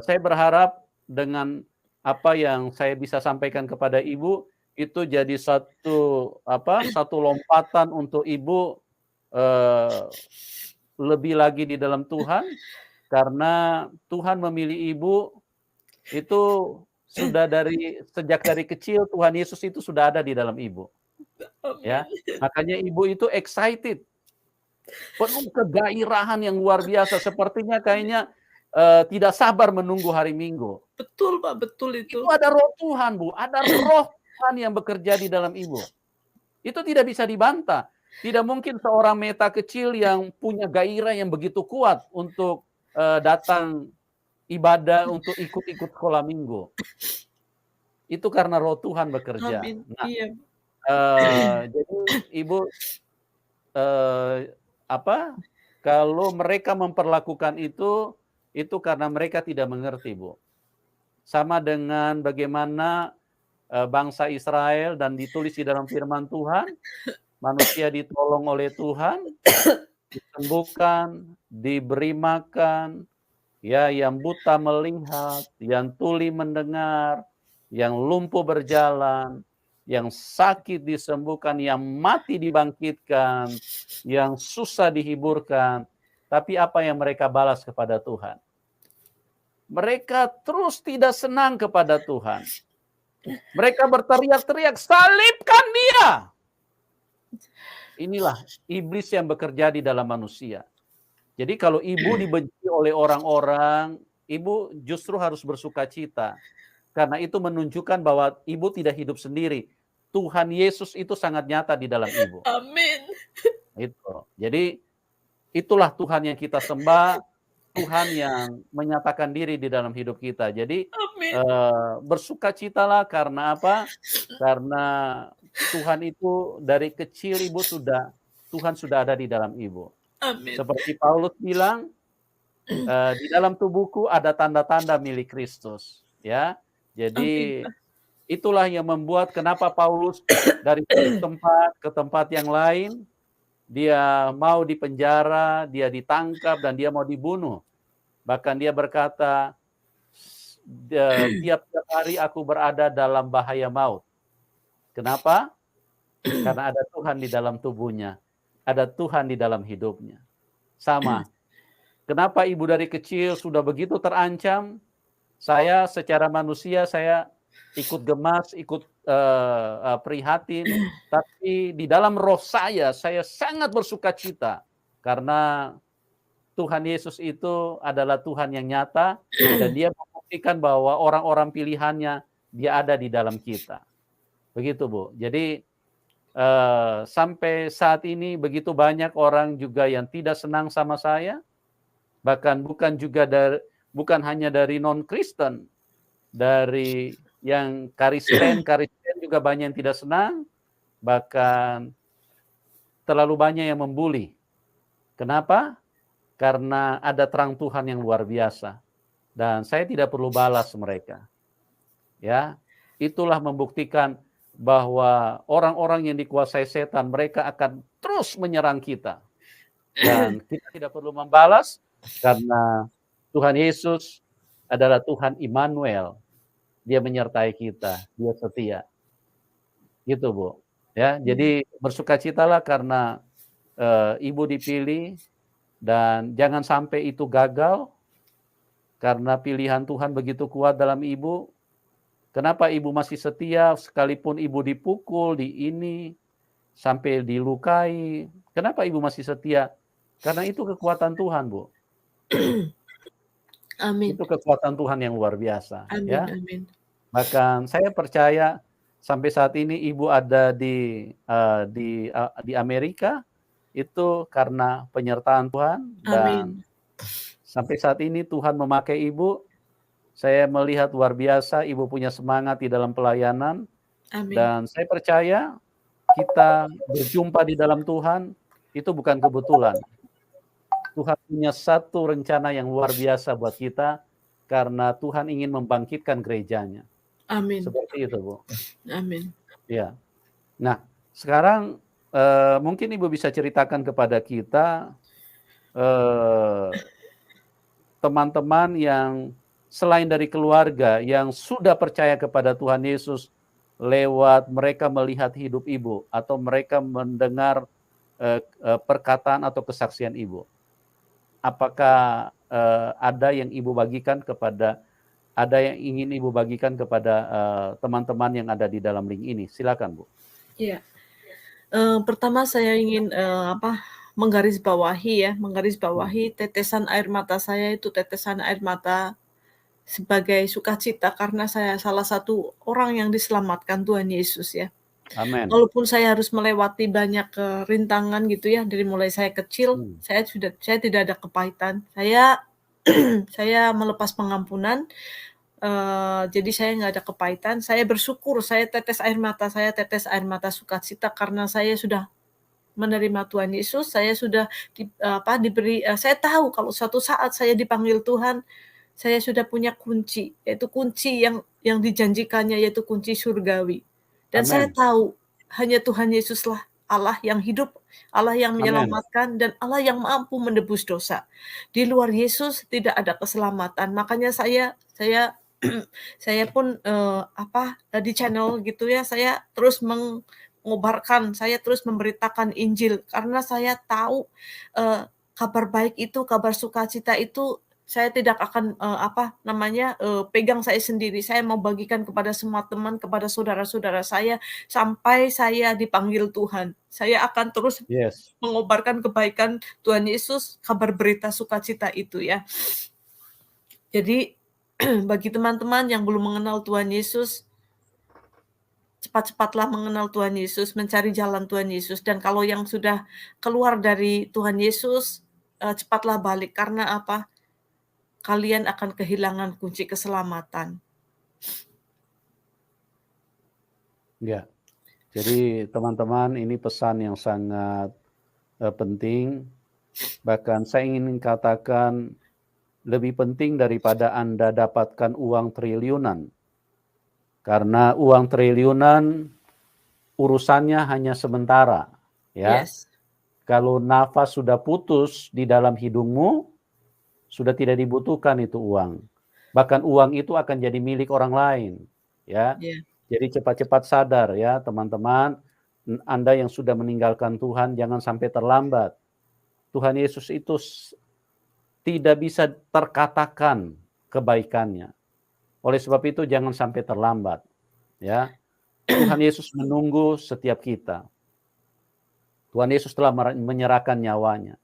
saya berharap dengan apa yang saya bisa sampaikan kepada ibu itu jadi satu lompatan untuk ibu lebih lagi di dalam Tuhan, karena Tuhan memilih ibu itu sudah sejak dari kecil Tuhan Yesus itu sudah ada di dalam ibu. Ya, makanya ibu itu excited, penuh kegairahan yang luar biasa, sepertinya kayaknya tidak sabar menunggu hari Minggu. Betul, Pak, betul itu. Itu ada roh Tuhan, Bu, ada roh Tuhan yang bekerja di dalam ibu. Itu tidak bisa dibantah. Tidak mungkin seorang Meta kecil yang punya gairah yang begitu kuat untuk datang ibadah, untuk ikut-ikut sekolah minggu. Itu karena roh Tuhan bekerja. Amin. Nah, Iya. jadi ibu kalau mereka memperlakukan itu karena mereka tidak mengerti, Bu. Sama dengan bagaimana bangsa Israel dan ditulis di dalam firman Tuhan, manusia ditolong oleh Tuhan, disembuhkan, diberi makan, ya, yang buta melihat, yang tuli mendengar, yang lumpuh berjalan, yang sakit disembuhkan, yang mati dibangkitkan, yang susah dihiburkan. Tapi apa yang mereka balas kepada Tuhan? Mereka terus tidak senang kepada Tuhan. Mereka berteriak-teriak, salibkan dia. Inilah iblis yang bekerja di dalam manusia. Jadi kalau ibu dibenci oleh orang-orang, ibu justru harus bersuka cita. Karena itu menunjukkan bahwa ibu tidak hidup sendiri. Tuhan Yesus itu sangat nyata di dalam ibu. Amin. Itu. Jadi itulah Tuhan yang kita sembah, Tuhan yang menyatakan diri di dalam hidup kita. Jadi bersukacitalah karena apa? Karena Tuhan itu dari kecil Tuhan sudah ada di dalam ibu. Amin. Seperti Paulus bilang, di dalam tubuhku ada tanda-tanda milik Kristus. Ya, jadi itulah yang membuat kenapa Paulus dari tempat ke tempat yang lain, dia mau dipenjara, dia ditangkap, dan dia mau dibunuh. Bahkan dia berkata, tiap-tiap hari aku berada dalam bahaya maut. Kenapa? Karena ada Tuhan di dalam tubuhnya. Ada Tuhan di dalam hidupnya. Sama. Kenapa ibu dari kecil sudah begitu terancam? Saya secara manusia, saya ikut gemas, ikut prihatin. Tapi di dalam roh saya sangat bersuka cita. Karena Tuhan Yesus itu adalah Tuhan yang nyata. Dan dia membuktikan bahwa orang-orang pilihannya, dia ada di dalam kita. Begitu, Bu. Jadi sampai saat ini begitu banyak orang juga yang tidak senang sama saya, bahkan bukan hanya dari non-Kristen, dari yang Kristen juga banyak yang tidak senang, bahkan terlalu banyak yang membuli. Kenapa? Karena ada terang Tuhan yang luar biasa. Dan saya tidak perlu balas mereka. Ya, itulah membuktikan bahwa orang-orang yang dikuasai setan, mereka akan terus menyerang kita. Dan kita tidak perlu membalas karena Tuhan Yesus adalah Tuhan Immanuel. Dia menyertai kita, dia setia. Gitu, Bu. Ya, jadi bersukacitalah karena Ibu dipilih, dan jangan sampai itu gagal karena pilihan Tuhan begitu kuat dalam Ibu. Kenapa Ibu masih setia sekalipun Ibu dipukul, sampai dilukai? Kenapa Ibu masih setia? Karena itu kekuatan Tuhan, Bu. Amin. Itu kekuatan Tuhan yang luar biasa. Amin, Ya. amin. Bahkan saya percaya sampai saat ini Ibu ada di Amerika itu karena penyertaan Tuhan, dan Amin. sampai saat ini Tuhan memakai Ibu. Saya melihat luar biasa Ibu punya semangat di dalam pelayanan. Amin. Dan saya percaya kita berjumpa di dalam Tuhan itu bukan kebetulan. Tuhan punya satu rencana yang luar biasa buat kita karena Tuhan ingin membangkitkan gerejanya. Amin. Seperti itu, Bu. Amin. Ya. Nah, sekarang mungkin Ibu bisa ceritakan kepada kita teman-teman yang selain dari keluarga yang sudah percaya kepada Tuhan Yesus lewat mereka melihat hidup Ibu atau mereka mendengar perkataan atau kesaksian Ibu. Apakah ada yang Ibu bagikan kepada, ada yang ingin Ibu bagikan kepada teman-teman yang ada di dalam link ini? Silakan, Bu. Iya. Pertama saya ingin menggarisbawahi tetesan air mata saya itu tetesan air mata sebagai sukacita karena saya salah satu orang yang diselamatkan Tuhan Yesus ya. Amin. Walaupun saya harus melewati banyak rintangan gitu ya, dari mulai saya kecil, saya tidak ada kepahitan. Saya melepas pengampunan, jadi saya nggak ada kepahitan. Saya bersyukur, saya tetes air mata sukacita karena saya sudah menerima Tuhan Yesus. Saya sudah diberi, saya tahu kalau suatu saat saya dipanggil Tuhan, saya sudah punya kunci, yaitu kunci yang dijanjikannya, yaitu kunci surgawi. Dan saya Amin. tahu hanya Tuhan Yesuslah Allah yang hidup, Allah yang menyelamatkan, dan Allah yang mampu menebus dosa. Di luar Yesus tidak ada keselamatan. Makanya saya pun di channel gitu ya, saya terus mengobarkan, saya terus memberitakan Injil karena saya tahu kabar baik itu, kabar sukacita itu saya tidak akan pegang saya sendiri. Saya mau bagikan kepada semua teman, kepada saudara-saudara saya sampai saya dipanggil Tuhan. Saya akan terus mengobarkan kebaikan Tuhan Yesus, kabar berita sukacita itu ya. Jadi bagi teman-teman yang belum mengenal Tuhan Yesus, cepat-cepatlah mengenal Tuhan Yesus, mencari jalan Tuhan Yesus. Dan kalau yang sudah keluar dari Tuhan Yesus, cepatlah balik. Karena apa? Kalian akan kehilangan kunci keselamatan. Ya, jadi teman-teman ini pesan yang sangat penting. Bahkan saya ingin katakan lebih penting daripada Anda dapatkan uang triliunan. Karena uang triliunan urusannya hanya sementara. Ya. Yes. Kalau nafas sudah putus di dalam hidungmu, sudah tidak dibutuhkan itu uang. Bahkan uang itu akan jadi milik orang lain. Ya. Yeah. Jadi cepat-cepat sadar ya teman-teman, Anda yang sudah meninggalkan Tuhan jangan sampai terlambat. Tuhan Yesus itu tidak bisa terkatakan kebaikannya. Oleh sebab itu jangan sampai terlambat. Ya. Tuhan Yesus menunggu setiap kita. Tuhan Yesus telah menyerahkan nyawanya.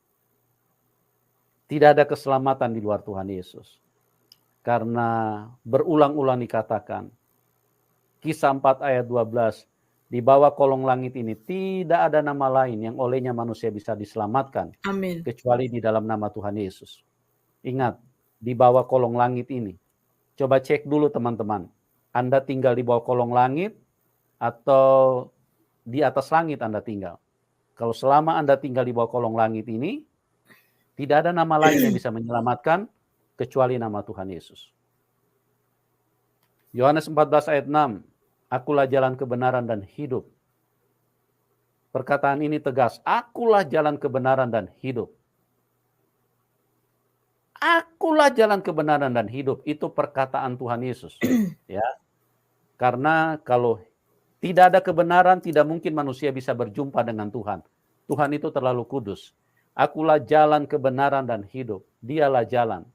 Tidak ada keselamatan di luar Tuhan Yesus. Karena berulang-ulang dikatakan, Kisah 4 ayat 12, di bawah kolong langit ini tidak ada nama lain yang olehnya manusia bisa diselamatkan. Amin. Kecuali di dalam nama Tuhan Yesus. Ingat, di bawah kolong langit ini. Coba cek dulu teman-teman. Anda tinggal di bawah kolong langit atau di atas langit Anda tinggal. Kalau selama Anda tinggal di bawah kolong langit ini, tidak ada nama lain yang bisa menyelamatkan kecuali nama Tuhan Yesus. Yohanes 14 ayat 6, akulah jalan kebenaran dan hidup. Perkataan ini tegas, akulah jalan kebenaran dan hidup. Akulah jalan kebenaran dan hidup, itu perkataan Tuhan Yesus. Ya. Karena kalau tidak ada kebenaran, tidak mungkin manusia bisa berjumpa dengan Tuhan. Tuhan itu terlalu kudus. Akulah jalan kebenaran dan hidup. Dialah jalan.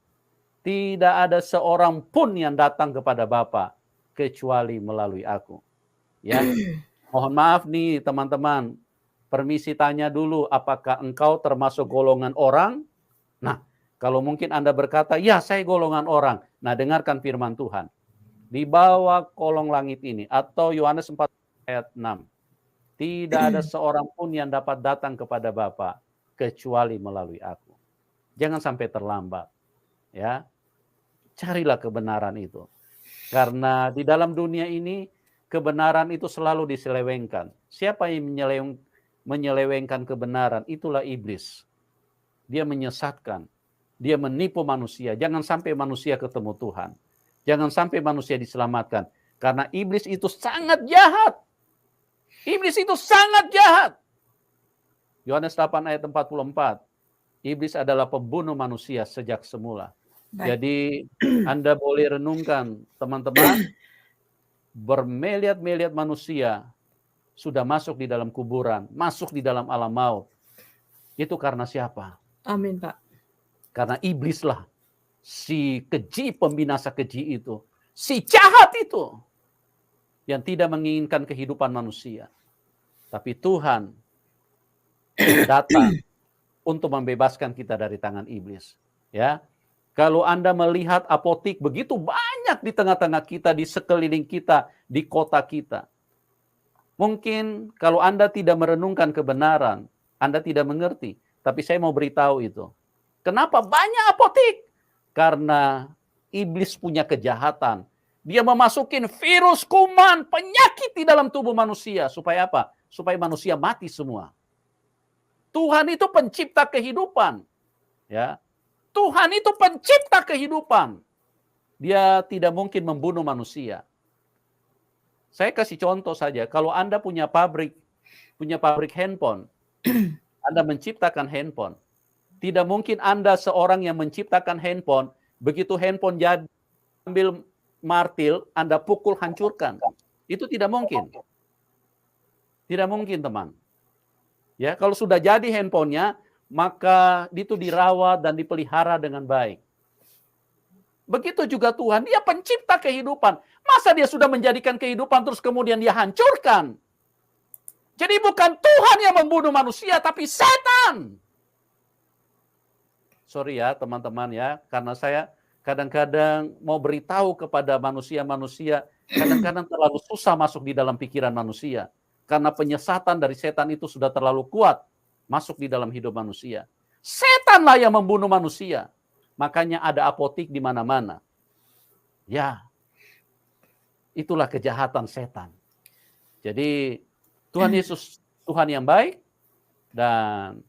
Tidak ada seorang pun yang datang kepada Bapa kecuali melalui aku. Ya, mohon maaf nih teman-teman. Permisi tanya dulu, apakah engkau termasuk golongan orang? Nah, kalau mungkin Anda berkata, ya saya golongan orang. Nah, dengarkan firman Tuhan. Di bawah kolong langit ini, atau Yohanes 4 ayat 6. Tidak ada seorang pun yang dapat datang kepada Bapa kecuali melalui aku. Jangan sampai terlambat. Ya, carilah kebenaran itu. Karena di dalam dunia ini, kebenaran itu selalu diselewengkan. Siapa yang menyelewengkan kebenaran? Itulah iblis. Dia menyesatkan. Dia menipu manusia. Jangan sampai manusia ketemu Tuhan. Jangan sampai manusia diselamatkan. Karena iblis itu sangat jahat. Iblis itu sangat jahat. Yohanes 8 ayat 44. Iblis adalah pembunuh manusia sejak semula. Baik. Jadi Anda boleh renungkan, teman-teman, bermiliat-miliat manusia sudah masuk di dalam kuburan, masuk di dalam alam maut. Itu karena siapa? Amin, Pak. Karena iblislah, si keji, pembinasa keji itu, si jahat itu, yang tidak menginginkan kehidupan manusia. Tapi Tuhan datang untuk membebaskan kita dari tangan iblis. Ya, kalau Anda melihat apotik begitu banyak di tengah-tengah kita, di sekeliling kita, di kota kita. Mungkin kalau Anda tidak merenungkan kebenaran, Anda tidak mengerti. Tapi saya mau beritahu itu. Kenapa banyak apotik? Karena iblis punya kejahatan. Dia memasukin virus, kuman, penyakit di dalam tubuh manusia. Supaya apa? Supaya manusia mati semua. Tuhan itu pencipta kehidupan. Ya. Tuhan itu pencipta kehidupan. Dia tidak mungkin membunuh manusia. Saya kasih contoh saja. Kalau Anda punya pabrik handphone, Anda menciptakan handphone. Tidak mungkin Anda seorang yang menciptakan handphone, begitu handphone jadi, ambil martil, Anda pukul, hancurkan. Itu tidak mungkin. Tidak mungkin, teman. Ya, kalau sudah jadi handphonenya, maka itu dirawat dan dipelihara dengan baik. Begitu juga Tuhan, dia pencipta kehidupan. Masa dia sudah menjadikan kehidupan terus kemudian dia hancurkan? Jadi bukan Tuhan yang membunuh manusia, tapi setan. Sorry ya teman-teman ya, karena saya kadang-kadang mau beritahu kepada manusia-manusia, kadang-kadang terlalu susah masuk di dalam pikiran manusia. Karena penyesatan dari setan itu sudah terlalu kuat masuk di dalam hidup manusia. Setanlah yang membunuh manusia. Makanya ada apotik di mana-mana. Ya, itulah kejahatan setan. Jadi Tuhan Yesus Tuhan yang baik, dan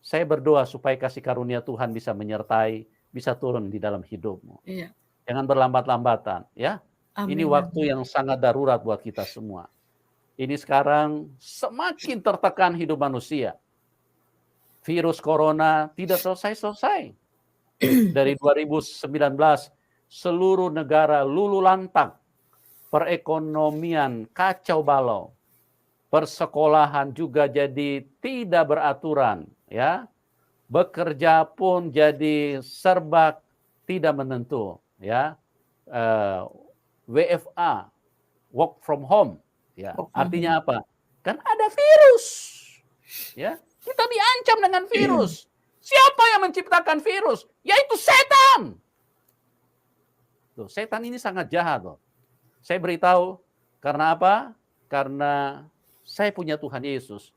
saya berdoa supaya kasih karunia Tuhan bisa menyertai, bisa turun di dalam hidupmu. Iya. Jangan berlambat-lambatan, ya. Amin. Ini waktu yang sangat darurat buat kita semua. Ini sekarang semakin tertekan hidup manusia. Virus corona tidak selesai-selesai. Dari 2019, seluruh negara lulu lantang. Perekonomian kacau balau. Persekolahan juga jadi tidak beraturan. Ya, bekerja pun jadi serba tidak menentu. Ya, WFA, work from home. Ya, artinya apa? Kan ada virus. Ya, kita diancam dengan virus. Siapa yang menciptakan virus? Yaitu setan. Tuh, setan ini sangat jahat loh. Saya beritahu karena apa? Karena saya punya Tuhan Yesus.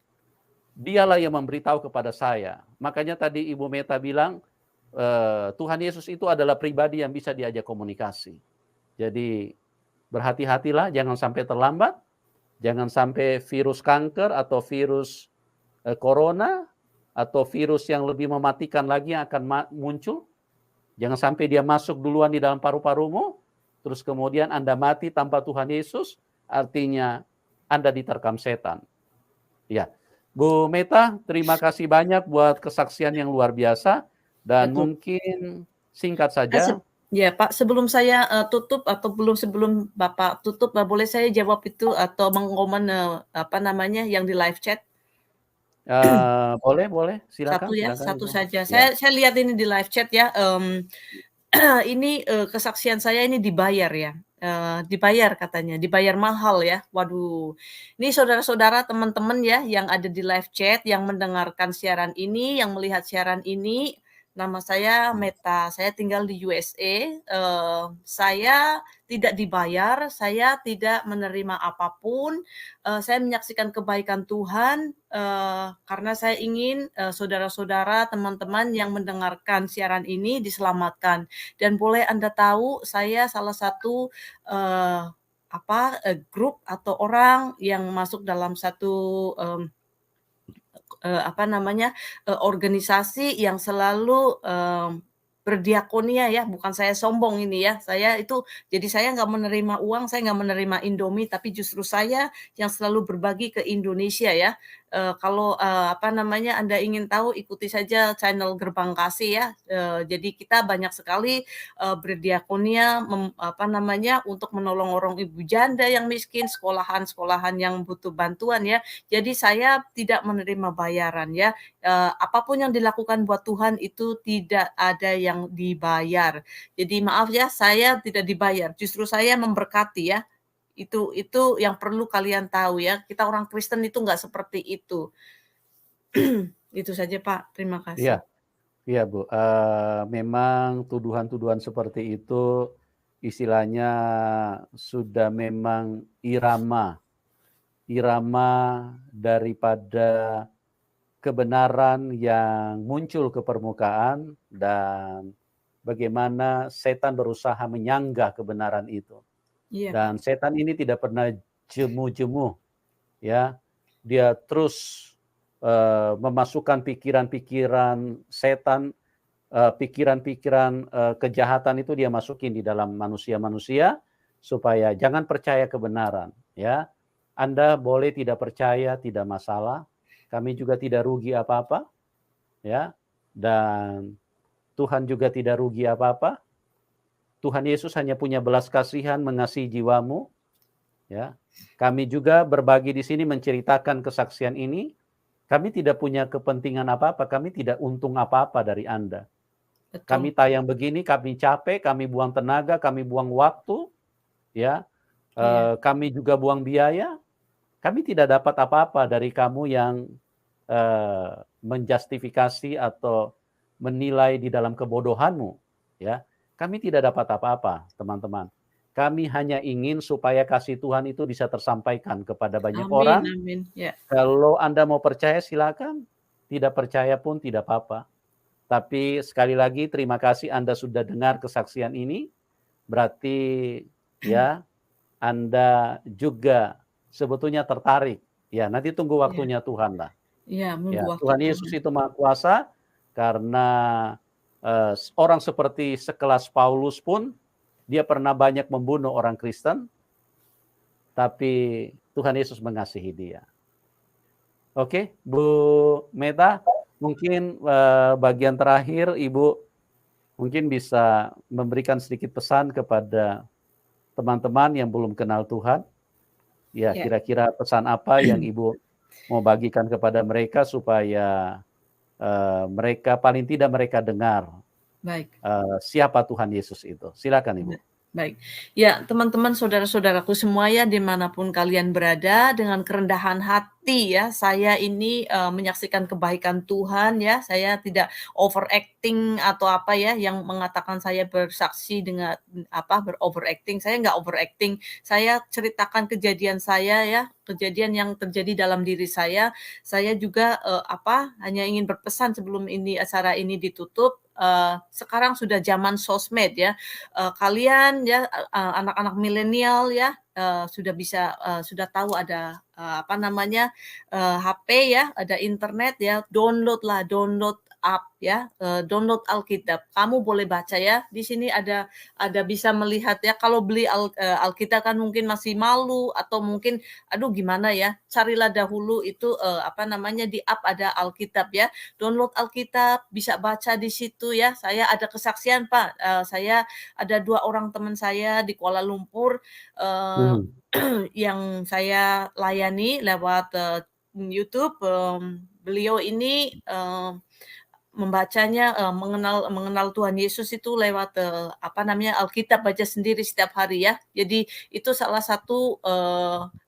Dialah yang memberitahu kepada saya. Makanya tadi Ibu Meta bilang Tuhan Yesus itu adalah pribadi yang bisa diajak komunikasi. Jadi berhati-hatilah, jangan sampai terlambat. Jangan sampai virus kanker atau virus corona atau virus yang lebih mematikan lagi yang akan muncul. Jangan sampai dia masuk duluan di dalam paru-parumu, terus kemudian Anda mati tanpa Tuhan Yesus, artinya Anda diterkam setan. Ya, Bu Meta, terima kasih banyak buat kesaksian yang luar biasa, dan Betul. mungkin singkat saja. Ya Pak, sebelum saya tutup atau sebelum Bapak tutup, boleh saya jawab itu atau mengomen yang di live chat? Boleh, silakan. Satu Ibu. saja. Ya. Saya lihat ini di live chat ya. Ini kesaksian saya ini dibayar ya. Dibayar katanya, dibayar mahal ya. Waduh. Ini saudara-saudara, teman-teman ya yang ada di live chat, yang mendengarkan siaran ini, yang melihat siaran ini. Nama saya Meta, saya tinggal di USA. Saya tidak dibayar, saya tidak menerima apapun. Saya menyaksikan kebaikan Tuhan karena saya ingin saudara-saudara, teman-teman yang mendengarkan siaran ini diselamatkan. Dan boleh Anda tahu, saya salah satu grup atau orang yang masuk dalam satu organisasi yang selalu berdiakonia ya, bukan saya sombong ini ya. Jadi saya nggak menerima uang, saya nggak menerima Indomie, tapi justru saya yang selalu berbagi ke Indonesia ya. Kalau Anda ingin tahu, ikuti saja channel Gerbang Kasih ya. Jadi kita banyak sekali berdiakonia untuk menolong orang ibu janda yang miskin, sekolahan-sekolahan yang butuh bantuan ya. Jadi saya tidak menerima bayaran ya. Apapun yang dilakukan buat Tuhan itu tidak ada yang dibayar. Jadi maaf ya, saya tidak dibayar. Justru saya memberkati ya. Itu yang perlu kalian tahu ya. Kita orang Kristen itu nggak seperti itu. Itu saja Pak. Terima kasih. Iya Bu. Memang tuduhan-tuduhan seperti itu istilahnya sudah memang irama daripada kebenaran yang muncul ke permukaan dan bagaimana setan berusaha menyanggah kebenaran itu. Iya. Dan setan ini tidak pernah jemu-jemu, ya. Dia terus memasukkan pikiran-pikiran setan, pikiran-pikiran kejahatan itu dia masukin di dalam manusia-manusia supaya jangan percaya kebenaran, ya. Anda boleh tidak percaya, tidak masalah. Kami juga tidak rugi apa-apa, ya. Dan Tuhan juga tidak rugi apa-apa. Tuhan Yesus hanya punya belas kasihan mengasihi jiwamu, ya. Kami juga berbagi di sini menceritakan kesaksian ini. Kami tidak punya kepentingan apa-apa, kami tidak untung apa-apa dari Anda. Betul. Kami tayang begini, kami capek, kami buang tenaga, kami buang waktu, ya. Kami juga buang biaya. Kami tidak dapat apa-apa dari kamu yang menjustifikasi atau menilai di dalam kebodohanmu, ya. Kami tidak dapat apa-apa, teman-teman. Kami hanya ingin supaya kasih Tuhan itu bisa tersampaikan kepada banyak orang. Amin. Ya. Kalau Anda mau percaya silakan, tidak percaya pun tidak apa-apa. Tapi sekali lagi terima kasih Anda sudah dengar kesaksian ini. Berarti ya Anda juga sebetulnya tertarik. Ya, nanti tunggu waktunya Tuhan lah. Ya, Tuhan Yesus itu Maha Kuasa karena orang seperti sekelas Paulus pun dia pernah banyak membunuh orang Kristen, tapi Tuhan Yesus mengasihi dia. Oke, Bu Meta, mungkin bagian terakhir Ibu mungkin bisa memberikan sedikit pesan kepada teman-teman yang belum kenal Tuhan. Ya, kira-kira pesan apa yang Ibu mau bagikan kepada mereka supaya mereka paling tidak mereka dengar siapa Tuhan Yesus itu. Silakan Ibu. Baik. Ya, teman-teman, saudara-saudaraku semua ya, dimanapun kalian berada, dengan kerendahan hati ya, saya ini menyaksikan kebaikan Tuhan ya. Saya tidak overacting atau apa ya, yang mengatakan saya bersaksi dengan beroveracting. Saya nggak overacting. Saya ceritakan kejadian saya ya, kejadian yang terjadi dalam diri saya. Saya juga hanya ingin berpesan sebelum acara ini ditutup. sekarang sudah zaman sosmed ya. Kalian ya anak-anak milenial ya sudah tahu ada HP ya, ada internet ya, download app ya, download Alkitab. Kamu boleh baca ya. Di sini ada bisa melihat ya. Kalau beli Alkitab kan mungkin masih malu atau mungkin aduh gimana ya. Carilah dahulu itu di app ada Alkitab ya. Download Alkitab, bisa baca di situ ya. Saya ada kesaksian Pak. Saya ada 2 orang teman saya di Kuala Lumpur yang saya layani lewat YouTube. Beliau ini membacanya mengenal Tuhan Yesus itu lewat Alkitab, baca sendiri setiap hari ya. Jadi itu salah satu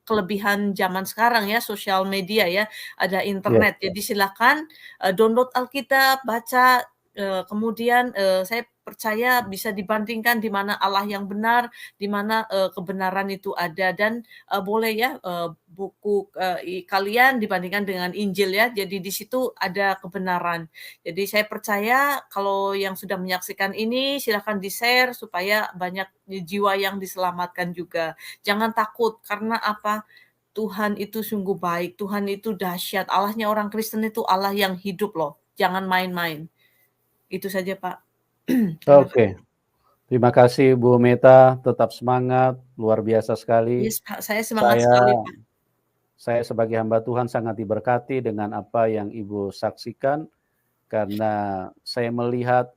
kelebihan zaman sekarang ya, sosial media ya, ada internet. Jadi silakan download Alkitab, baca. Kemudian saya percaya bisa dibandingkan di mana Allah yang benar, di mana kebenaran itu ada, dan boleh ya buku kalian dibandingkan dengan Injil ya. Jadi di situ ada kebenaran. Jadi saya percaya kalau yang sudah menyaksikan ini silakan di-share supaya banyak jiwa yang diselamatkan juga. Jangan takut karena apa? Tuhan itu sungguh baik, Tuhan itu dahsyat. Allahnya orang Kristen itu Allah yang hidup loh. Jangan main-main. Itu saja Pak. Oke. Terima kasih Bu Meta, tetap semangat, luar biasa sekali. Yes, Pak. Saya semangat sekali Pak. Saya sebagai hamba Tuhan sangat diberkati dengan apa yang Ibu saksikan, karena saya melihat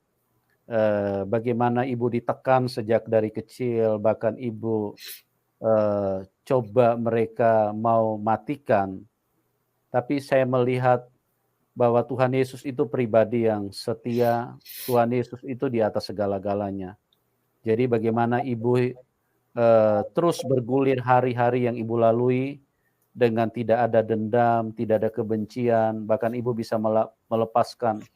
bagaimana Ibu ditekan sejak dari kecil, bahkan Ibu coba mereka mau matikan. Tapi saya melihat bahwa Tuhan Yesus itu pribadi yang setia, Tuhan Yesus itu di atas segala-galanya. Jadi bagaimana Ibu terus bergulir hari-hari yang Ibu lalui dengan tidak ada dendam, tidak ada kebencian, bahkan Ibu bisa melepaskan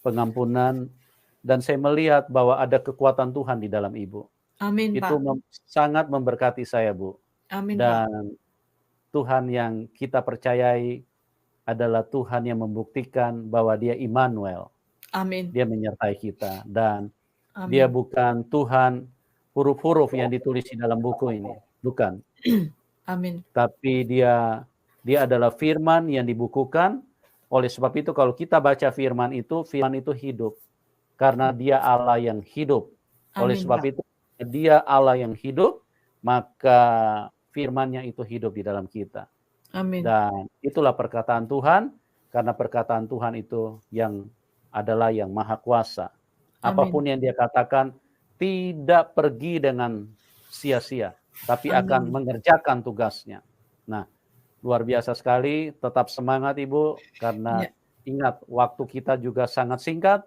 pengampunan, dan saya melihat bahwa ada kekuatan Tuhan di dalam Ibu. Amin, itu sangat memberkati saya, Bu. Amin, dan Pak. Tuhan yang kita percayai adalah Tuhan yang membuktikan bahwa Dia Immanuel. Amin. Dia menyertai kita, dan Amin. Dia bukan Tuhan huruf-huruf yang ditulis di dalam buku ini, bukan. Amin. Tapi Dia adalah firman yang dibukukan. Oleh sebab itu kalau kita baca firman itu hidup, karena Dia Allah yang hidup. Oleh sebab itu Dia Allah yang hidup, maka firman-Nya itu hidup di dalam kita. Amin. Dan itulah perkataan Tuhan, karena perkataan Tuhan itu yang adalah yang maha kuasa. Apapun yang Dia katakan tidak pergi dengan sia-sia, tapi akan mengerjakan tugasnya. Nah, luar biasa sekali. Tetap semangat Ibu, karena ingat waktu kita juga sangat singkat.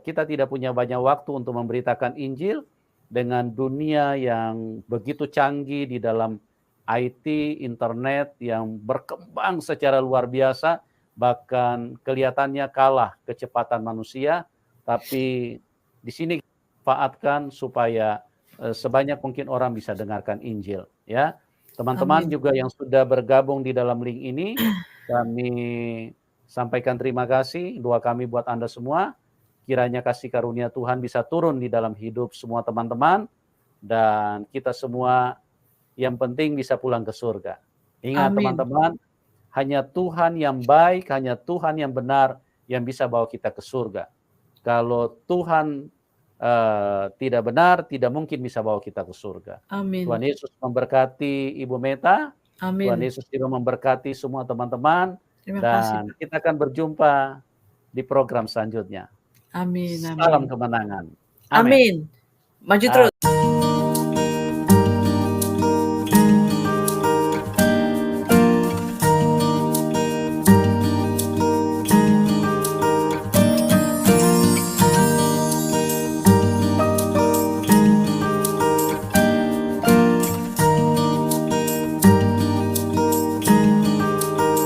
Kita tidak punya banyak waktu untuk memberitakan Injil dengan dunia yang begitu canggih di dalam IT, internet yang berkembang secara luar biasa, bahkan kelihatannya kalah kecepatan manusia. Tapi di sini manfaatkan supaya sebanyak mungkin orang bisa dengarkan Injil, ya. Teman-teman juga yang sudah bergabung di dalam link ini, kami sampaikan terima kasih. Doa kami buat Anda semua, kiranya kasih karunia Tuhan bisa turun di dalam hidup semua teman-teman, dan kita semua yang penting bisa pulang ke surga. Ingat teman-teman, hanya Tuhan yang baik, hanya Tuhan yang benar yang bisa bawa kita ke surga. Kalau Tuhan tidak benar, tidak mungkin bisa bawa kita ke surga. Amin. Tuhan Yesus memberkati Ibu Meta. Amin. Tuhan Yesus juga memberkati semua teman-teman. Terima dan kasih. Kita akan berjumpa di program selanjutnya. Amin. Salam kemenangan. Amin. Maju terus.